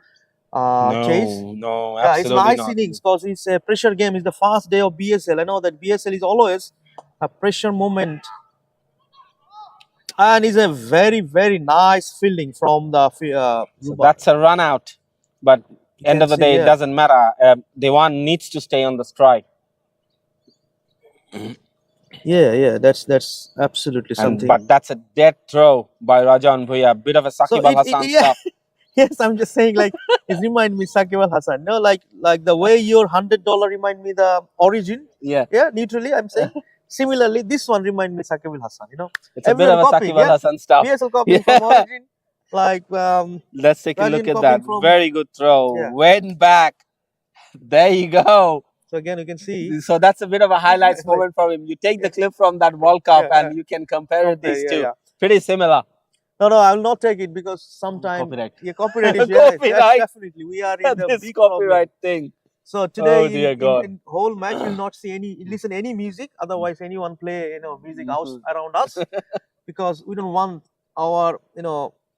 chase. No, Yeah, it's absolutely nice not. innings because it's a pressure game. It's the fast day of BSL. I know that BSL is always a pressure moment, and it's a very nice fielding from the So Ruba. that's a run out. But end can of the see, day, it yeah. doesn't matter. Dewan needs to stay on the strike. Yeah, that's absolutely something. But that's a dead throw by Rajan Bhuya. Bit of a Sakib Al Hasan yeah. stuff. Yes, I'm just saying, like, it remind me Sakib Al Hasan. No, like the way your $100 remind me the origin. Yeah. Yeah, neutrally, I'm saying. Similarly, this one remind me Sakib Al Hasan. You know, It's a bit of a Sakib Al Hasan stuff. BSL copying from origin. Like, let's take a look Rajin at that. copying from- Very good throw. Yeah. Went back. There you go. So again, you can see. So that's a bit of a highlights moment for him. You take the clip from that World Cup and you can compare these two. yeah. Pretty similar. No, I will not take it because sometimes Copyright. Yeah, copyright is yes, Copyright. definitely. We are in the This big copyright problem. thing. So today, Oh, dear God. in whole match, you'll not see listen any music. Otherwise, anyone play music house around us, because we don't want our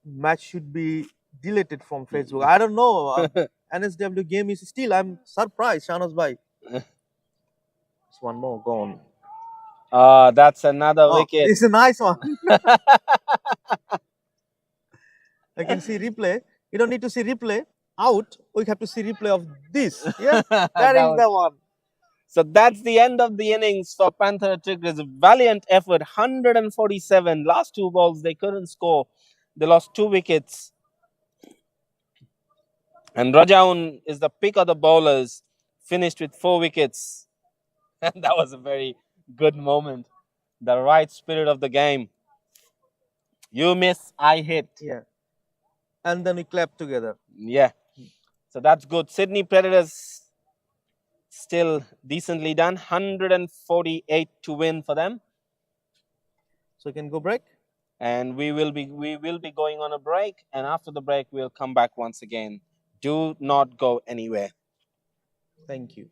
match should be deleted from Facebook. I don't know. NSW game is still. I'm surprised, Shahnaz bhai. It's one more gone. That's another wicket. It's a nice one. I can see replay. You don't need to see replay out. We have to see replay of this. Yeah, that is the one. So that's the end of the innings for Panther Tigers. Valiant effort, 147. Last two balls, they couldn't score. They lost 2 wickets. And Rajaun is the pick of the bowlers, finished with 4 wickets. And that was a very good moment. The right spirit of the game. You miss, I hit. Yeah. And then we clap together. Yeah. So that's good. Sydney Predators still decently done. 148 to win for them. So you can go break. And we will be going on a break. And after the break, we'll come back once again. Do not go anywhere. Thank you.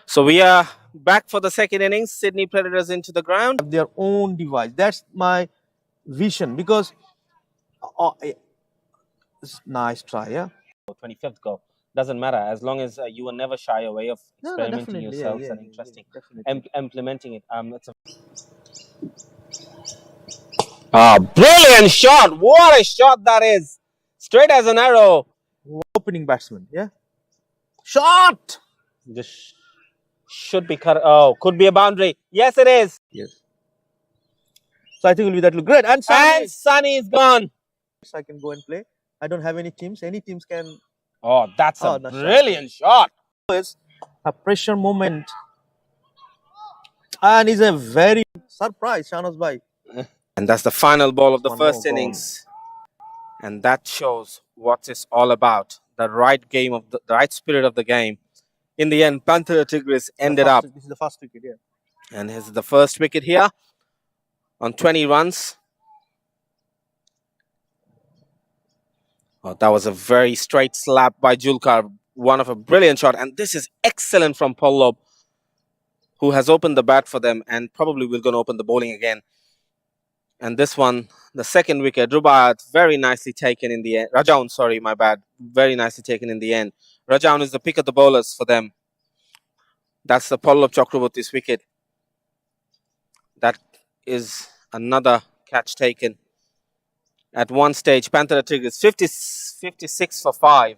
So we are back for the second innings. Sydney Predators into the ground. Have their own device. That's my vision because it's nice try, yeah. 25th goal. Doesn't matter as long as you will never shy away of No, experimenting definitely, yourselves yeah, and yeah, interesting, definitely. implementing it. Brilliant shot! What a shot that is! Straight as an arrow. Opening batsman, yeah. Shot. This should be cut. Oh, could be a boundary. Yes, it is. Yes. So I think that look great. And And Sunny is gone. I can go and play. I don't have any teams. Any teams can. Oh, that's a nice brilliant shot. It's a pressure moment. And it's a very surprise, Shahnaz bhai. And that's the final ball of the One first more goal. innings. And that shows what it's all about. The right game of the right spirit of the game. In the end, Panther Tigris ended up. This is the first wicket, yeah. And here's the first wicket here on 20 runs. Oh, that was a very straight slap by Julkar. One of a brilliant shot. And this is excellent from Pallab, who has opened the bat for them and probably will going to open the bowling again. And this one, the second wicket, Rubaiyat, very nicely taken in the end. Rajaun, sorry, my bad. Very nicely taken in the end. Rajaun is the pick of the bowlers for them. That's the Pallab Chakraborty's wicket. That is another catch taken. At one stage, Panther Tigris 56 for 5.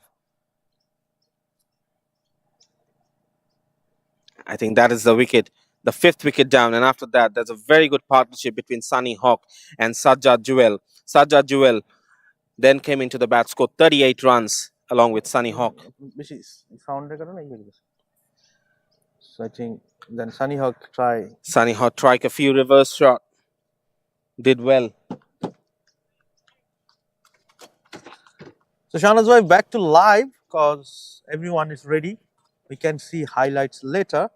I think that is the wicket, the fifth wicket down. And after that, there's a very good partnership between Sunny Hawk and Sajjad Jewel. Sajjad Jewel then came into the bat, scored 38 runs along with Sunny Hawk. So I think then Sunny Hawk try. Sunny Hawk tried a few reverse shot. Did well. So Shahnaz bhai, back to live because everyone is ready. We can see highlights later.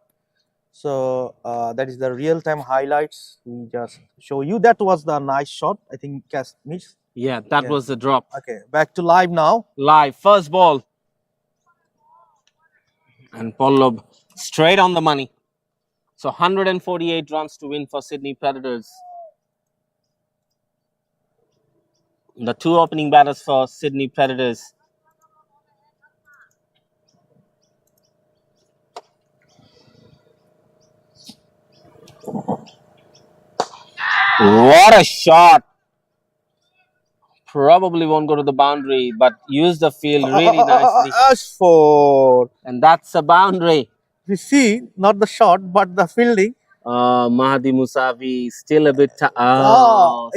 So that is the real-time highlights. We just show you. That was the nice shot. I think Cass missed. Yeah, that was the drop. Okay, back to live now. Live, first ball. And Pallab straight on the money. So 148 runs to win for Sydney Predators. The two opening batters for Sydney Predators. What a shot! Probably won't go to the boundary, but use the field really nicely. As for And that's a boundary. we see not the shot but the fielding. Mahdi Musavi still a bit. I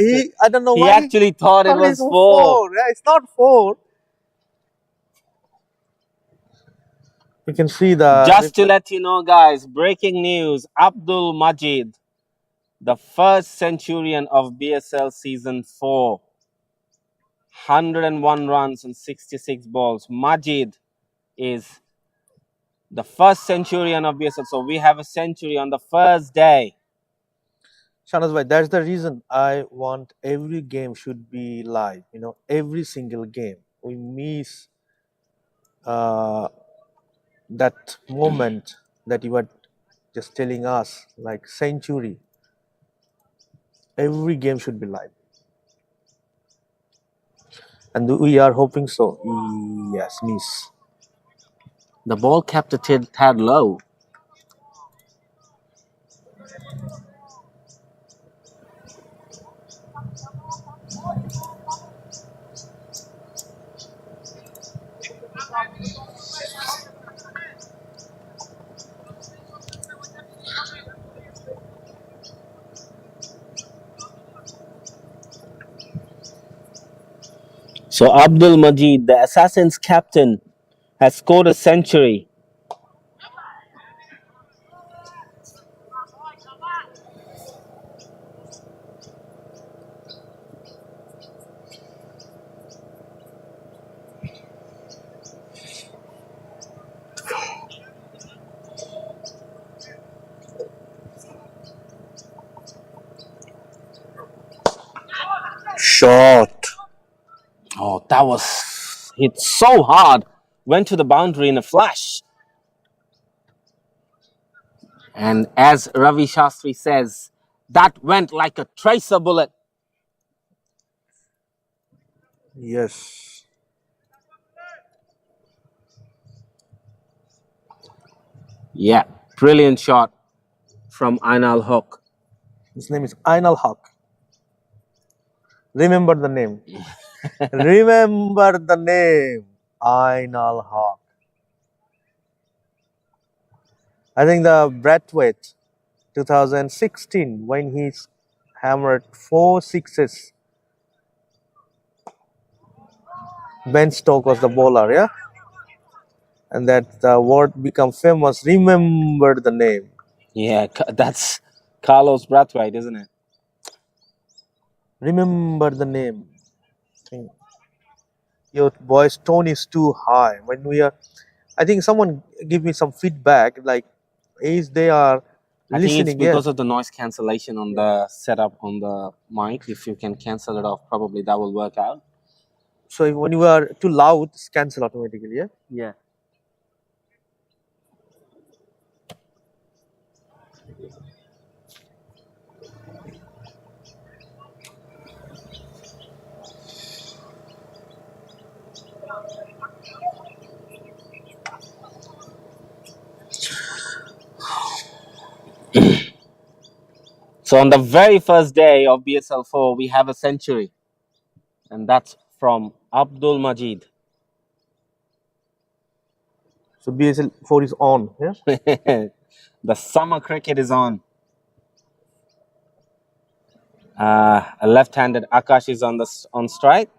don't know he why. actually thought it was 4. Yeah, it's not 4. You can see the. Just to let you know, guys, breaking news: Abdul Majid, the first centurion of BSL Season 4, 101 runs and 66 balls. Majid is the first centurion of BSL. So we have a century on the first day. Shahnaz bhai, that's the reason I want every game should be live. You know, every single game. We miss that moment that you were just telling us, like century. Every game should be live. And we are hoping so. Yes, miss. The ball kept a tad low. So Abdul Majid, the Assassins captain, has scored a century. Shot. Oh, that was hit so hard. Went to the boundary in a flash. And as Ravi Shastri says, that went like a tracer bullet. Yes. Yeah, brilliant shot from Ainal Haq. His name is Ainal Haq. Remember the name. Remember the name. Ainal Haq. I think the Brathwaite 2016 when he hammered 4 sixes. Ben Stokes was the bowler, yeah? And that the word become famous. Remember the name. Yeah, that's Carlos Brathwaite, isn't it? Remember the name. Your voice tone is too high. When we are, I think someone give me some feedback like, is they are I think it's listening? Yeah. because of the noise cancellation on the setup on the mic. If you can cancel it off, probably that will work out. So when you are too loud, it's cancel automatically. Yeah. Yeah. So on the very first day of BSL 4, we have a century, and that's from Abdul Majid. So BSL 4 is on. Yeah. The summer cricket is on. A left-handed Akash is on strike.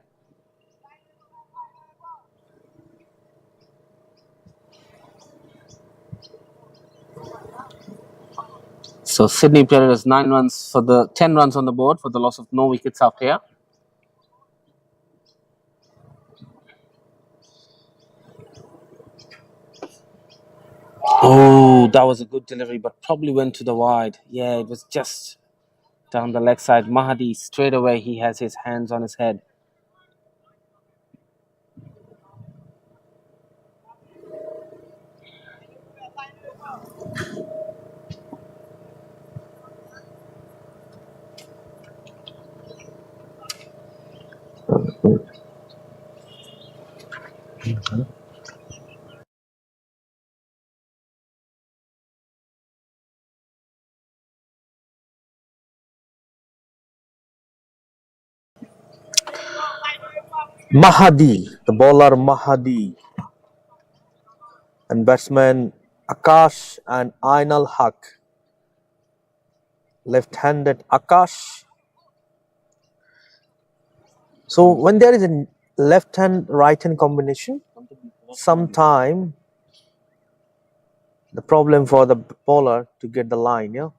So Sydney Predators 9 runs for the 10 runs on the board for the loss of no wickets out here. Oh, that was a good delivery, but probably went to the wide. Yeah, it was just down the leg side. Mahdi, straight away, he has his hands on his head. Mahadi, the bowler Mahadi, and batsman Akash and Ainal Haq. Left-handed Akash. So when there is a left-hand right-hand combination, sometime the problem for the bowler to get the line. Yeah.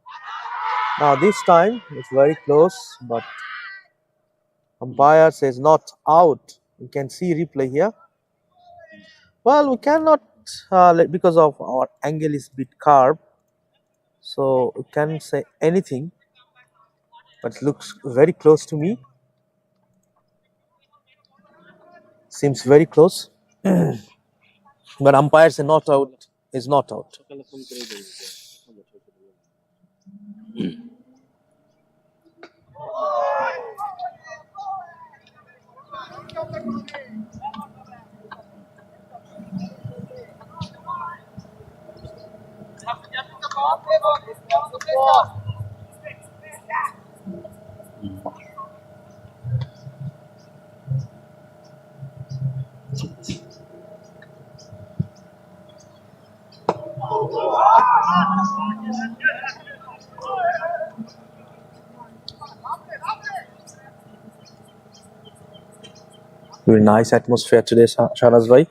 Now this time it's very close, but umpire says not out. You can see replay here. Well, we cannot because of our angle is bit carved, so we can't say anything. But it looks very close to me. Seems very close. But umpire say not out is not out. Very nice atmosphere today, Shahnaz bhai.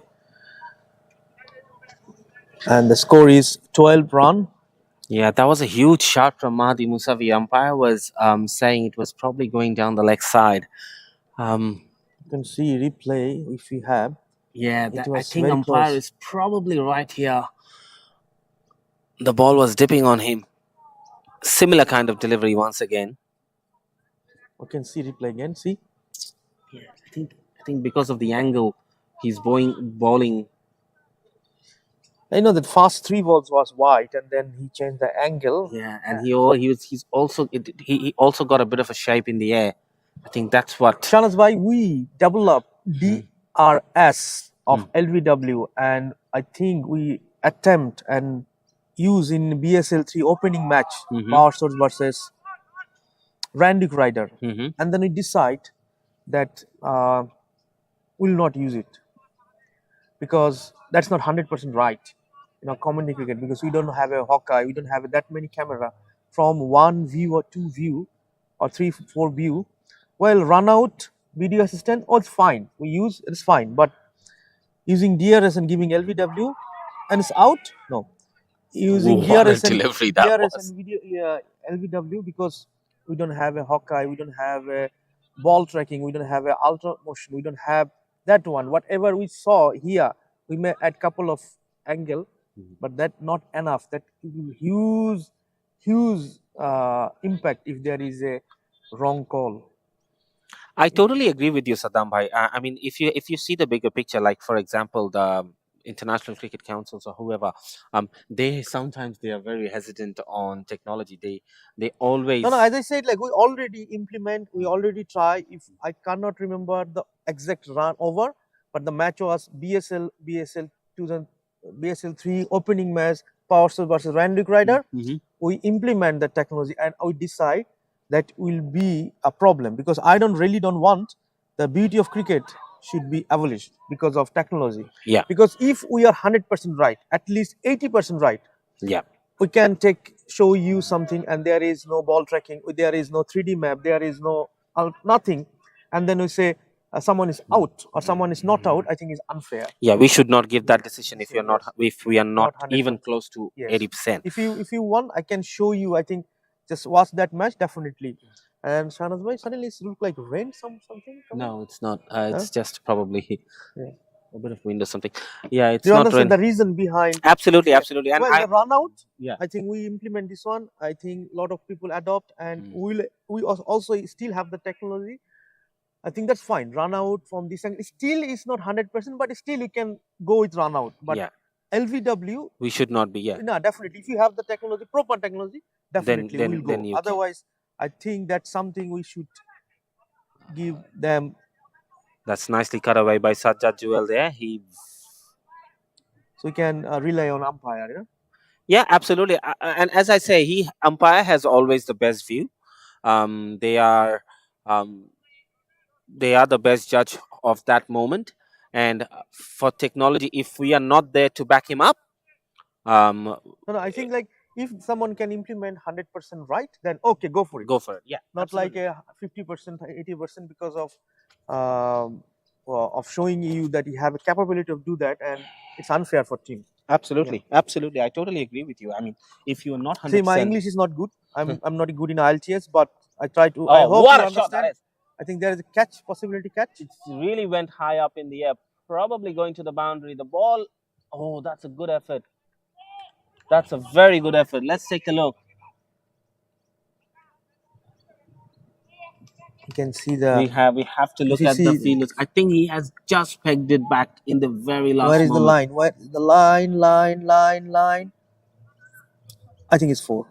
And the score is 12 run. Yeah, that was a huge shot from Mahdi Musavi. Umpire was saying it was probably going down the leg side. You can see replay if you have. Yeah, It I was think very umpire close. is probably right here. The ball was dipping on him. Similar kind of delivery once again. You can see replay again. See. Yeah, I think because of the angle, he's bowling. I know that first 3 balls was wide, and then he changed the angle. Yeah, and he's also he also got a bit of a shape in the air. I think that's what. Shahnaz bhai, we developed DRS of LVW, and I think we attempt and use in BSL 3 opening match, Power Source versus Randy Ryder, and then we decide that we'll not use it because that's not 100% right in our community cricket, because we don't have a Hawkeye, we don't have that many camera from 1 view or 2 view or 3 4 view. Well, run out video assistant, oh, it's fine, we use it's fine, but using DRS and giving LVW and it's out, no. Using What a DRS and delivery that DRS was. and video LVW, because we don't have a Hawkeye, we don't have a ball tracking, we don't have a ultra motion, we don't have that one. Whatever we saw here, we may add couple of angle, but that not enough. That huge impact if there is a wrong call. I totally agree with you, Saddam bhai. I mean, if you see the bigger picture, like for example, the international cricket councils or whoever, they sometimes they are very hesitant on technology. They always No, as I said, like we already implement, we already try. If I cannot remember the exact run over, but the match was BSL 2000 BSL 3 opening match, Power Source versus Randy Ryder. We implement the technology and we decide that will be a problem, because I really don't want the beauty of cricket should be abolished because of technology. Yeah. Because if we are 100% right, at least 80% right, Yeah. we can show you something and there is no ball tracking, there is no 3D map, there is no nothing, and then we say someone is out or someone is not out. I think is unfair. Yeah, we should not give that decision if we are not 100%. even close to Yes. 80%. If you want, I can show you. I think just watch that match definitely. And Shahnaz bhai, suddenly it look like rain, something. coming. No, it's not. It's just probably Yeah. a bit of wind or something. Yeah, it's Do you not understand rain. the reason behind? Absolutely, absolutely. And Well, the run out. yeah, I think we implement this one. I think a lot of people adopt, and we also still have the technology. I think that's fine. Run out from this angle still is not 100%, but still you can go with run out. But yeah, LVW, we should not be. Yeah, no, definitely. If you have the technology, proper technology, definitely then we'll go. you can. Otherwise, I think that's something we should give them. That's nicely cut away by Sajjad Jewel there. So we can rely on umpire. You know? Yeah, absolutely. And as I say, umpire has always the best view. They are the best judge of that moment. And for technology, if we are not there to back him up, No, I think like if someone can implement 100% right, then okay, go for it. Go for it. Yeah, not absolutely. like a 50%, 80% because of showing you that you have a capability of do that, and it's unfair for team. Absolutely, absolutely. I totally agree with you. I mean, if you're not 100%... See, my English is not good. I'm not good in IELTS, but I try to. Oh, I hope what you a shot that understand. is! I think there is a catch, possibility catch. It really went high up in the air, probably going to the boundary. The ball, oh, that's a good effort. That's a very good effort. Let's take a look. You can see the. We have to look at the fielders. I think he has just pegged it back in the very last Where is moment. the line? Where is the line? I think it's 4.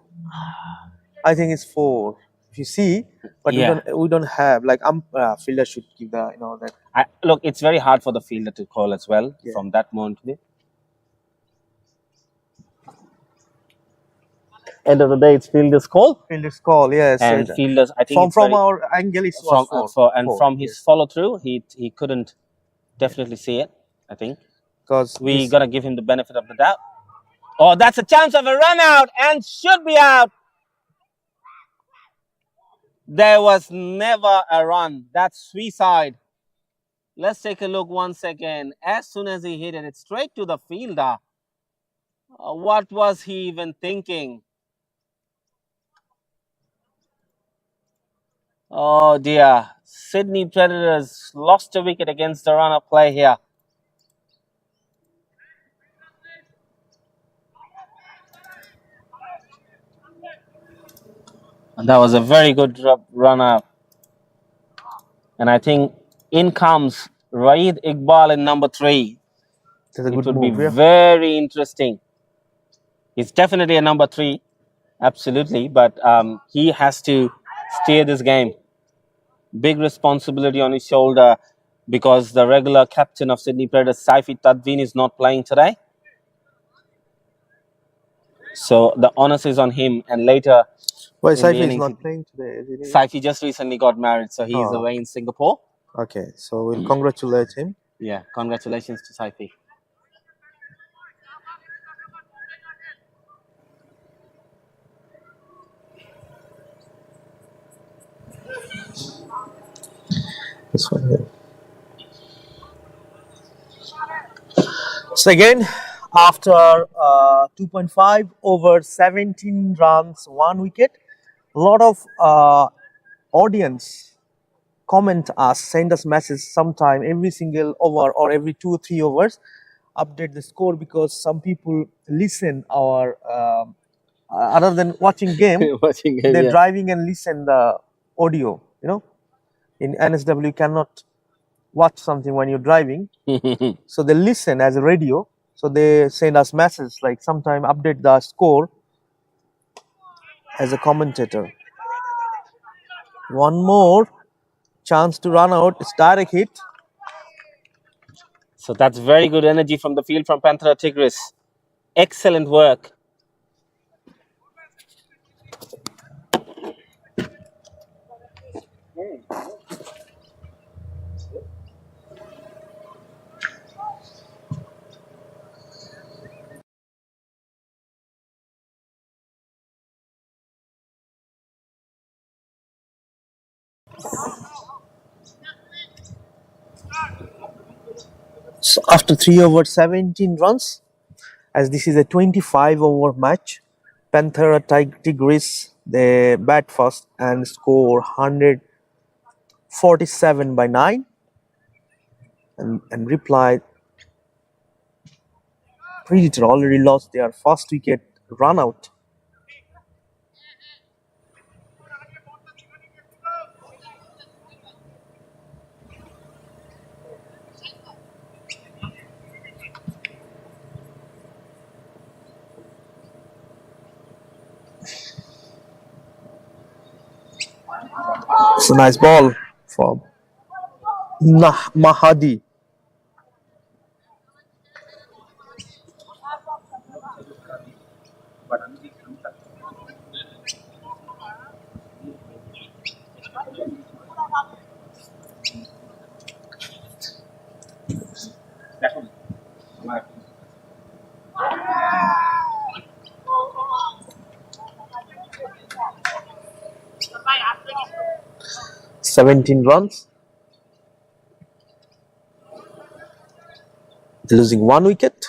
I think it's 4. If you see, but Yeah. we don't have like fielder should give the that. Look, it's very hard for the fielder to call as well from that moment. End of the day, it's fielder's call. Fielder's call, yes. And fielders, I think from our angle, it's from 4. From his follow through, he couldn't definitely see it. I think because we gotta give him the benefit of the doubt. Oh, that's a chance of a run out and should be out. There was never a run. That's suicide. Let's take a look once again. As soon as he hit it, it's straight to the fielder. What was he even thinking? Oh dear. Sydney Predators lost a wicket against the run of play here. And that was a very good run out. And I think in comes Raid Iqbal in number 3. That's a it good would move. be Yeah. very interesting. He's definitely a number 3, absolutely, but he has to steer this game. Big responsibility on his shoulder because the regular captain of Sydney Predators, Saifi Tadvin, is not playing today. So the onus is on him, and later Why in the Saifi is innings, not playing today? Is he? Saifi just recently got married, so he's Oh. away in Singapore. Okay, so we'll congratulate him. Yeah, congratulations to Saifi. That's fine. Yeah. So again, after 2.5 over 17 runs, 1 wicket, a lot of audience comment us, send us messages sometime every single over or every 2 or 3 overs, update the score because some people listen our other than watching game, Watching him, they're yeah. driving and listen the audio. You know, in NSW you cannot watch something when you're driving, so they listen as a radio. So they send us messages like sometime update the score as a commentator. One more chance to run out. It's direct hit. So that's very good energy from the field from Panthera Tigris. Excellent work. So after 3 over 17 runs, as this is a 25 over match, Panthera Tigris they bat first and score 147 by 9 and reply Predator already lost their first wicket run out. It's a nice ball for Mahadi. "17 runs, losing 1 wicket.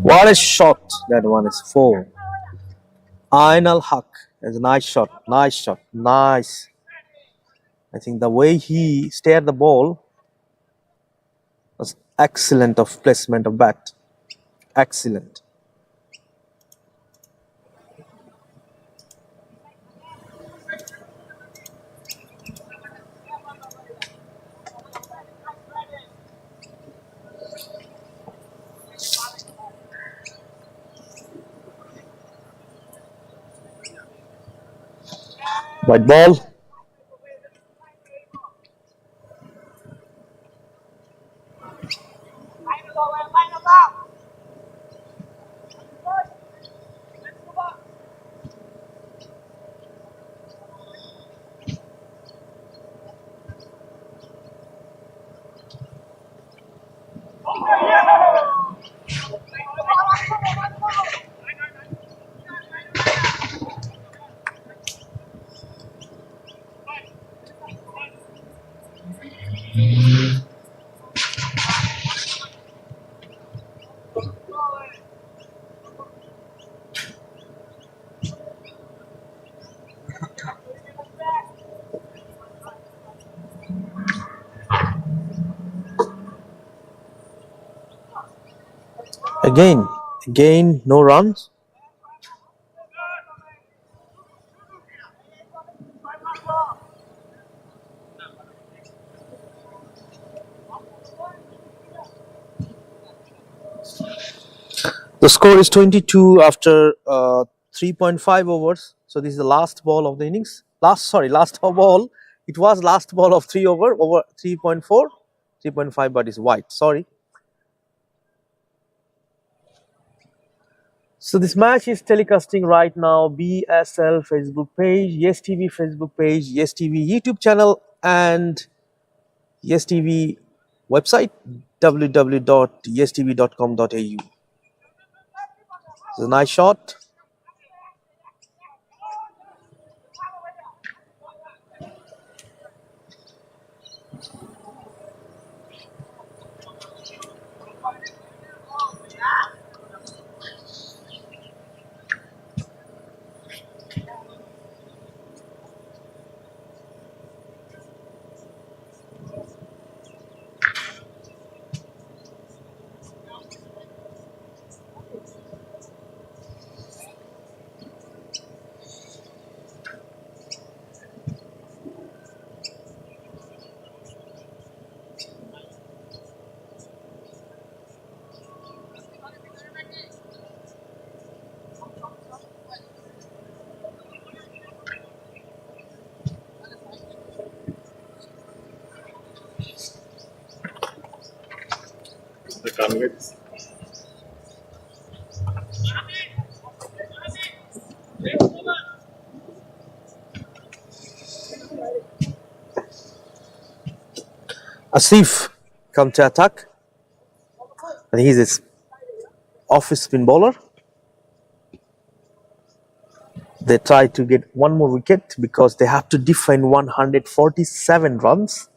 What a shot that one is 4. Ainal Haq is a nice shot, nice. I think the way he stared the ball was excellent of placement of bat. Excellent. White ball. Again, no runs. The score is 22 after 3.5 overs. So this is the last ball of the innings. Last ball. It was last ball of 3 over 3.4, 3.5, but it's wide. Sorry. So this match is telecasting right now. BSL Facebook page, Yes TV Facebook page, Yes TV YouTube channel, and Yes TV website www.yestv.com.au. It's a nice shot. Asif come to attack, and he's his off spin bowler. They try to get one more wicket because they have to defend 147 runs.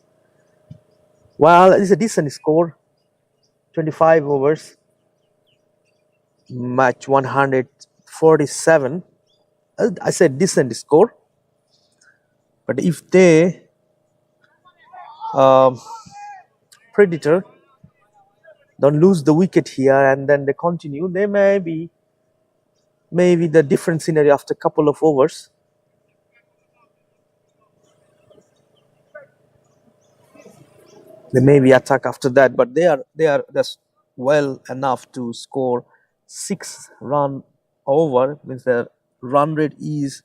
Well, it's a decent score. 25 overs, match 147. I said decent score. But if they Predator don't lose the wicket here and then they continue, they may be the different scenario after a couple of overs. They may be attack after that, but they are just well enough to score 6 run over. Means their run rate is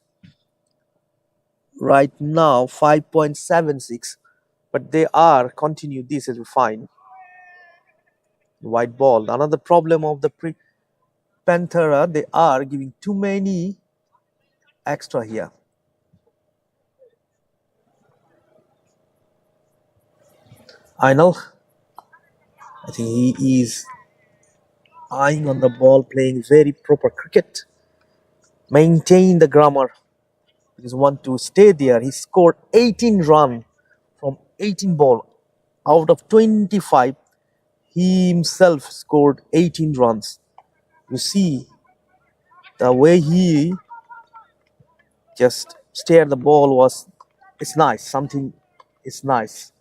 right now 5.76, but they are continue this as fine. White ball. Another problem of the Panthera, they are giving too many extra here. Ainal, I think he is eyeing on the ball, playing very proper cricket. Maintain the grammar. He just want to stay there. He scored 18 runs from 18 ball. Out of 25, he himself scored 18 runs. You see the way he just stared the ball it's nice. Something is nice.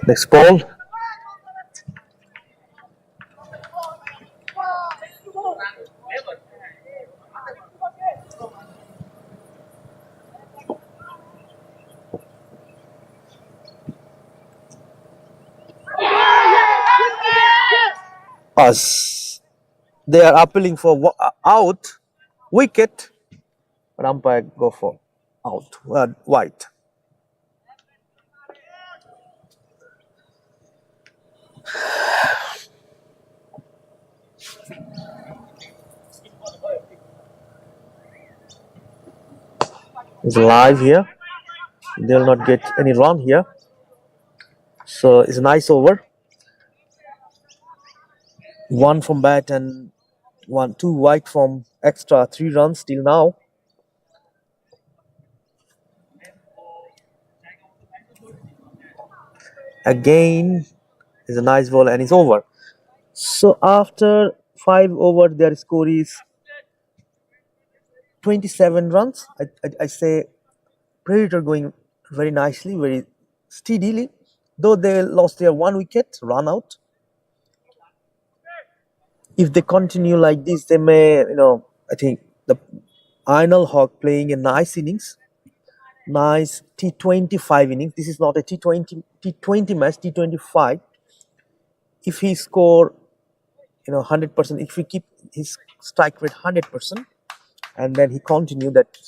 Next ball. Us. They are appealing for out, wicket, but umpire go for out, white. It's live here. They will not get any run here. So it's a nice over. 1 from bat and 2 white from extra 3 runs till now. Again, It's a nice ball and it's over. So after 5 overs, their score is 27 runs. I say Predator going very nicely, very steadily. Though they lost their 1 wicket, run out. If they continue like this, they may, I think the Arnold Hawk playing a nice innings, nice T25 innings. This is not a T20 match, T25. If he score, 100%, if he keep his strike rate 100%, and then he continue, that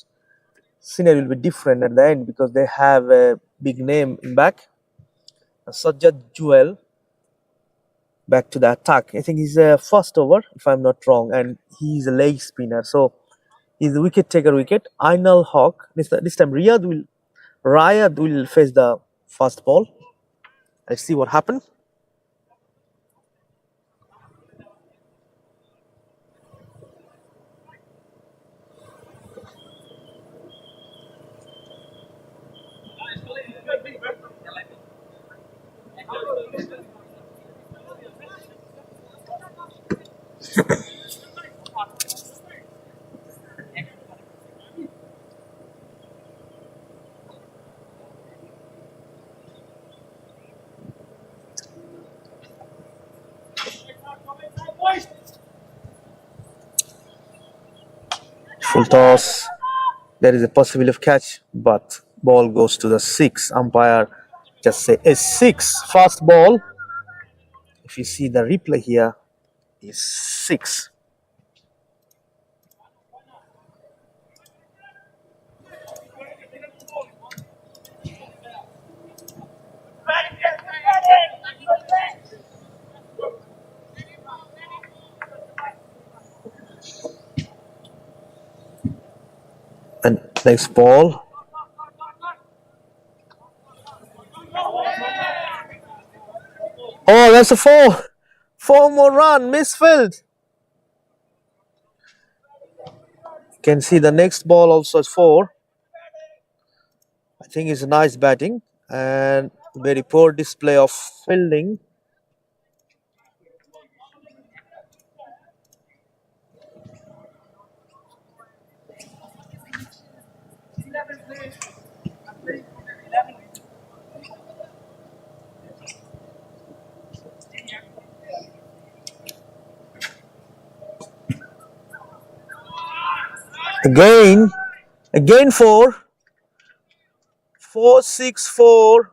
scenario will be different at the end because they have a big name in back. Sajjad Jewel back to the attack. I think he's a first over, if I'm not wrong, and he's a leg spinner. So he's the wicket taker wicket. Ainul Haq. This time Rayad will face the first ball. Let's see what happens. Full toss. There is a possibility of catch, but ball goes to the 6. Umpire just say a 6. Fast ball. If you see the replay here, is 6. And next ball. Oh, that's a 4. 4 more run, misfilled. You can see the next ball also is 4. I think it's a nice batting and very poor display of fielding. Again 4. 4, 6, 4.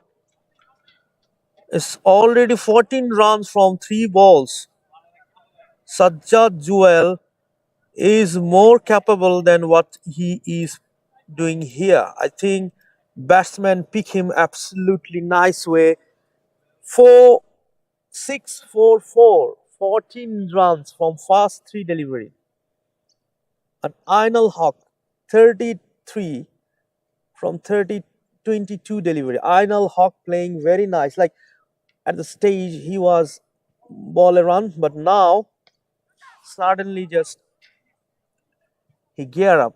It's already 14 runs from 3 balls. Sajjad Jewel is more capable than what he is doing here. I think batsman pick him absolutely nice way. 4, 6, 4, 4. 14 runs from fast 3 delivery. And Ainul Haq 33 from 22 delivery. Ainul Haq playing very nice. Like at the stage he was ball a run, but now suddenly just he gear up.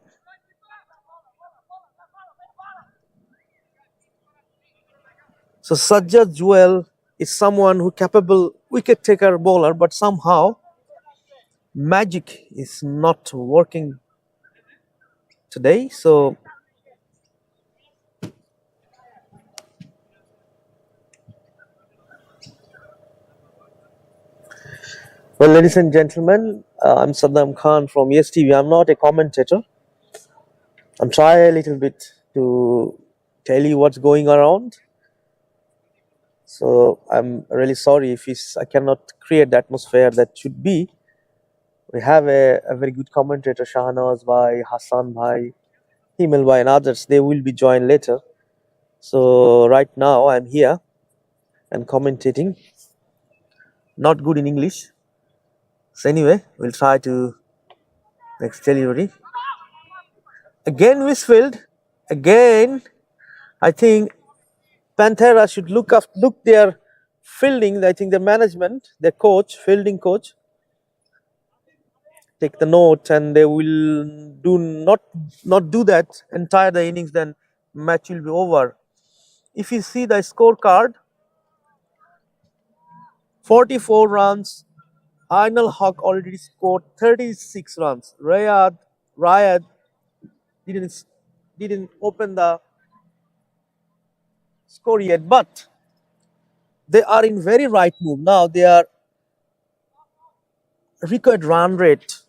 So Sajjad Jewel is someone who capable wicket taker bowler, but somehow magic is not working today. So well, ladies and gentlemen, I'm Saddam Khan from Yes TV. I'm not a commentator. I'm trying a little bit to tell you what's going around. So I'm really sorry if I cannot create the atmosphere that should be. We have a very good commentator, Shahnaz Bhai, Hassan Bhai, Himel Bhai and others. They will be joined later. So right now I'm here and commentating. Not good in English. So anyway, we'll try to next delivery. Again Westfield. Again, I think Panthera should look their fielding. I think their management, their coach, fielding coach, take the note, and they will not do that entire the innings. Then match will be over. If you see the scorecard, 44 runs. Ainul Haq already scored 36 runs. Rayad didn't didn't open the score yet, but they are in very right move. Now their record run rate,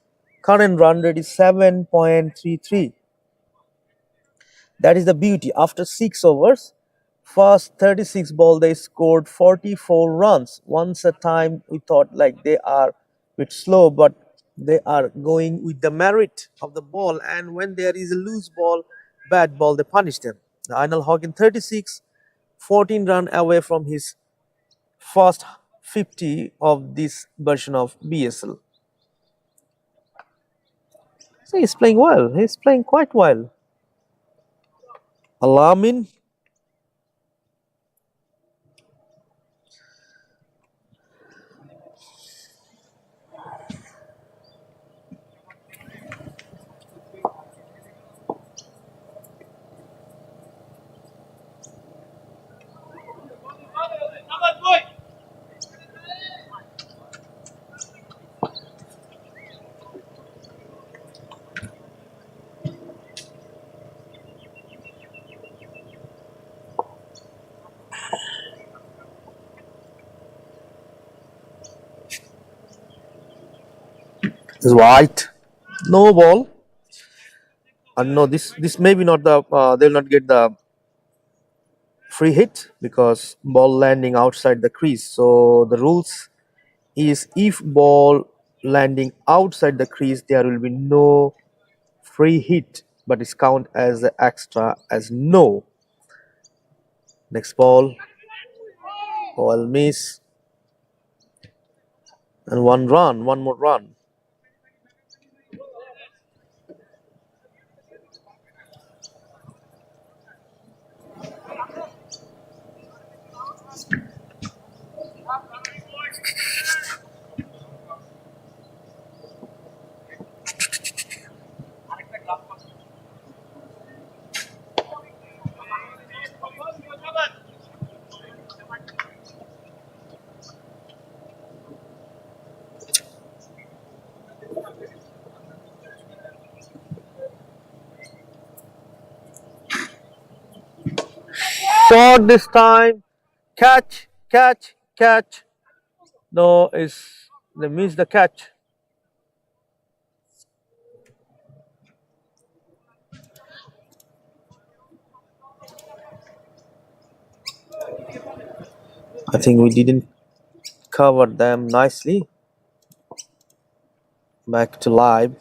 current run rate is 7.33. That is the beauty. After 6 overs, first 36 ball, they scored 44 runs. Once a time, we thought like they are a bit slow, but they are going with the merit of the ball. And when there is a loose ball, bad ball, they punish them. The Ainul Haq in 36, 14 run away from his first 50 of this version of BSL. So he's playing well. He's playing quite well. Alamin. Is white. No ball. No, this maybe not the they'll not get the free hit because ball landing outside the crease. So the rules is if ball landing outside the crease, there will be no free hit, but it's count as the extra as no. Next ball, ball miss, and one more run. Short this time. Catch, catch, catch. No, is they missed the catch. I think we didn't cover them nicely. Back to live.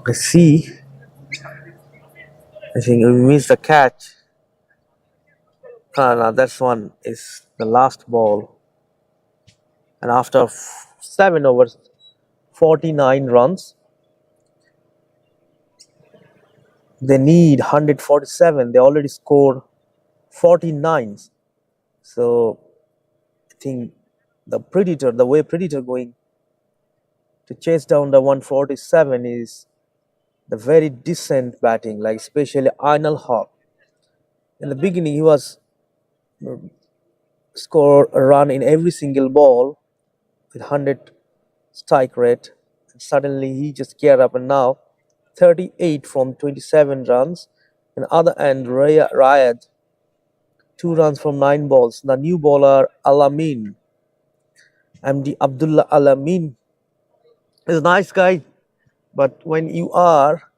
I see. I think we missed the catch. No, that's one is the last ball. And after 7 overs, 49 runs, they need 147. They already scored 49. So I think the way Predator going to chase down the 147 is the very decent batting, like especially Ainul Haq. In the beginning, he was score a run in every single ball with 100 strike rate. And suddenly he just geared up, and now 38 from 27 runs. And other end, Rayad 2 runs from 9 balls. The new bowler Alamin, MD Abdullah Alamin, is a nice guy, but when you are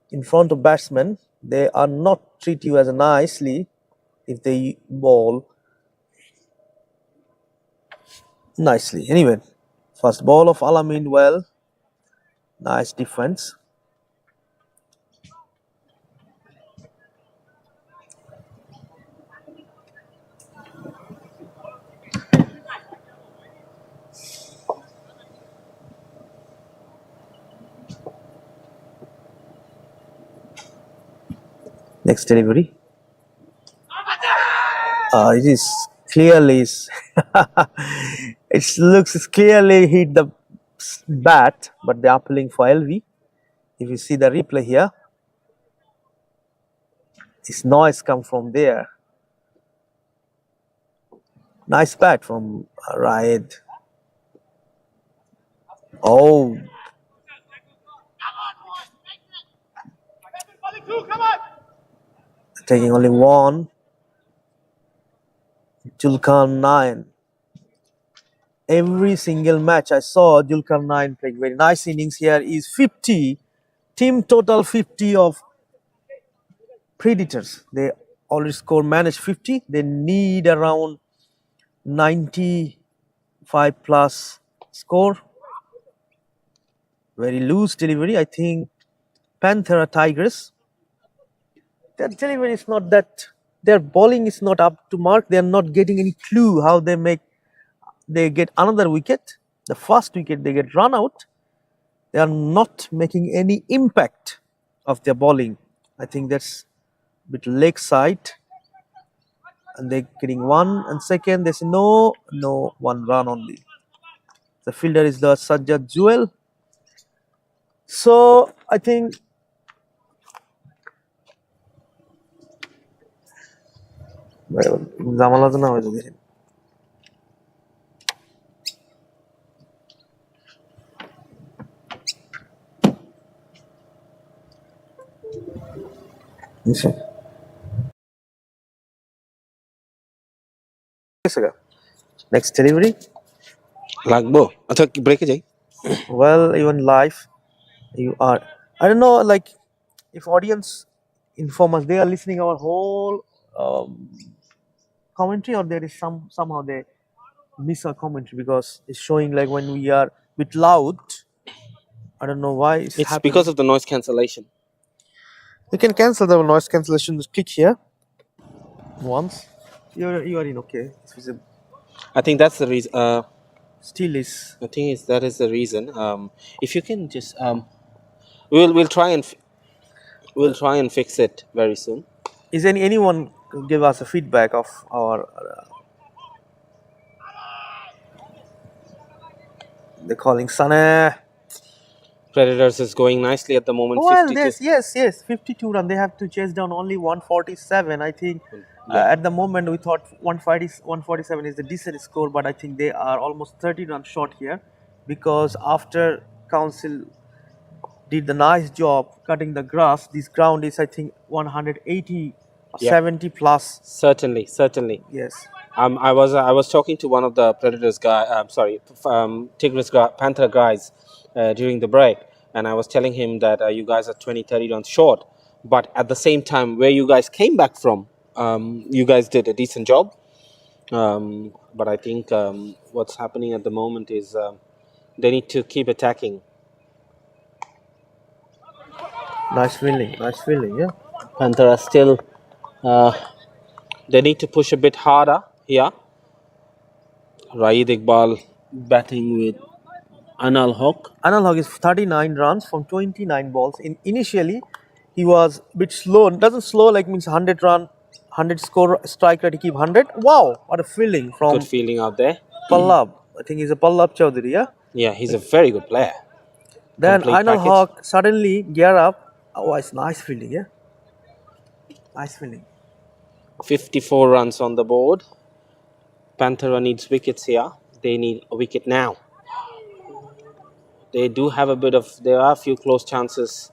in front of batsmen, they are not treat you as nicely if they bowl nicely. Anyway, first ball of Alamin, well, nice defense. Next delivery. It is clearly It looks it's clearly hit the bat, but they are playing for LV. If you see the replay here, this noise come from there. Nice bat from Raed. Oh, taking only one. Julkarnain. Every single match I saw Julkarnain playing very nice innings. Here is 50. Team total 50 of Predators. They already managed 50. They need around 95 plus score. Very loose delivery. I think Panthera Tigers. Their delivery is not that. Their bowling is not up to mark. They are not getting any clue how they get another wicket. The first wicket they get run out. They are not making any impact of their bowling. I think that's a bit leg side. And they're getting one, and second there's no 1 run only. The fielder is the Sajjad Jewel. So I think Jamal আছে না হয়তো দেখেন next delivery. লাগবো আচ্ছা ব্রেকে যাই Well, even live, you are. I don't know, like, if audience inform us, they are listening our whole commentary, or there is somehow they miss our commentary because it's showing like when we are a bit loud. I don't know why it's happening. because of the noise cancellation. You can cancel the noise cancellation. Just click here once. You are in okay. It's visible. I think that's the reason. Still is. I think that is the reason. If you can just we'll try and fix it very soon. Is anyone give us a feedback of our they're calling Sana. Predators is going nicely at the moment. Well, 52. yes, 52 run. They have to chase down only 147. I think at the moment we thought 147 is the decent score, but I think they are almost 30 runs short here because after Council did the nice job cutting the grass, this ground is I think 180 or 70 plus. Certainly. Yes. I was talking to one of the Predators guy. Tigris Panther guys during the break, and I was telling him that you guys are 20-30 runs short. But at the same time, where you guys came back from, you guys did a decent job. But I think what's happening at the moment is they need to keep attacking. Nice feeling, yeah. Panther are still. They need to push a bit harder here. Raid Iqbal batting with Anal Haq. Anal Haq is 39 runs from 29 balls. Initially, he was a bit slow. Doesn't slow like means 100 run, 100 score strike rate to keep 100. Wow, what a feeling from Good feeling out there. Pallab. I think he's a Pallab Chowdhury, yeah? Yeah, he's a very good player. Then Complete Anal package. Haq suddenly gear up. Oh, it's nice feeling, yeah? Nice feeling. 54 runs on the board. Panthera needs wickets here. They need a wicket now. They do have there are a few close chances.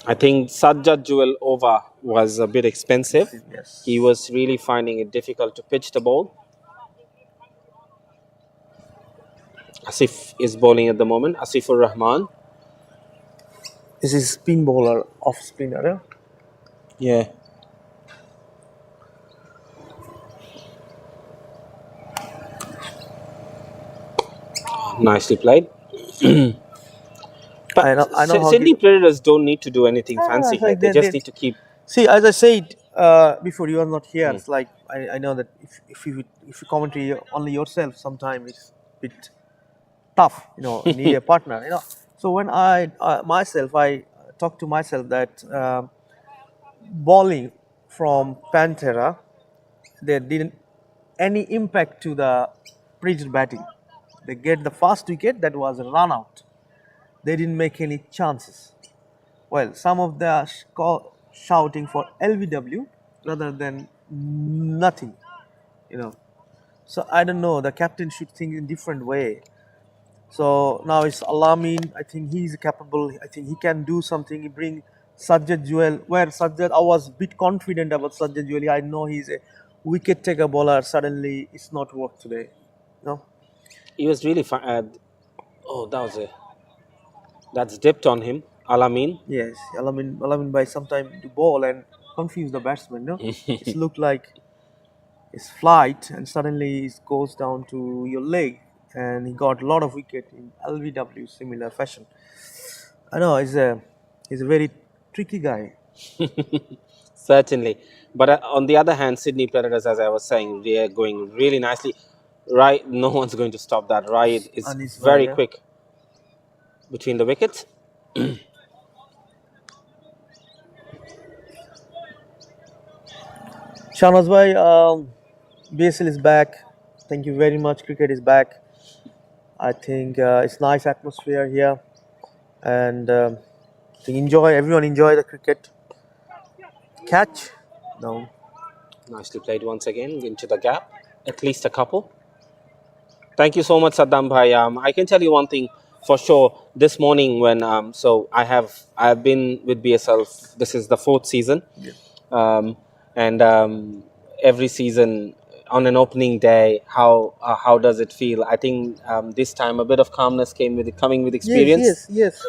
I think Sajjad Jewel over was a bit expensive. Yes. He was really finding it difficult to pitch the ball. Asif is bowling at the moment. Asifur Rahman. This is spin bowler, off spinner, yeah? Yeah. Nicely played. But I know how Sydney Predators don't need to do anything fancy it's here. like They just they- need to keep. See, as I said before, you are not here. It's like I know that if you commentary only yourself, sometimes it's a bit tough. You need a partner. So when I talk to myself that bowling from Panthera, they didn't any impact to the Bridge batting. They get the first wicket, that was a run out. They didn't make any chances. Well, some of them are shouting for LBW rather than nothing, you know. So I don't know. The captain should think in different way. So now it's Alamin. I think he's capable. I think he can do something. He bring Sajjad Jewel. Where Sajjad, I was a bit confident about Sajjad Jewel. I know he's a wicket taker bowler. Suddenly, it's not work today. No. He was really fine. That's dipped on him. Alamin. Yes, Alamin by sometime to ball and confuse the batsman. No, it looked like his flight, and suddenly it goes down to your leg, and he got a lot of wicket in LBW similar fashion. I know he's a very tricky guy. Certainly. But on the other hand, Sydney Predators, as I was saying, they are going really nicely. Right, no one's going to stop that. Right is And it's very yeah. quick between the wickets. Shahnaz bhai, BSL is back. Thank you very much. Cricket is back. I think it's nice atmosphere here, and everyone enjoy the cricket. Catch? No. Nicely played once again into the gap. At least a couple. Thank you so much, Saddam Bhai. I can tell you one thing for sure. This morning, when I have been with BSL. This is the 4th season, and every season on an opening day, how does it feel? I think this time a bit of calmness coming with experience. Yes.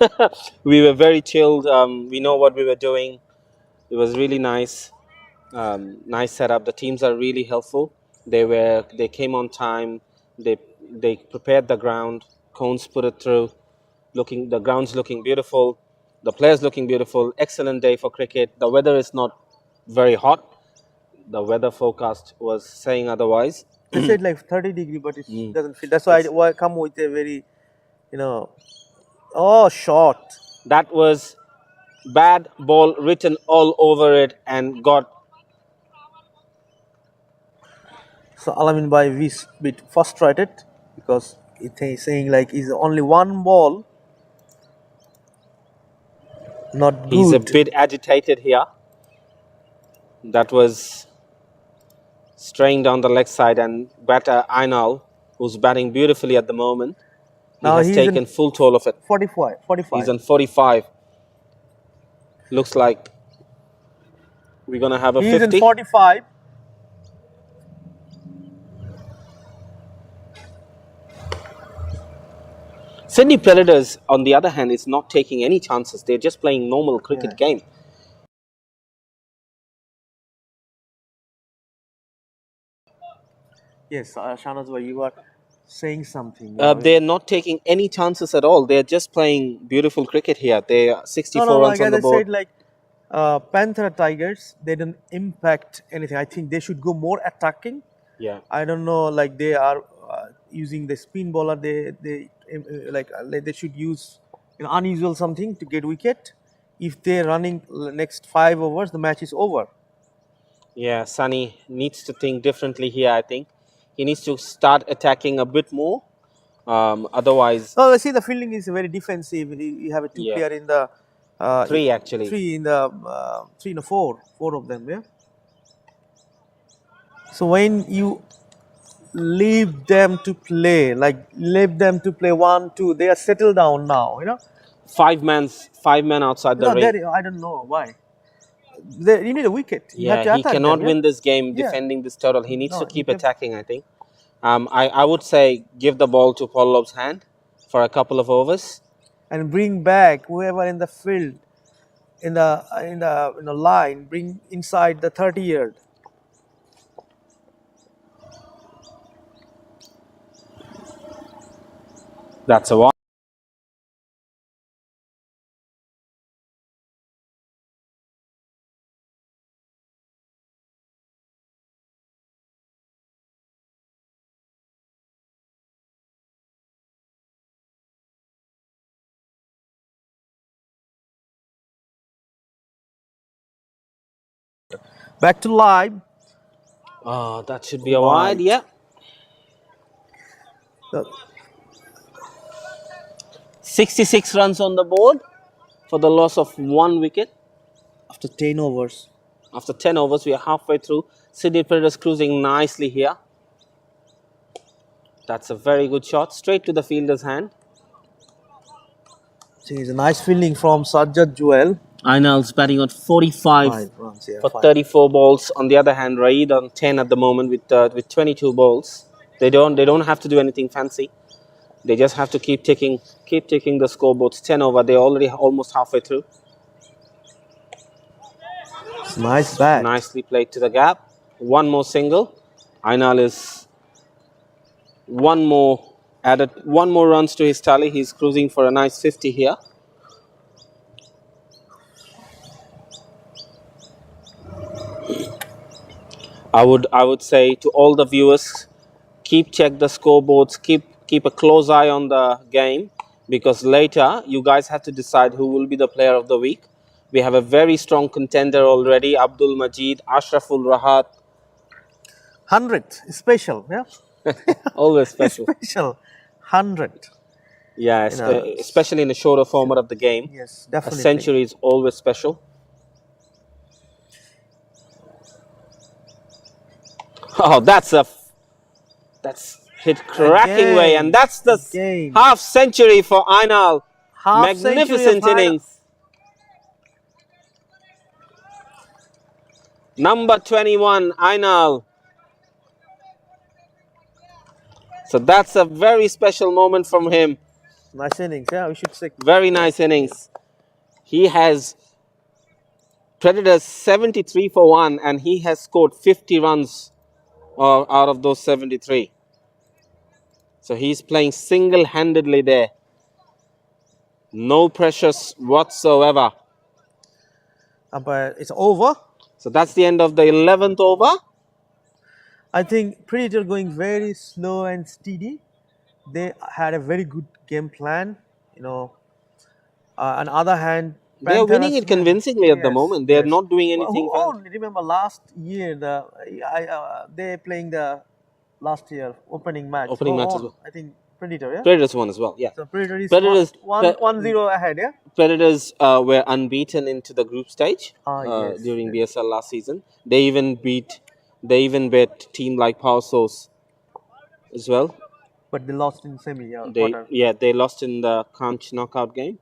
We were very chilled. We know what we were doing. It was really nice. Nice setup. The teams are really helpful. They came on time. They prepared the ground. Cones put it through. The ground's looking beautiful. The players looking beautiful. Excellent day for cricket. The weather is not very hot. The weather forecast was saying otherwise. They said like 30-degree, but it doesn't feel. That's why I come with a very, short. That was bad ball written all over it and got. So Alamin Bhai is bit frustrated because he's saying like it's only one ball, not good. He's a bit agitated here. That was straying down the leg side, and batter Ainal, who's batting beautifully at the moment, Now has he's taken in full toll of it. 45. He's on 45. Looks like we're going to have a He's 50. in 45. Sydney Predators, on the other hand, is not taking any chances. They're just playing normal cricket game. Yes, Shahnaz Bhai, you are saying something. They're not taking any chances at all. They're just playing beautiful cricket here. They are 64 runs on the I board. said like Panther Tigers, they don't impact anything. I think they should go more attacking. Yeah. I don't know, like they are using the spin bowler. They should use unusual something to get wicket. If they're running next 5 overs, the match is over. Yeah, Sunny needs to think differently here, I think. He needs to start attacking a bit more. Otherwise, No, see the fielding is very defensive. You have a two player in the 3 actually. 3 in the 4 of them. Yeah. So when you leave them to play 1, 2, they are settled down now. 5 men outside the ring. I don't know why. You need a wicket. You have to Yeah, he attack cannot them, win this game Yeah. defending this total. He needs No, to keep he can- attacking, I think. I would say give the ball to Paul Loeb's hand for a couple of overs. and bring back whoever in the field, in the line, bring inside the 30-yard. That's a one. Back to live. That should be a wide. Yeah. The- 66 runs on the board for the loss of 1 wicket. After 10 overs. After 10 overs, we are halfway through. Sydney Predators cruising nicely here. That's a very good shot. Straight to the fielder's hand. See, it's a nice fielding from Sajjad Joel. Ainal's batting on 45 5 runs, yeah. for 5. 34 balls. On the other hand, Raid on 10 at the moment with 22 balls. They don't have to do anything fancy. They just have to keep ticking the scoreboards. 10 over. They're already almost halfway through. It's nice bat. Nicely played to the gap. One more single. Ainal is one more runs to his tally. He's cruising for a nice 50 here. I would say to all the viewers, check the scoreboards, keep a close eye on the game, because later you guys have to decide who will be the player of the week. We have a very strong contender already, Abdul Majid, Ashraful Rahat. 100. Special, yeah? Always special. Special. 100. Yeah, especially in the shorter format of the game. Yes, A definitely. century is always special. Oh, that's hit cracking way, and that's the Again. half century for Ainal. Half century Magnificent of Ainal. innings. Number 21, Ainal. So that's a very special moment from him. Nice innings, yeah, we should say. Very nice innings. He has Predators 73 for 1, and he has scored 50 runs out of those 73. So he's playing single-handedly there. No pressures whatsoever. But it's over. So that's the end of the 11th over. I think Predator going very slow and steady. They had a very good game plan. On the other hand, They are winning it convincingly at the Yes, moment. They are yes. not doing anything. Remember last year they playing the last year opening match. Opening match as on? well. I think Predator, yeah. Predators won as well. Yeah. So Predator is Predators- 1-0 ahead, yeah. Predators were unbeaten into the group stage Yes, during BSL last season. They even beat team like Power Source as well. But they lost in semi, quarter. They lost in the Kanch knockout game.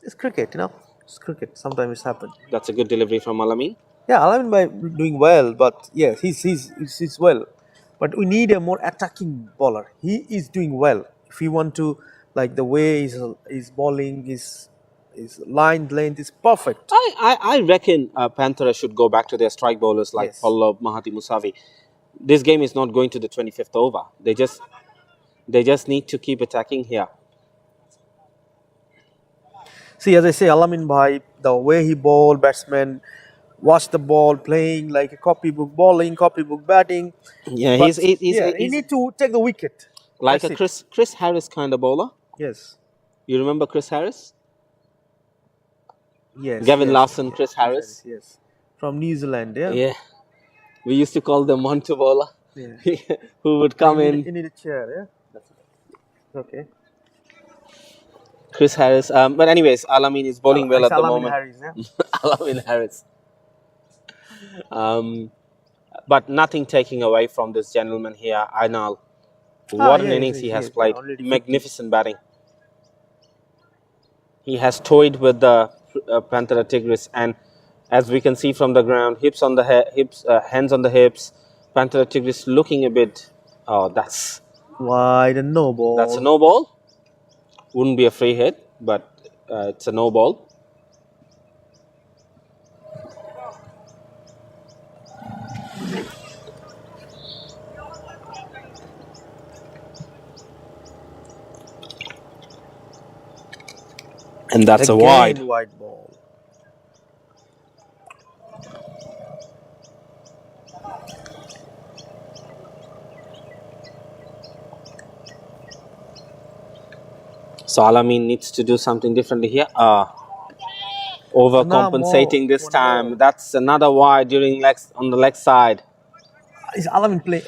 It's cricket, It's cricket. Sometimes it's happened. That's a good delivery from Alamin. Yeah, Alamin by doing well, but yes, he's well. But we need a more attacking bowler. He is doing well. If we want to, like the way his bowling, his line length is perfect. I reckon Panthera should go back to their strike bowlers like Yes. Pallab, Mahati Musavi. This game is not going to the 25th over. They just need to keep attacking here. See, as I say, Alamin Bhai, the way he bowl, batsman, watch the ball, playing like a copybook bowling, copybook batting. Yeah, But, he he's need to take the wicket. like That's a it. Chris Harris kind of bowler. Yes. You remember Chris Harris? Yes. Gavin yes, Larson, yes, Chris Harris. Yes. From New Zealand, yeah. Yeah. We used to call them Montu bowler. Yeah. Who would come You in. need- You need a chair, yeah. Okay. Chris Harris. But anyways, Alamin is bowling well It's at the Alamin moment. Harris, yeah. Alamin Harris. But nothing taking away from this gentleman here, Ainal. What an yes, innings he yes, has yes, played. already 50. Magnificent batting. He has toyed with the Panthera Tigris, and as we can see from the ground, hips on the hips, hands on the hips. Panthera Tigris looking a bit. Oh, that's Wide and no ball. a no ball. Wouldn't be a free hit, but it's a no ball. And that's a wide. Wide ball. So Alamin needs to do something differently here. Overcompensating this one time. more. That's another wide during on the leg side. Is Alamin play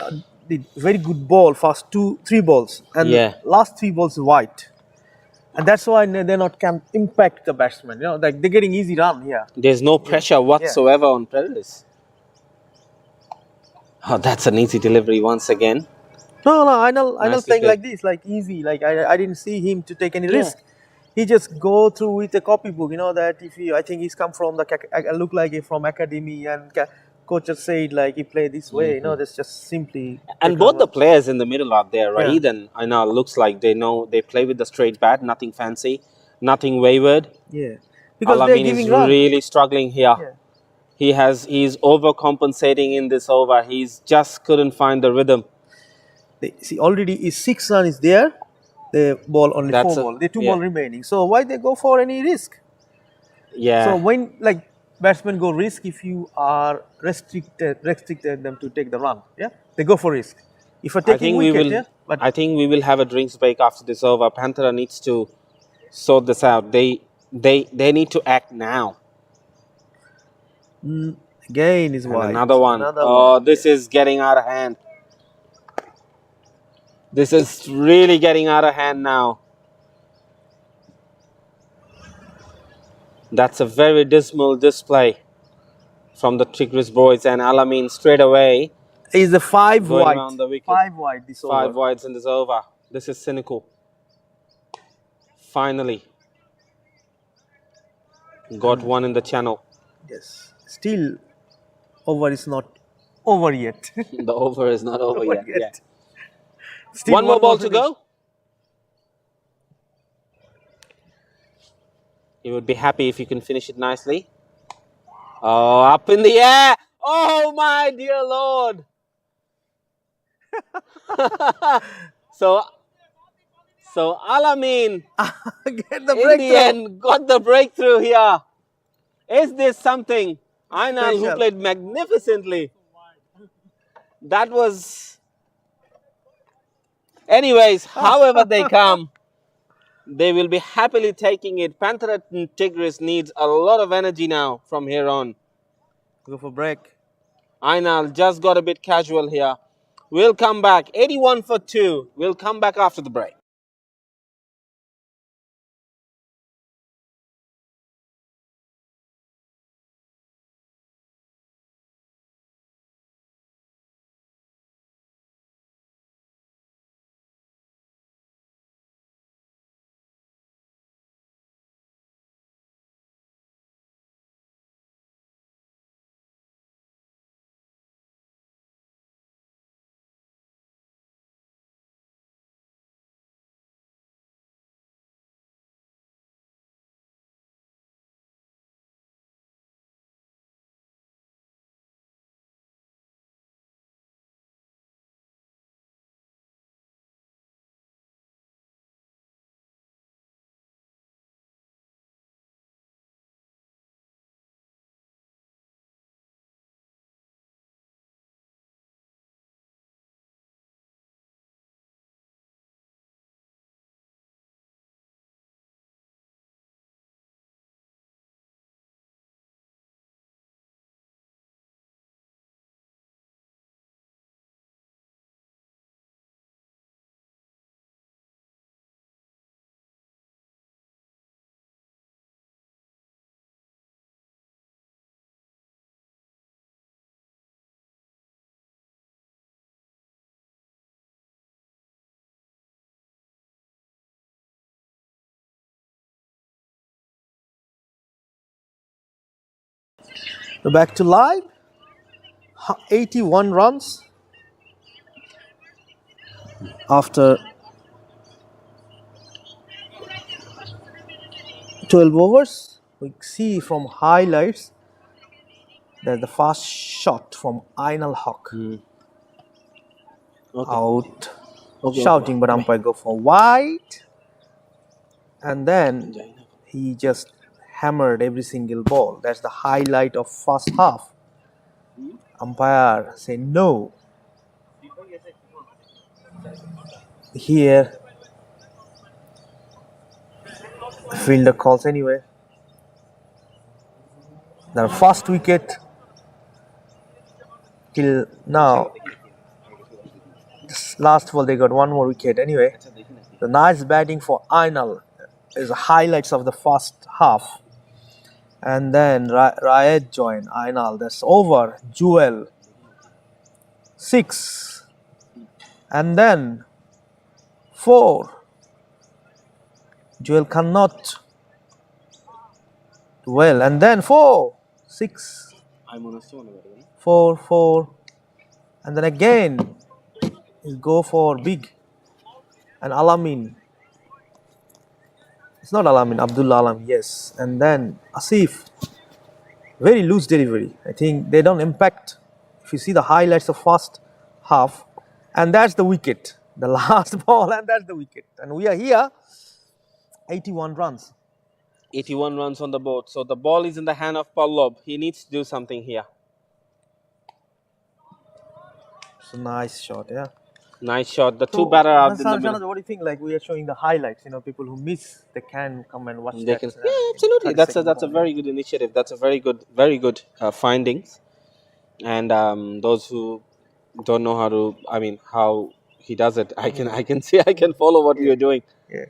did very good ball, first 3 balls, and Yeah. last 3 balls white, and that's why they're not can impact the batsman. You know, like they're getting easy run here. There's no pressure whatsoever on Predators. Oh, that's an easy delivery once again. No, Ainal Nicely playing played. like this, like easy. Like I didn't see him to take any Yeah. risk. He just go through with a copybook. You know that if he, I think he's come from the look like it from academy, and coach just said like he play this way. You know, that's just simply. And both the players in the middle are there, Yeah. Raheed and Ainal. Looks like they know they play with the straight bat, nothing fancy, nothing wayward. Yeah, because they're Alamin is giving run. really struggling here. Yeah. He's overcompensating in this over. He's just couldn't find the rhythm. They, see, already is 6 run is there. The ball only That's 4 a- ball. There 2 yeah. ball remaining. So why they go for any risk? Yeah. So when like batsmen go risk if you are restricted them to take the run. Yeah, they go for risk. If you're I taking think we wicket, will. yeah, but I think we will have a drinks break after this over. Panthera needs to sort this out. They need to act now. again is And wide. another one. This is getting out of hand. This is really getting out of hand now. That's a very dismal display from the Tigris boys, and Alamin straight away Is the 5 going wide. around the wicket. 5 wide this 5 over. wides in this over. This is cynical. Finally got one in the channel. Yes. Still, over is not over yet. The over is not over yet. Yeah. Still One more ball to minute. go. You would be happy if you can finish it nicely. Oh, up in the air. Oh, my dear Lord. So Alamin, Get the in the breakthrough. end, got the breakthrough here. Is this something? Ainal, who Special. played magnificently. That was... Anyways, however they come, they will be happily taking it. Panthera Tigris needs a lot of energy now from here on. Go for break. Ainal just got a bit casual here. We'll come back. 81 for 2. We'll come back after the break. Back to live. 81 runs after 12 overs. We see from highlights that the fast shot from Ainal Haq out, shouting, but umpire go for wide, and then he just hammered every single ball. That's the highlight of first half. Umpire say no. Here, fielder calls anyway. Their first wicket till now. This last ball they got one more wicket anyway. The nice batting for Ainal is the highlights of the first half. And then Rayed joined Ainal. That's over. Jewel 6. And then 4. Jewel cannot do well. And then 4. 6. 4, 4. And then again, he'll go for big. And Alamin. It's not Alamin, Abdullah Alam, yes. And then Asif. Very loose delivery. I think they don't impact. If you see the highlights of first half. And that's the wicket. The last ball, and that's the wicket. And we are here. 81 runs. 81 runs on the board. So the ball is in the hand of Pallab. He needs to do something here. It's a nice shot, yeah. Nice shot. The two batter out in the middle. What do you think? Like we are showing the highlights. People who miss, they can come and watch. They can, yeah, absolutely. That's a very good initiative. That's a very good findings. And those who don't know how he does it, I can see, I can follow what you're doing. Yeah.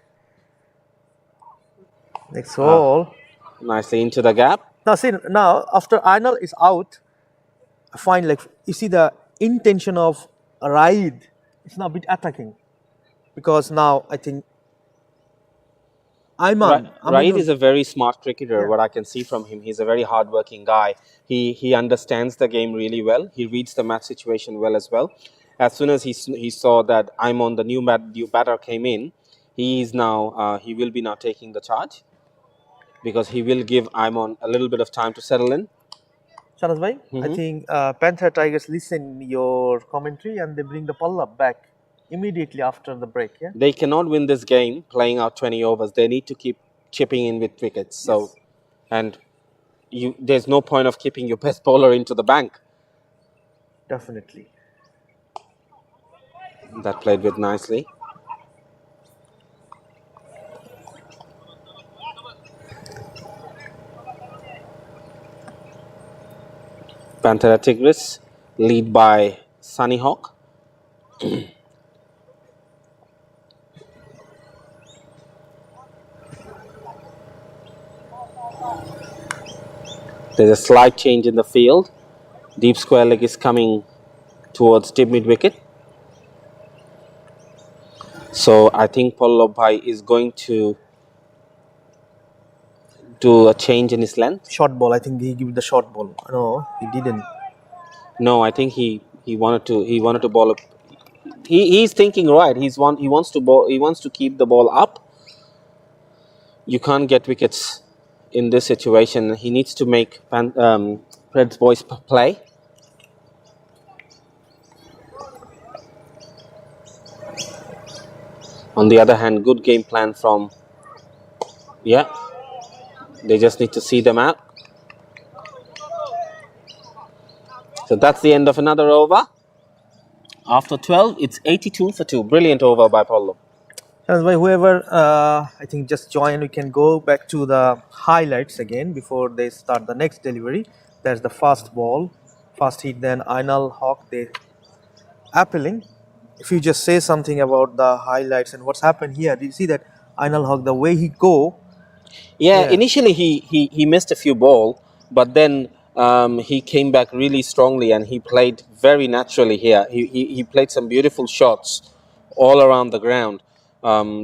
Next ball. Nicely into the gap. Now after Ainal is out, I find like you see the intention of Raid. It's now a bit attacking, because now I think Raid is a very smart cricketer. Yeah. What I can see from him, he's a very hard-working guy. He understands the game really well. He reads the match situation well as well. As soon as he saw that Aiman, the new batter, came in, he will be now taking the charge, because he will give Aiman a little bit of time to settle in. Shahnaz bhai, I think Panther Tigers listen your commentary and they bring the Pallab back immediately after the break. Yeah, they cannot win this game playing out 20 overs. They need to keep chipping in with wickets. So, yes. And there's no point of keeping your best bowler into the bank. Definitely. That played with nicely. Panthera Tigris lead by Sunny Hawk. There's a slight change in the field. Deep square leg is coming towards deep mid wicket. So I think Pallab bhai is going to do a change in his length. Short ball. I think he gave the short ball. No, he didn't. No, I think he wanted to bowl up. He's thinking right. He wants to keep the ball up. You can't get wickets in this situation. He needs to make Fred's boys play. On the other hand, good game plan from, they just need to see them out. So that's the end of another over. After 12, it's 82 for 2. Brilliant over by Pallab. Whoever I think just joined, we can go back to the highlights again before they start the next delivery. There's the first ball, first hit, then Ainal Hawk, they appealing. If you just say something about the highlights and what's happened here, do you see that Ainal Hawk, the way he go? Yeah, initially he missed a few balls, but then he came back really strongly and he played very naturally here. He played some beautiful shots all around the ground.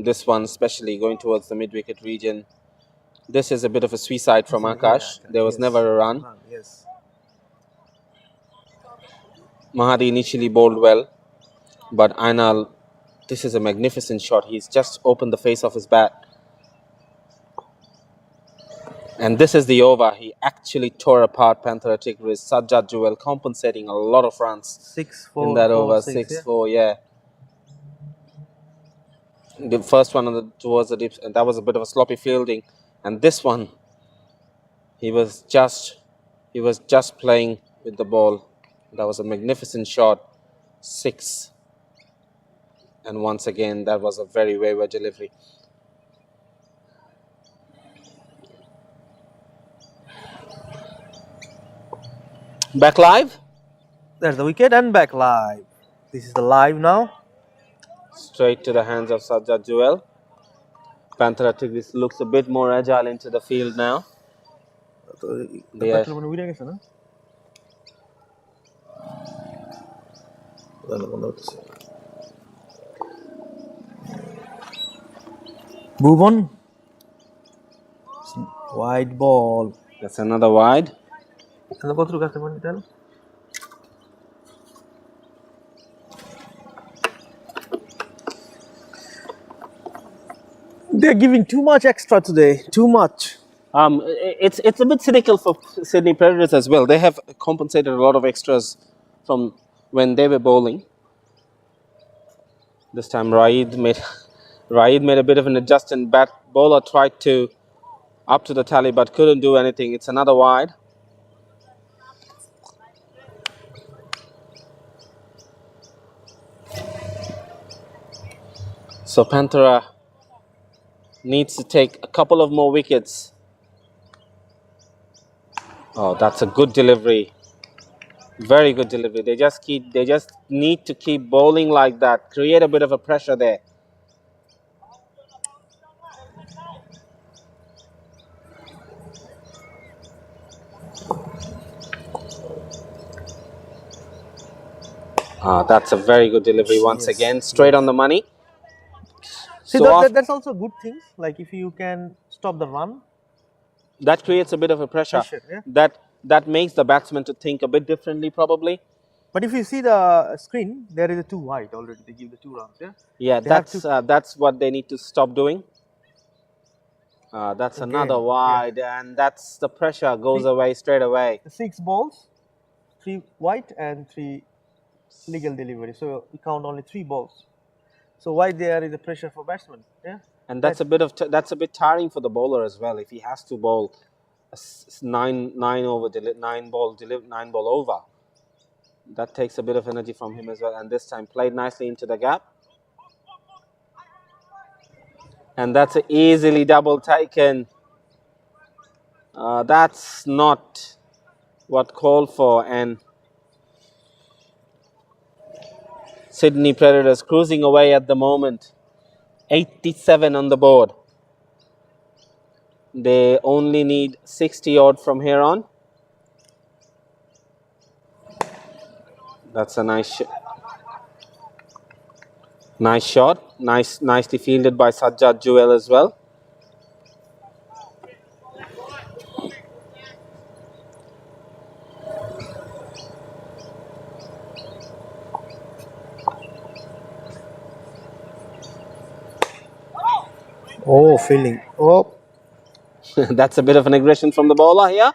This one especially going towards the mid-wicket region. This is a bit of a suicide from Akash. There was never a run. Yes. Mahadi initially bowled well, but Ainal, this is a magnificent shot. He's just opened the face of his bat. And this is the over. He actually tore apart Panthera Tigris. Sajjad Jewel compensating a lot of runs 6-4 in that over. 6-4, yeah. The first one towards the deep, and that was a bit of a sloppy fielding. And this one, he was just playing with the ball. That was a magnificent shot. 6. And once again, that was a very wayward delivery. Back live. There's the wicket and back live. This is the live now. Straight to the hands of Sajjad Jewel. Panthera Tigris looks a bit more agile into the field now. They are- Bhuvan. Wide ball. That's another wide. They're giving too much extra today. Too much. It's a bit cynical for Sydney Predators as well. They have compensated a lot of extras from when they were bowling. This time Raid made a bit of an adjust and bat bowler tried to up to the tally but couldn't do anything. It's another wide. So Panthera needs to take a couple of more wickets. Oh, that's a good delivery. Very good delivery. They just need to keep bowling like that. Create a bit of a pressure there. That's a very good delivery once again. Straight on the money. See, So that's also a good thing. Like if you can stop the run. that creates a bit of a pressure. Yeah. That makes the batsman to think a bit differently probably. But if you see the screen, there is a 2 wide already. They give the 2 runs. Yeah. Yeah, They have that's what they need to stop doing. That's another Again, wide, and that's the pressure goes away straight away. 6 balls, 3 wide and 3 legal delivery. So you count only 3 balls. So why there is a pressure for batsman? Yeah. And that's a bit tiring for the bowler as well. If he has to bowl a 9 ball over, that takes a bit of energy from him as well. And this time played nicely into the gap, and that's easily double taken. That's not what called for, and Sydney Predators cruising away at the moment. 87 on the board. They only need 60 odd from here on. That's a nice shot. Nicely fielded by Sajjad Jewel as well. Oh, fielding. Oh. That's a bit of an aggression from the bowler here.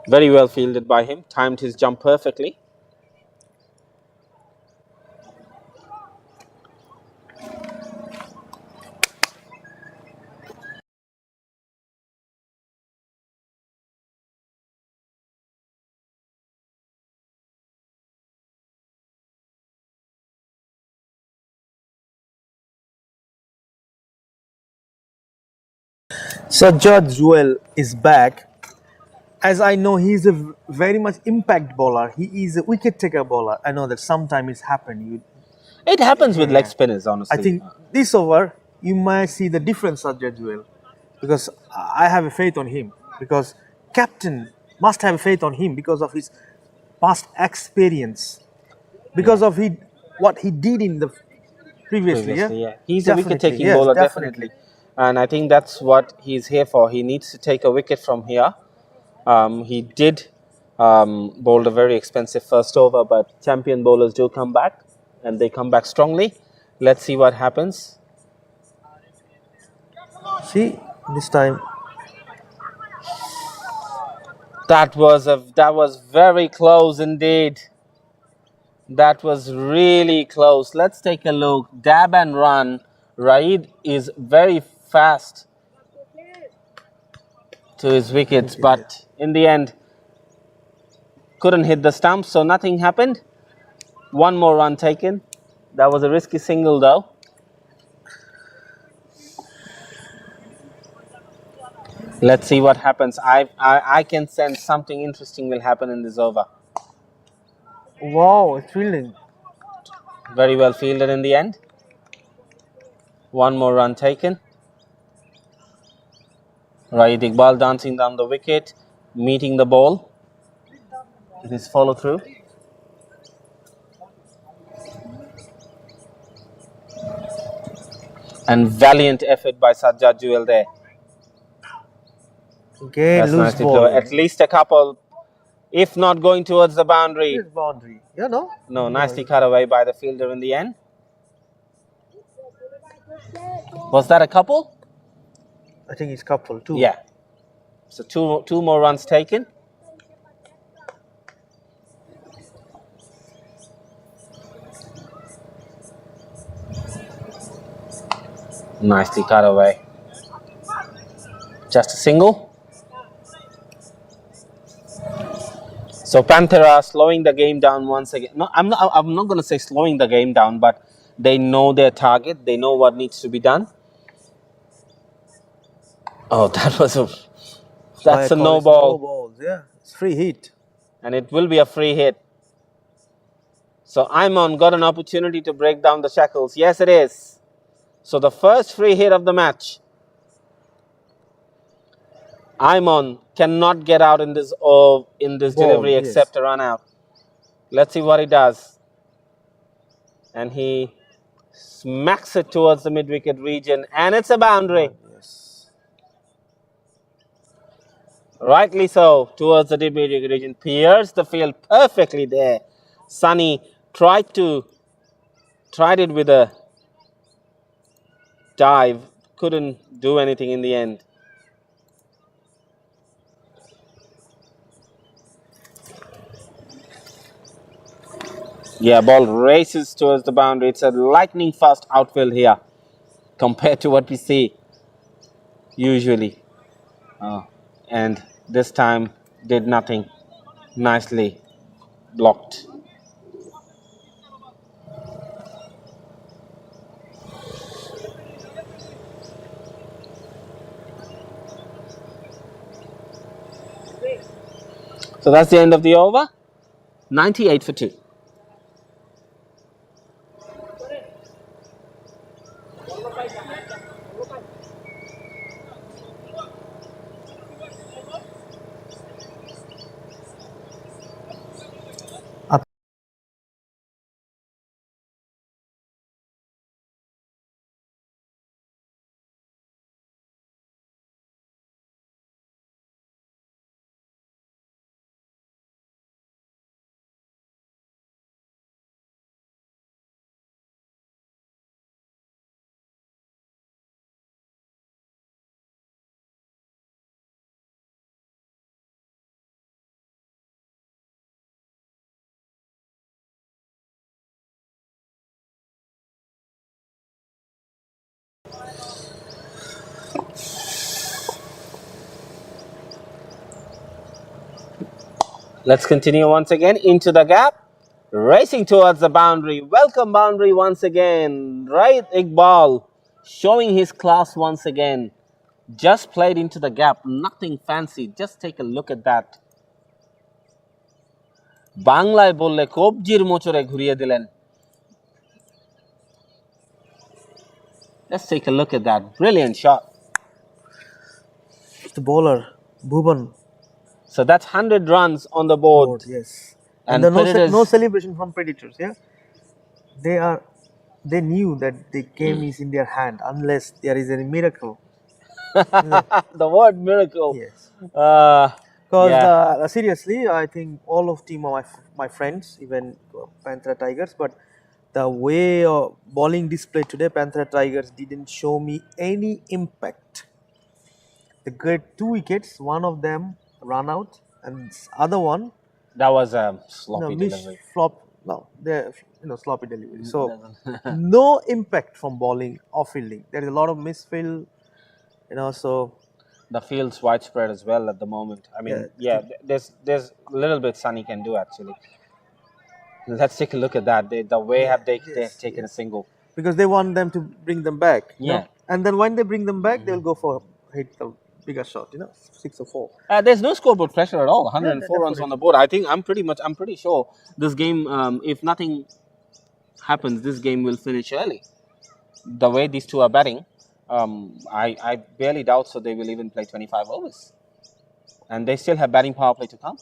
Very well fielded by him. Timed his jump perfectly. Sajjad Jewel is back. As I know, he's a very much impact bowler. He is a wicket taker bowler. I know that sometimes it's happened. It happens with leg spinners, honestly. I think this over, you might see the difference, Sajjad Jewel, because I have a faith on him. Because captain must have faith on him because of his past experience, because of what he did in the previously. Yeah, He's Definitely, a wicket-taking yes, bowler, definitely. and I think that's what he's here for. He needs to take a wicket from here. He did bowl a very expensive first over, but champion bowlers do come back, and they come back strongly. Let's see what happens. See, this time. That was very close indeed. That was really close. Let's take a look. Dab and run. Raid is very fast to his wickets, but in the end couldn't hit the stump, so nothing happened. One more run taken. That was a risky single though. Let's see what happens. I can sense something interesting will happen in this over. Wow, it's fielding. Very well fielded in the end. One more run taken. Raid Iqbal dancing down the wicket, meeting the ball. It is follow through. And valiant effort by Sajjad Jewel there. Again, That's loose nicely ball. thrown. At least a couple, if not going towards the boundary. It's boundary. Yeah, no? No, nicely cut away by the fielder in the end. Was that a couple? I think it's couple too. Yeah. So two more runs taken. Nicely cut away. Just a single. So Panthera slowing the game down once again. No, I'm not going to say slowing the game down, but they know their target. They know what needs to be done. Oh, that's a no ball. No balls. Yeah, it's free hit. And it will be a free hit. So Imon got an opportunity to break down the shackles. Yes, it is. So the first free hit of the match. Imon cannot get out in this delivery except a run out. Let's see what he does. And he smacks it towards the mid-wicket region, and it's a boundary. Yes. Rightly so, towards the mid-wicket region. Pierced the field perfectly there. Sunny tried it with a dive, couldn't do anything in the end. Yeah, ball races towards the boundary. It's a lightning fast outfield here compared to what we see usually. And this time did nothing. Nicely blocked. So that's the end of the over. 98 for 2. Let's continue once again into the gap. Racing towards the boundary. Welcome boundary once again. Raid Iqbal showing his class once again. Just played into the gap. Nothing fancy. Just take a look at that. Banglaয় বললে কবজির মোচরে ঘুরিয়ে দিলেন. Let's take a look at that. Brilliant shot. The bowler, Bhuvan. So that's 100 runs on the board. Yes. And no celebration from Predators. Yeah. They knew that the game is in their hand unless there is any miracle. The word miracle. Yes. Because seriously, I think all of team are my friends, even Panthera Tigers, but the way bowling display today, Panthera Tigers didn't show me any impact. They got 2 wickets, one of them run out, and other one that was a sloppy delivery. Sloppy delivery. So no impact from bowling or fielding. There is a lot of misfield, so the field's widespread as well at the moment. I mean, there's a little bit Sunny can do actually. Let's take a look at that. The way they've taken a single. Because they want them to bring them back. Yeah. And then when they bring them back, they'll go for hit bigger shot, 6 or 4. There's no scoreboard pressure at all. 104 runs definitely. on the board. I'm pretty sure this game, if nothing happens, this game will finish early. The way these two are batting, I barely doubt so they will even play 25 overs. And they still have batting power play to come.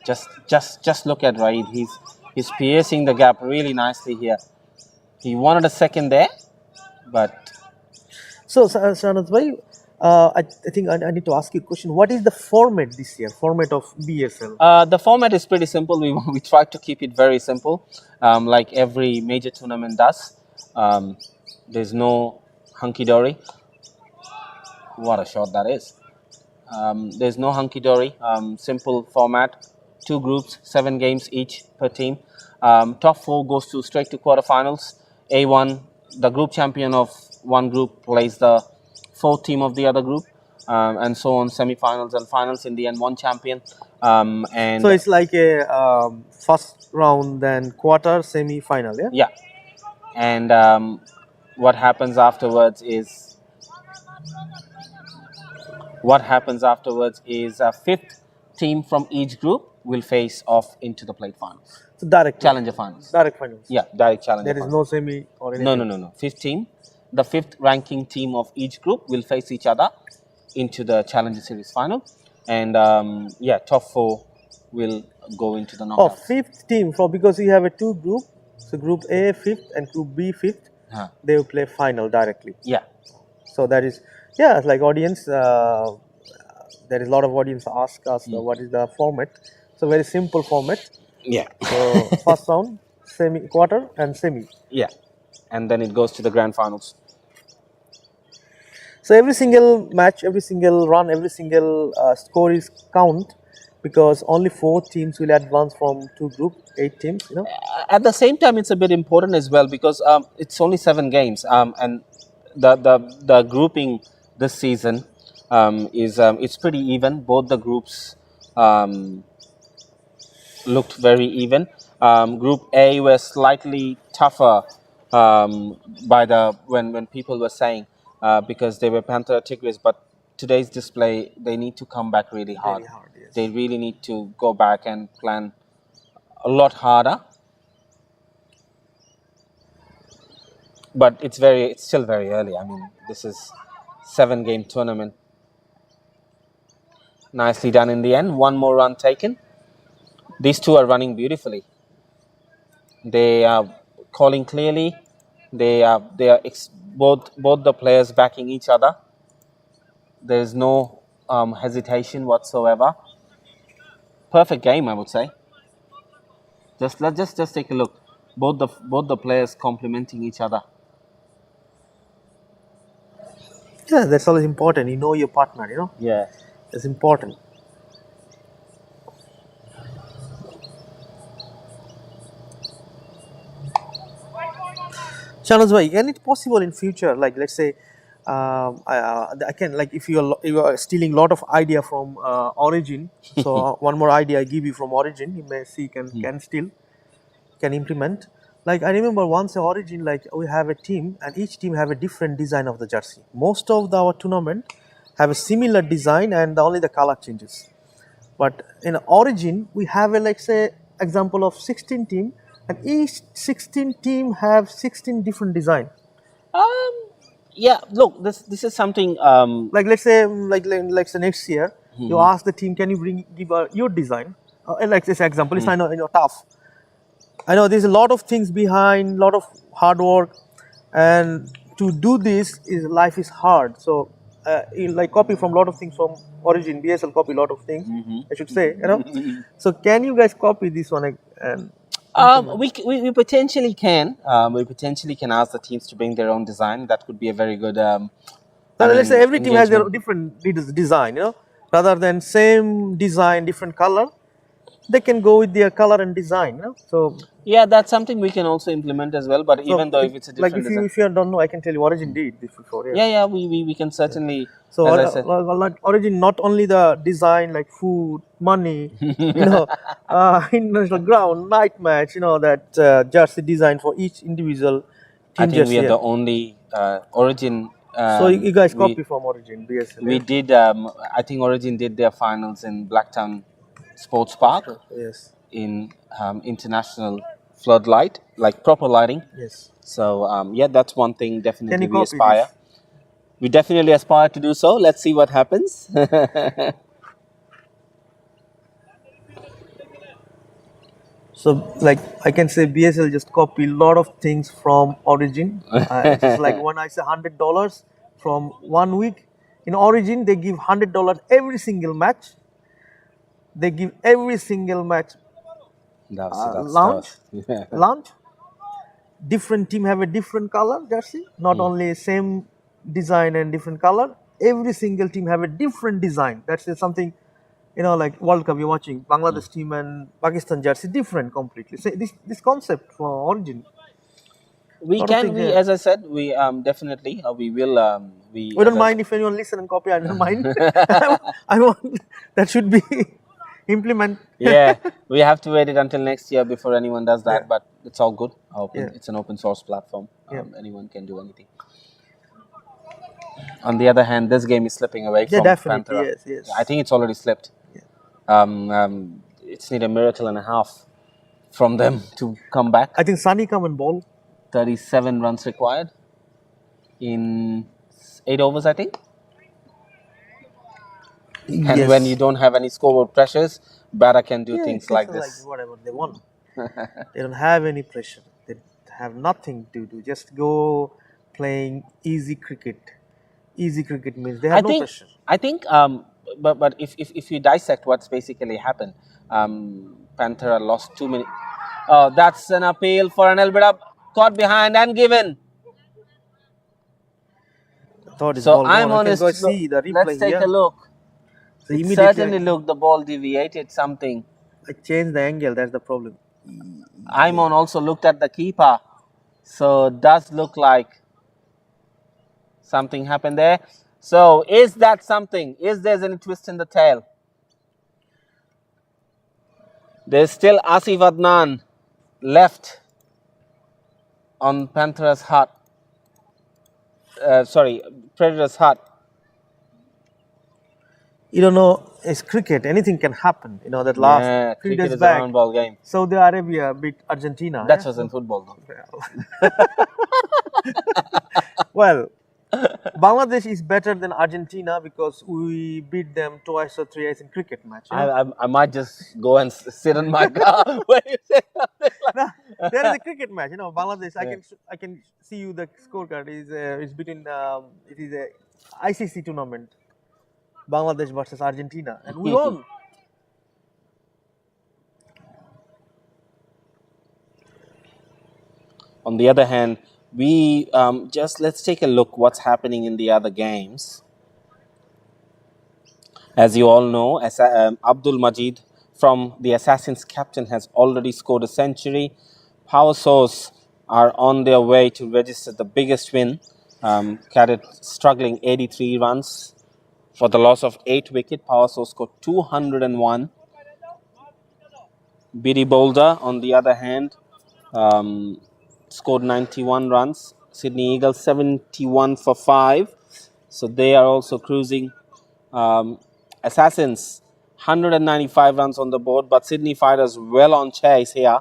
Just look at Raid. He's piercing the gap really nicely here. He wanted a second there, but So, Shanaz bhai, I think I need to ask you a question. What is the format this year? Format of BSL? the format is pretty simple. We try to keep it very simple, like every major tournament does. There's no hunky dory. What a shot that is! There's no hunky dory. Simple format. 2 groups, 7 games each per team. Top 4 goes straight to quarterfinals. A1, the group champion of one group plays the 4th team of the other group, and so on. Semi-finals and finals. In the end, one champion. And So it's like a first round, then quarter, semi-final, yeah? yeah, and what happens afterwards is a 5th team from each group will face off into the plate finals, So direct challenger finals. direct finals. Yeah, direct challenger. There is finals. no semi or anything. No. 5th team, the 5th ranking team of each group will face each other into the challenger series final, and top 4 will go into the Oh, knockout. 5th team because you have a 2 group. So group A 5th and group B 5th. Huh. They will play final directly. Yeah, So that is, yeah, it's like audience. There is a lot of audience ask us what is the format. So very simple format. yeah, So first round, semi, quarter, and semi. yeah, and then it goes to the grand finals. So every single match, every single run, every single score is count because only 4 teams will advance from 2 group, 8 teams. At the same time, it's a bit important as well because it's only 7 games, and the grouping this season is it's pretty even. Both the groups looked very even. Group A was slightly tougher when people were saying because they were Panther Tigris, but today's display they need to come back really hard. Very hard, yes. They really need to go back and plan a lot harder. But it's still very early. I mean, this is 7-game tournament. Nicely done in the end. 1 more run taken. These two are running beautifully. They are calling clearly. They are both the players backing each other. There is no hesitation whatsoever. Perfect game, I would say. Let's just take a look. Both the players complementing each other. Yeah, that's always important. You know your partner, Yeah. It's important. Shahnaz bhai, can it possible in future, like let's say, I can, like if you are stealing a lot of idea from Origin, so one more idea I give you from Origin, you may see can steal, can implement. Like I remember once Origin, like we have a team and each team have a different design of the jersey. Most of our tournament have a similar design and only the color changes. But in Origin, we have a, like say example of 16 team, and each 16 team have 16 different design. Yeah. Look, this is something. Like let's say like say next year, you ask the team, can you give your design? Like this example, it's I know tough. I know there's a lot of things behind, lot of hard work, and to do this life is hard. So you like copy from a lot of things from Origin. BSL copy a lot of things. I should say, So can you guys copy this one? And we potentially can. We potentially can ask the teams to bring their own design. That could be a very good. let's say every team has their engagement. different design. Rather than same design, different color, they can go with their color and design. So Yeah, that's something we can also implement as well. But even though if it's a different like design, if you don't know, I can tell you Origin did this before. yeah, we can certainly. So as I said, like Origin, not only the design like food, money, international ground, night match, that jersey design for each individual I Team think we jersey, are the yeah. only Origin. So you guys we- copy from Origin, BSL. We yeah? did. I think Origin did their finals in Blacktown Sports Park Yes, in international floodlight, like proper lighting. yes. So yeah, that's one thing Can definitely you we copy aspire. this? We definitely aspire to do so. Let's see what happens. So, like I can say, BSL just copy a lot of things from Origin. It's just like when I say $100 from 1 week, in Origin they give $100 every single match. They give every single match that's launch, tough. Yeah. launch. Different team have a different color jersey, not only same design and different color. Every single team have a different design. That's something, like World Cup you're watching, Bangladesh team and Pakistan jersey different completely. So this concept for Origin. We Lot of can. things, We yeah. as I said, we definitely we will. We don't as I mind if anyone listen and copy. I don't mind. I want that should be implement. yeah, we have to wait it until next year before anyone does that. Yeah. But it's all good. Yeah. It's an open source platform. Yeah. Anyone can do anything. On the other hand, this game is slipping away Yeah, from definitely. Panthera. Yes. I think it's already slipped. It's need a miracle and a half from them to come back. I think Sunny come and ball. 37 runs required in 8 overs, I think. And Yes. when you don't have any scoreboard pressures, batter can do Yeah, things it's like just this. whatever they want. They don't have any pressure. They have nothing to do. Just go playing easy cricket. Easy cricket means they have no pressure. I think, but if you dissect what's basically happened, Panthera lost too many. Oh, that's an appeal for an elbow caught behind and given. Thought it's So ball I'm gone. honest. You can go see the replay Let's take here. a look. So It immediately certainly looked the ball deviated something. I changed the angle. That's the problem. Imon also looked at the keeper, so it does look like something happened there. So is that something? Is there any twist in the tail? There's still Asif Adnan left on Panthera's hut. Predator's hut. You don't know, it's cricket. Anything can happen. That last Yeah, 3 cricket days is a back, round ball game. Saudi Arabia beat Argentina. That yeah? was in football though. Well, Bangladesh is better than Argentina because we beat them twice or thrice in cricket match. I might just go and sit in my car when you say something like No, there is a cricket match. Bangladesh. I can see you the scorecard is between it is a ICC tournament, Bangladesh versus Argentina, and we won. On the other hand, we let's take a look what's happening in the other games. As you all know, Abdul Majid from the Assassins captain has already scored a century. Power Source are on their way to register the biggest win. Cadet struggling 83 runs for the loss of 8 wickets. Power Source scored 201. Biddy Boulder, on the other hand, scored 91 runs. Sydney Eagles 71 for 5. So they are also cruising. Assassins 195 runs on the board, but Sydney Fighters well on chase here.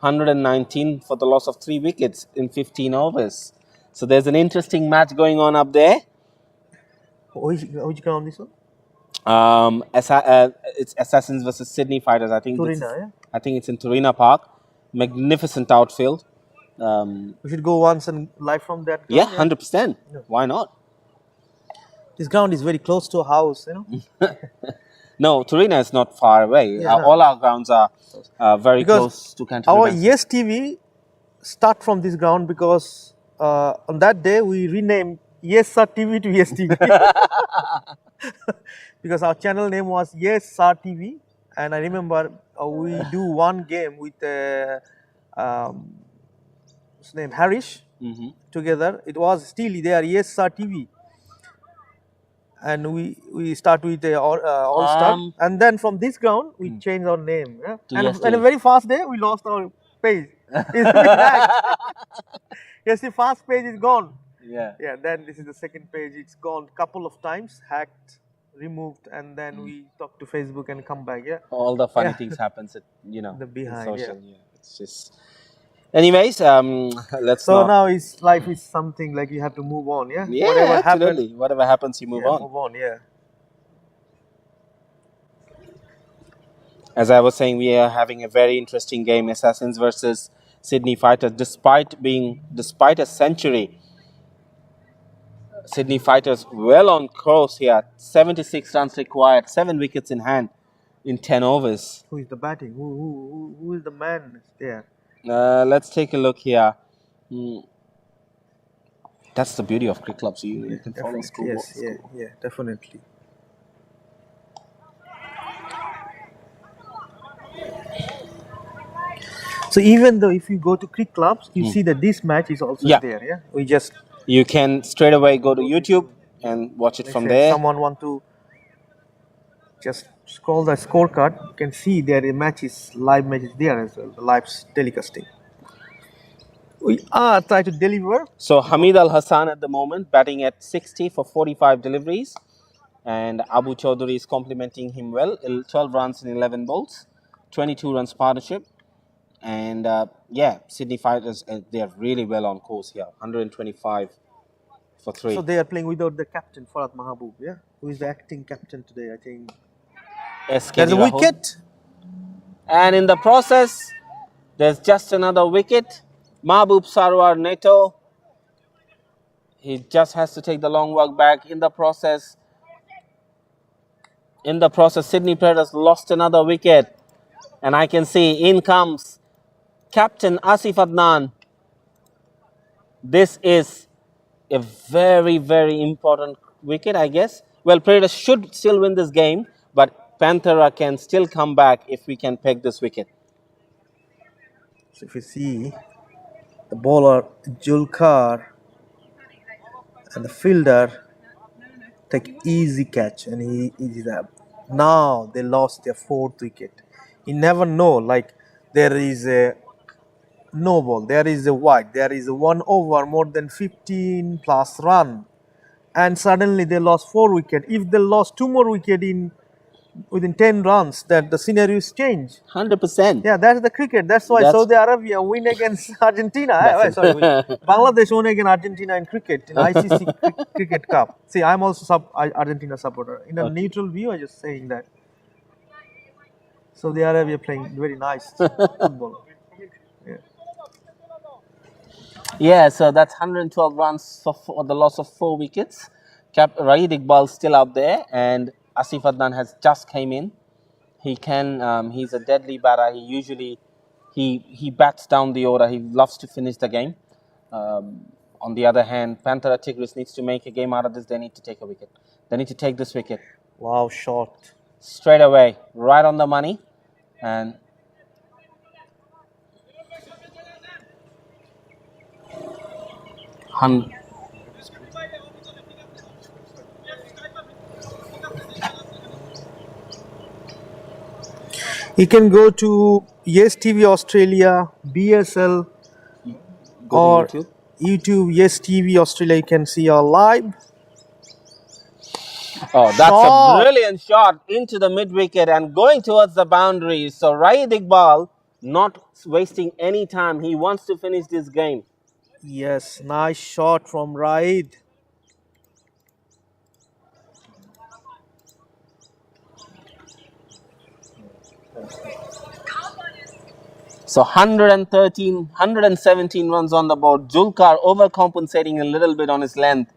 119 for the loss of 3 wickets in 15 overs. So there's an interesting match going on up there. Which ground this one? It's Assassins versus Sydney Fighters. I think Torina, it's in Torina Park. Magnificent outfield. We should go once and live from that. Yeah, Ground, 100%. Why not? This ground is very close to a house. No, Torina is not far away. Yeah, all our grounds are very Because close to Canterbury. Our Bankstown. Yes TV start from this ground because on that day we renamed Yes Sir TV to Yes TV because our channel name was Yes Sir TV, and I remember we do one game with his name Harish together. It was still there Yes Sir TV, and we start with the All Star, and then from this ground we change our name. Yeah? To And Yes in a TV. very fast day we lost our page. It's very bad. Yes, the first page is gone. Yeah. Yeah, then this is the second page. It's gone couple of times, hacked, removed, and then we talk to Facebook and come back. Yeah, All the funny Yeah. things happens at, the in behind. Yeah. social. Yeah. It's just. Anyways, let's So not. now is life is something like you have to move on. Yeah, Yeah, whatever happened. absolutely. Whatever happens, you move Yeah, on. move on. Yeah. As I was saying, we are having a very interesting game, Assassins versus Sydney Fighters. Despite a century, Sydney Fighters well on course here. 76 runs required, 7 wickets in hand in 10 overs. Who is the batting? Who is the man there? Let's take a look here. That's the beauty of cricket clubs. You can follow Definitely. school. Yes. Yeah. Yeah. Definitely. So even though if you go to cricket clubs, you see that this match is also Yeah. there. Yeah. We just You can straight away go to YouTube and watch it let's from say there. someone want to just scroll the scorecard, you can see there the match is live match is there as well, the live telecasting. We are trying to deliver. So Hamid Al Hassan at the moment batting at 60 for 45 deliveries, and Abu Chaudhary is complimenting him well. 12 runs in 11 balls, 22 runs partnership, and yeah, Sydney Fighters they are really well on course here. 125 for 3. So they are playing without the captain Farhad Mahabub, yeah, who is the acting captain today. I think SK there's a Rahul. wicket. And in the process, there's just another wicket. Mahbub Sarwar Neto. He just has to take the long walk back. In the process, Sydney Predators lost another wicket. And I can see in comes Captain Asif Adnan. This is a very, very important wicket, I guess. Well, Predators should still win this game, but Panthera can still come back if we can peg this wicket. So if you see the bowler Julkar and the fielder take easy catch, and he is up. Now they lost their 4th wicket. You never know, like there is a no ball, there is a wide, there is a 1 over more than 15 plus run, and suddenly they lost 4 wicket. If they lost 2 more wicket within 10 runs, that the scenario is changed. 100%. Yeah, that's the cricket. That's why Saudi Arabia win against Argentina. Bangladesh won against Argentina in cricket, in ICC Cricket Cup. See, I'm also Argentina supporter. In a neutral view, I'm just saying that. Saudi Arabia playing very nice football. Yeah, so that's 112 runs for the loss of 4 wickets. Raid Iqbal still out there, and Asif Adnan has just came in. He can. He's a deadly batter. He usually he bats down the order. He loves to finish the game. On the other hand, Panthera Tigris needs to make a game out of this. They need to take a wicket. They need to take this wicket. Wow, shot. Straight away, right on the money, and. You can go to Yes TV Australia, BSL, or YouTube Yes TV Australia. You can see our live. Oh, that's a brilliant shot into the mid wicket and going towards the boundary. So Raid Iqbal not wasting any time. He wants to finish this game. Yes, nice shot from Raid. So 117 runs on the board. Julkar overcompensating a little bit on his length.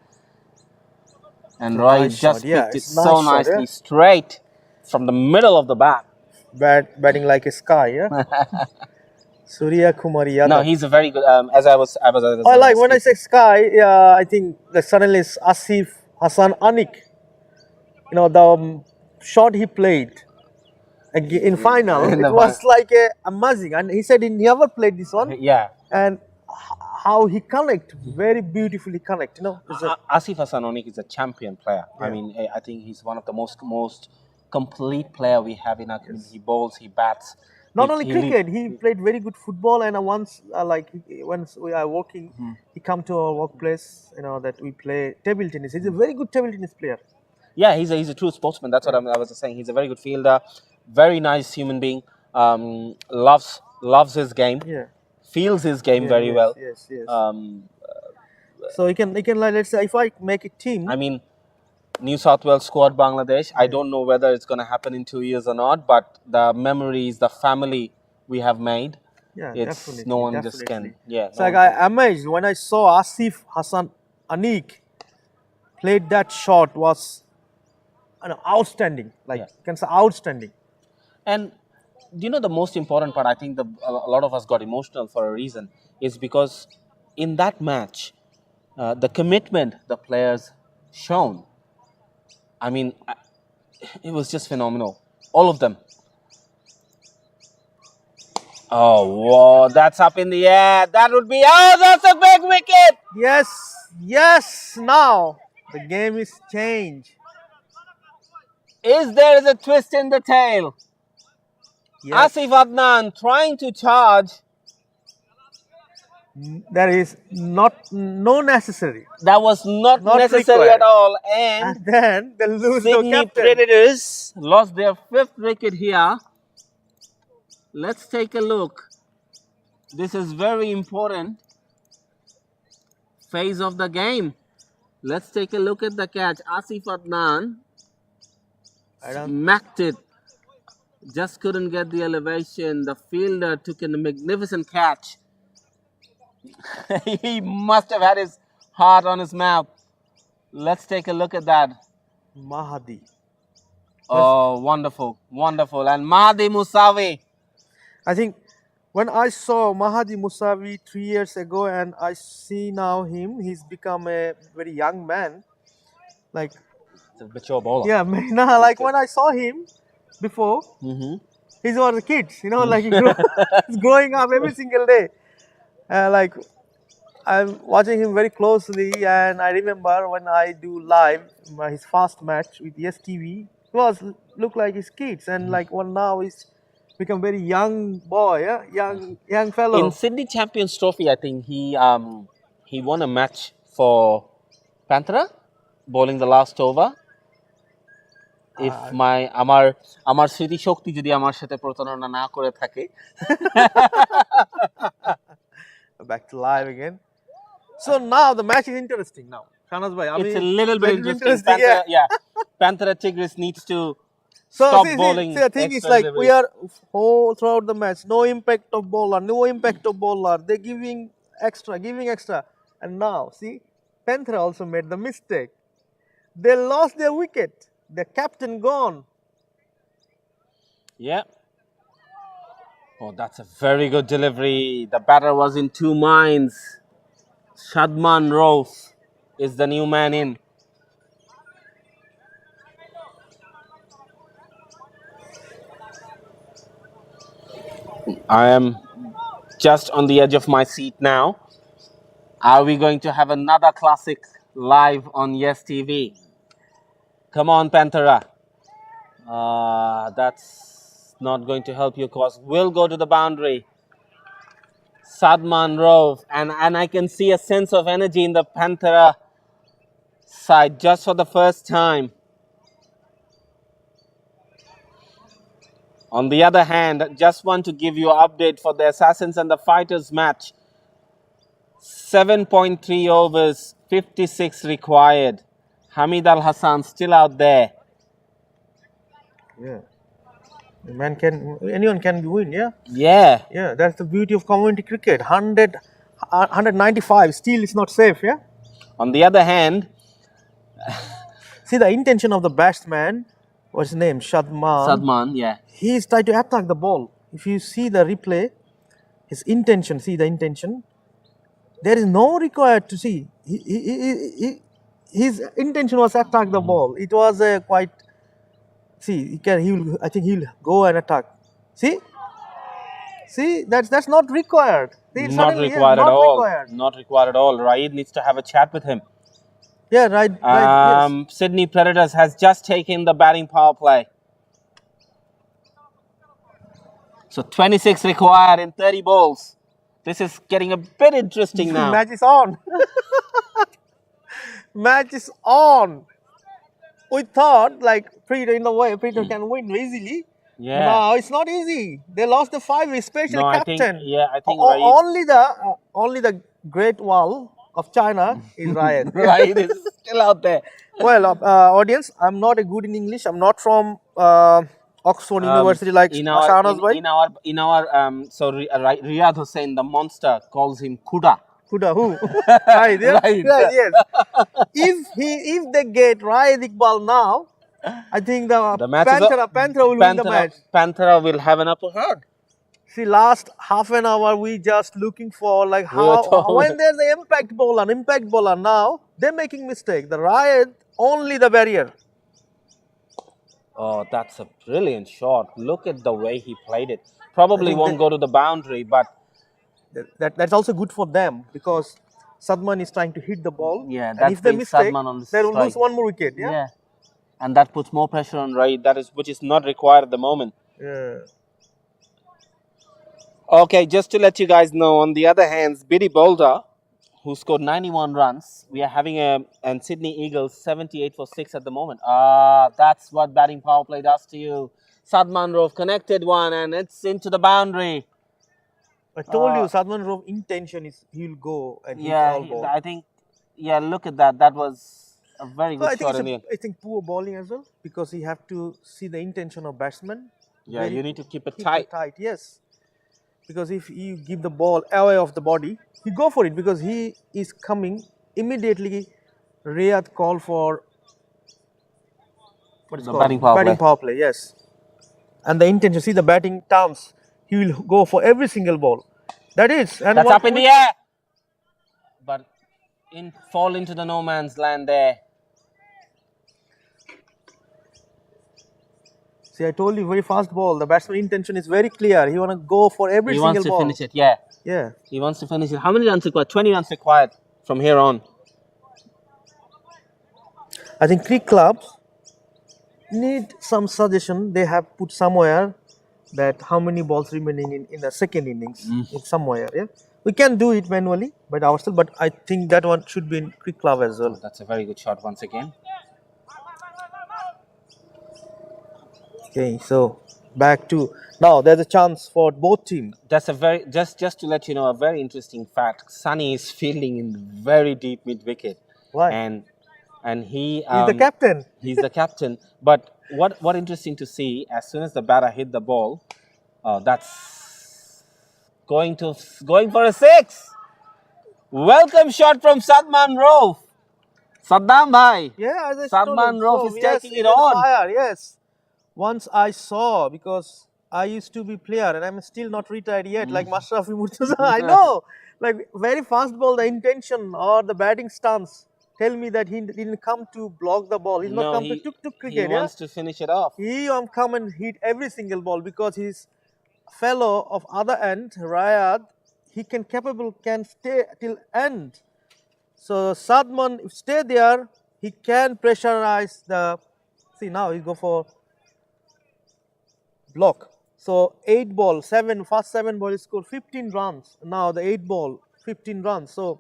And Roy Nice just shot, yeah, picked it it's so nice shot, nicely, yeah. straight from the middle of the bat. Batting like a sky, yeah. Surya Kumar Yadav. No, he's a very good. As I was I like when I say sky. I think that suddenly it's Asif Hassan Anik. You know the shot he played in final. It was like amazing, and he said he never played this one. Yeah. And how he connect, very beautifully connect. You know, Asif Hassan Anik is a champion player. Yeah. I mean, I think he's one of the most complete player we have in our community. He bowls, he bats. Not He- only he cricket, he played very good football. And once, once we are working, he come to our workplace. That we play table tennis. He's a very good table tennis player. Yeah, he's a true sportsman. That's what I was just saying. He's a very good fielder, very nice human being. Loves his game, Yeah. feels his game Yeah, very yes, well. Yes. Yes. Um, So he can like, let's say if I make a team. I mean, New South Wales squad Bangladesh. I don't know whether it's going to happen in 2 years or not, but the memories, the family we have made, Yeah, it's definitely. no one just definitely. can. Yeah, It's no like one I amazed when I saw Asif Hassan Anik played that shot was outstanding. Like Yeah. you can say outstanding. And do you know the most important part? I think a lot of us got emotional for a reason. Is because in that match, the commitment the players shown. I mean, it was just phenomenal. All of them. Oh, whoa, that's up in the air. That would be, oh, that's a big wicket. Yes, yes. Now the game is changed. There is a twist in the tail. Yes. Asif Adnan trying to charge. There is no necessary. That was not Not necessary required. at all. And And then they lose the Sydney captain. Predators lost their 5th wicket here. Let's take a look. This is very important phase of the game. Let's take a look at the catch. Asif Adnan smacked it. Just couldn't get the elevation. The fielder took a magnificent catch. He must have had his heart on his mouth. Let's take a look at that. Mahadi. Oh, wonderful, wonderful. And Mahdi Musawi. I think when I saw Mahadi Musawi 3 years ago and I see now him, he's become a very young man. Like, It's a mature bowler. yeah, now, like when I saw him before, he's one of the kids, like he's growing up every single day. Like, I'm watching him very closely, and I remember when I do live his first match with STV, look like his kids, and like now he's become very young boy, yeah, young fellow. In Sydney Champions Trophy, I think he won a match for Panthera, bowling the last over. If আমার স্মৃতি শক্তি যদি আমার সাথে প্রতারণা না করে থাকে. Back to live again. So now the match is interesting now. Shahnaz bhai, It's a little bit interesting. Panthera Tigris needs to stop bowling. See, the thing is like we are whole throughout the match, no impact of bowler. They're giving extra. And now, see, Panthera also made the mistake. They lost their wicket. The captain gone. Yeah. Oh, that's a very good delivery. The batter was in two minds. Shadman Rauf is the new man in. I am just on the edge of my seat now. Are we going to have another classic live on Yes TV? Come on, Panthera. That's not going to help you, cause we'll go to the boundary. Sadman Rauf, and I can see a sense of energy in the Panthera side just for the first time. On the other hand, just want to give you an update for the Assassins and the Fighters match. 7.3 overs, 56 required. Hamid Al Hassan still out there. Yeah. Anyone can win, yeah? Yeah, that's the beauty of community cricket. 195, still it's not safe, yeah? On the other hand, see the intention of the batsman, what's his name? Sadman, yeah. He's trying to attack the ball. If you see the replay, his intention, see the intention. There is no required to see. His intention was attack the ball. It was a quite. See, I think he'll go and attack. See, that's not required. Not required at all. Not required at all. Raid needs to have a chat with him. Yeah, right. Yes. Sydney Predators has just taken the batting power play. So 26 required in 30 balls. This is getting a bit interesting now. Match is on. Match is on. We thought like Peter in a way Peter can win easily. Yeah. No, it's not easy. They lost the 5, especially No, I think, captain. yeah, I think Only the Great Wall of China is Ryan. Right is still out there. Well, audience, I'm not a good in English. I'm not from Oxford University like Shahnaz bhai. In our so Riyadh Hussain, the monster, calls him Kuda. Kuda, who? Right, yeah? Right. Right, yes. If they get Ryan Iqbal now, I think the match is Panthera will win the match. Panthera will have an upper hand. See, last half an hour we just looking for like when there's the impact bowler now, they're making mistake. The Riot only the barrier. Oh, that's a brilliant shot. Look at the way he played it. Probably won't go to the boundary, but that's also good for them because Sadman is trying to hit the ball. yeah, and that's if they mistake, Sadman on the they will strike. lose one more wicket. Yeah. Yeah, and that puts more pressure on Rai. Which is not required at the moment. Yeah. Okay, just to let you guys know, on the other hand, Biddy Boulder, who scored 91 runs, we are having and Sydney Eagles 78 for 6 at the moment. That's what batting power play does to you. Sadman Rove connected one and it's into the boundary. I told you, Sadman Rove intention is he'll go and hit Yeah, all ball. I think, yeah, look at that. That was a very good shot in the end. I think poor bowling as well because he have to see the intention of batsman. Yeah, you need to keep it Keep tight. it tight, yes. Because if you give the ball away of the body, he go for it because he is coming immediately. Riyadh call for what is The called? batting power play. Yes. And the intention, see the batting terms, he will go for every single ball. That is, and That's up in the air, but fall into the no man's land there. See, I told you, very fast ball. The batsman intention is very clear. He want to go for every He single wants to ball. finish it, yeah. Yeah. He wants to finish it. How many runs required? 20 runs required from here on. I think cricket clubs need some suggestion. They have put somewhere that how many balls remaining in the second innings. It's somewhere, yeah. We can do it manually by ourselves, but I think that one should be in cricket club as well. That's a very good shot once again. Okay, so back to now. There's a chance for both teams. That's a very just to let you know a very interesting fact. Sunny is fielding in very deep mid wicket. Why? And he He's the captain. He's the captain. But what interesting to see, as soon as the batter hit the ball, that's going for a 6. Welcome shot from Sadman Rove. Saddam bhai. Yeah, as I Sadman told Rove you. is Yes, taking it he's on on. fire, yes. Once I saw, because I used to be player and I'm still not retired yet, like Mashrafi Murtaza. I know, like very fast ball, the intention or the batting stance tell me that he didn't come to block the ball. He's not come to tuk cricket. He wants to finish it off. He come and hit every single ball because his fellow of other end, Riyadh, he can stay till end. So Sadman, if stay there, he can pressurize the. See now he go for block. So 8 ball, 7 ball he scored 15 runs. Now the 8 ball, 15 runs. So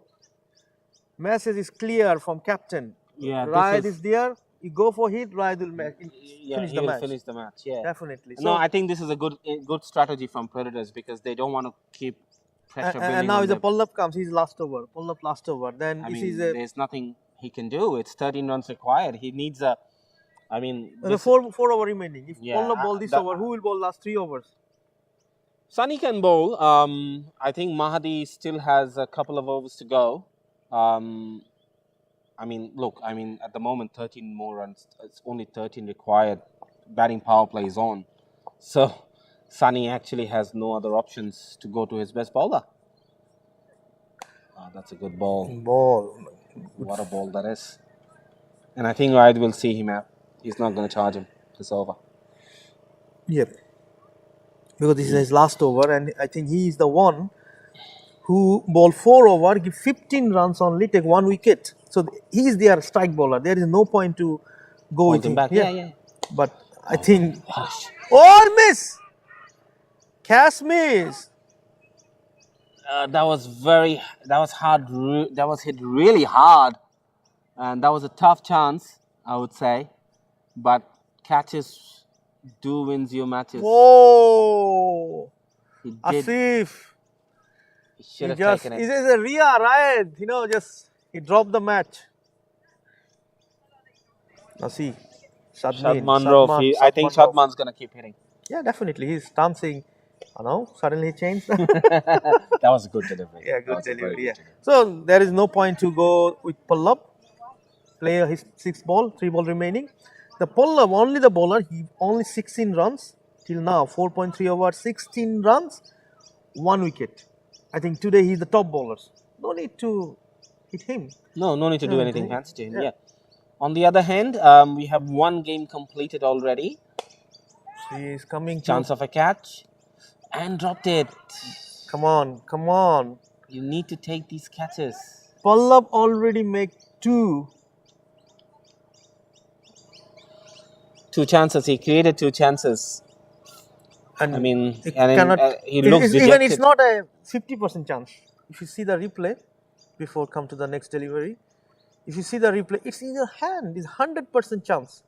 message is clear from captain. Yeah, Riyadh is there. You go for hit, Riyadh will finish the match. Finish the match. Yeah, Definitely. No, I think this is a good strategy from Predators because they don't want to keep pressure building. And now on if the them. Pallab comes, he's last over. Pallab last over. Then I this mean, is there's nothing he can do. It's 13 runs required. He needs a. I mean, the 4 over remaining. If Yeah, Pallab ball this over, who will bowl last 3 overs? Sunny can bowl. I think Mahadi still has a couple of overs to go. I mean, look. I mean, at the moment, 13 more runs. It's only 13 required. Batting power play is on, so Sunny actually has no other options to go to his best bowler. That's a good ball. What a ball that is. And I think Riyadh will see him out. He's not going to charge him this over. Yep. Because this is his last over, and I think he is the one who bowl 4 over, give 15 runs only, take 1 wicket. So he is their strike bowler. There is no point to go Hold with him him. back. Yeah. But I think or miss. Cash miss. That was hard. That was hit really hard, and that was a tough chance, I would say. But catches do wins you matches. Whoa. He did. Asif. He should have Just, taken it it. is a Ria, right? Just he dropped the match. Now see, Shadman Rauf. I think Rauf. Shadman's gonna keep hitting. Yeah, definitely. He's dancing. Suddenly he changed. That was a good delivery. Yeah, That good was a very delivery. Yeah. good delivery. So there is no point to go with Pallab. Play his 3 ball remaining. The Pallab, only the bowler, he only 16 runs till now. 4.3 over 16 runs, 1 wicket. I think today he's the top bowlers. No need to hit him. No need to do Yeah, anything okay. fancy to him. Yeah. Yeah. On the other hand, we have one game completed already. He is coming. Chance of a catch, and dropped it. Come on. You need to take these catches. Pallab already make 2. 2 chances. He created 2 chances. And I mean, it and cannot. he looks Even dejected. it's not a 50% chance. If you see the replay before come to the next delivery, if you see the replay, it's in your hand. It's 100% chance.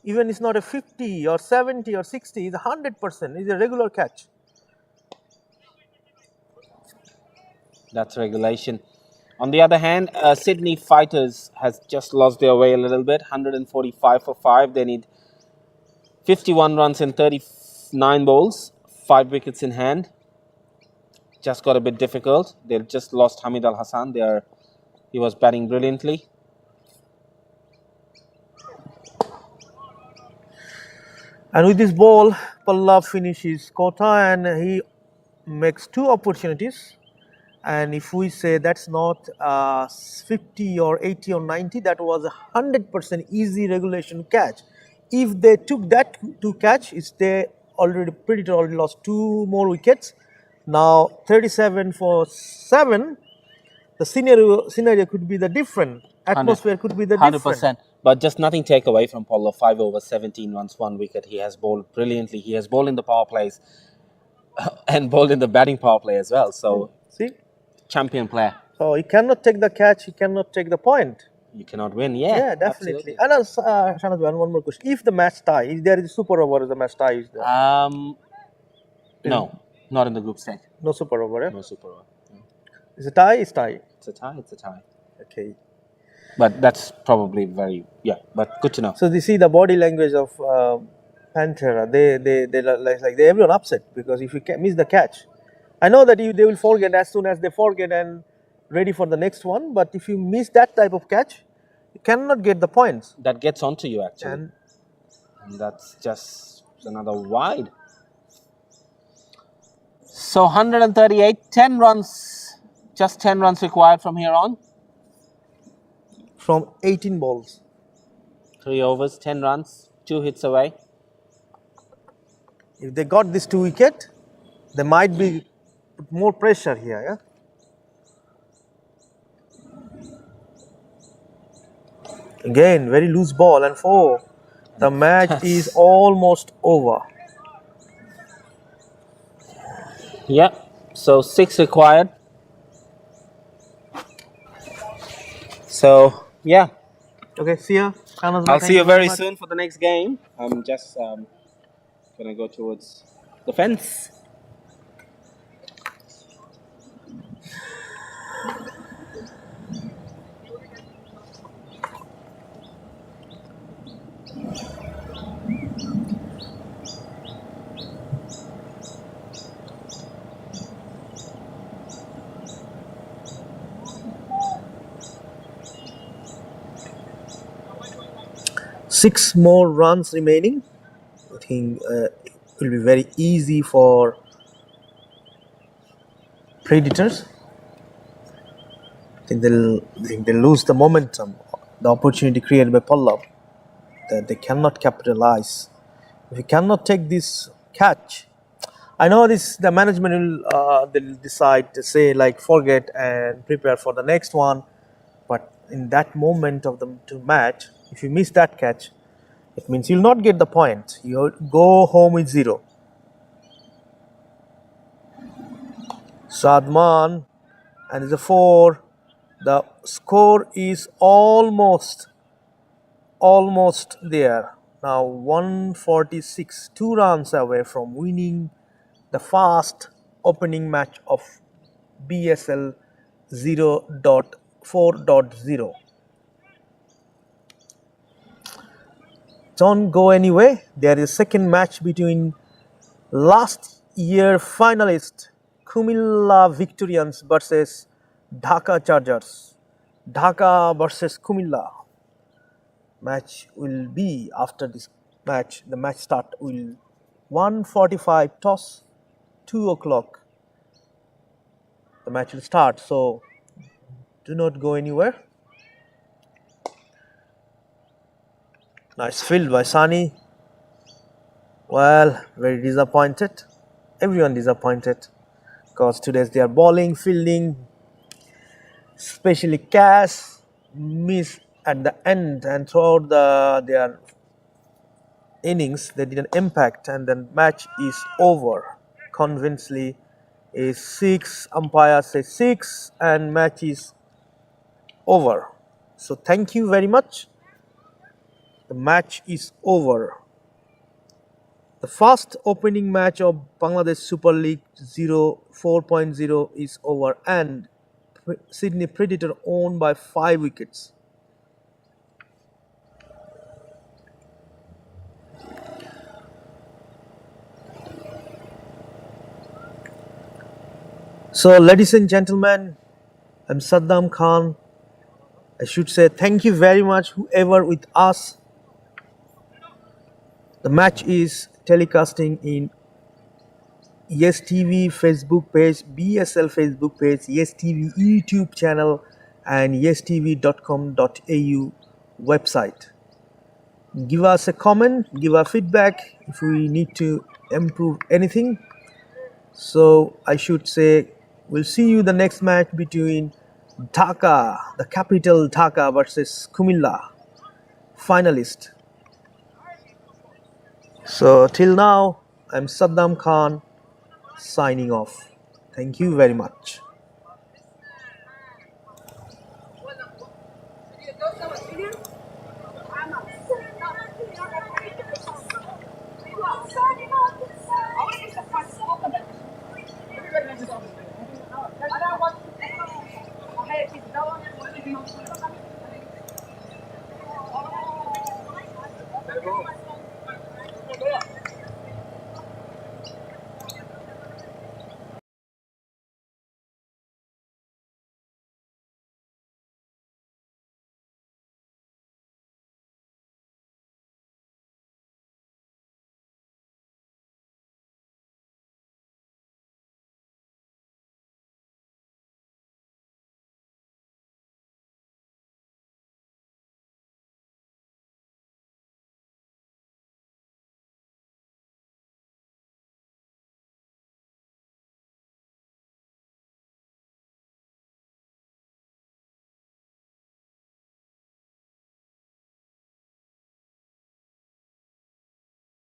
Even it's not a 50 or 70 or 60. It's 100%. It's a regular catch. That's regulation. On the other hand, Sydney Fighters has just lost their way a little bit. 145 for 5. They need 51 runs in 39 balls. 5 wickets in hand. Just got a bit difficult. They just lost Hamid Al Hassan. He was batting brilliantly. And with this ball, Pallab finishes quota and he makes 2 opportunities. And if we say that's not 50 or 80 or 90, that was a 100% easy regulation catch. If they took that to catch, they already lost 2 more wickets. Now 37 for 7. The scenario could be the different. Atmosphere could be the different. 100%. But just nothing take away from Paulo. 5 over 17 runs, 1 wicket. He has bowled brilliantly. He has bowled in the power plays and bowled in the batting power play as well. So, see, champion player. So he cannot take the catch. He cannot take the point. You cannot win. Yeah, Yeah, definitely. absolutely. And Shanaz, one more question. If the match tie, if there is a super over, the match tie is there. No, not in the group stage. No super over. Yeah? No super over. Is a tie? It's tie. It's a tie. It's a tie. Okay. But that's probably but good to know. So you see the body language of Pantera. They everyone upset because if you miss the catch, I know that they will forget as soon as they forget and ready for the next one. But if you miss that type of catch, you cannot get the points. That gets onto you actually, And that's just another wide. So 138, 10 runs, just 10 runs required from here on. from 18 balls. 3 overs, 10 runs, 2 hits away. If they got this 2 wicket, there might be more pressure here. Yeah. Again, very loose ball and 4. The match is almost over. Yeah, so 6 required. So, yeah. Okay, see ya. I'll see you very soon for the next game. I'm just gonna go towards the fence. Six more runs remaining. I think it will be very easy for Predators. I think they'll lose the momentum, the opportunity created by Pallab, that they cannot capitalize. If you cannot take this catch, I know the management will they'll decide to say like forget and prepare for the next one, but in that moment of the match, if you miss that catch, it means you'll not get the point. You'll go home with 0. Sadman, and it's a 4. The score is almost there. Now 146, 2 runs away from winning the fast opening match of BSL 0.4.0. Don't go anywhere. There is a second match between last year finalist Kumilla Victorians versus Dhaka Chargers. Dhaka versus Kumilla. Match will be after this match. The match start will 1:45 toss, 2 o'clock. The match will start. So do not go anywhere. Nice field by Sani. Well, very disappointed. Everyone disappointed because today they are bowling, fielding, especially Cass miss at the end and throughout their innings they didn't impact, and then match is over. Convincingly is 6. Umpire says 6 and match is over. So thank you very much. The match is over. The first opening match of Bangladesh Super League 4.0 is over, and Sydney Predator won by 5 wickets. So ladies and gentlemen, I'm Saddam Khan. I should say thank you very much whoever with us. The match is telecasting in Yes TV Facebook page, BSL Facebook page, Yes TV YouTube channel, and yestv.com.au website. Give us a comment, give us feedback if we need to improve anything. So I should say we'll see you the next match between Dhaka, the capital Dhaka versus Kumilla, finalist. So till now, I'm Saddam Khan signing off. Thank you very much.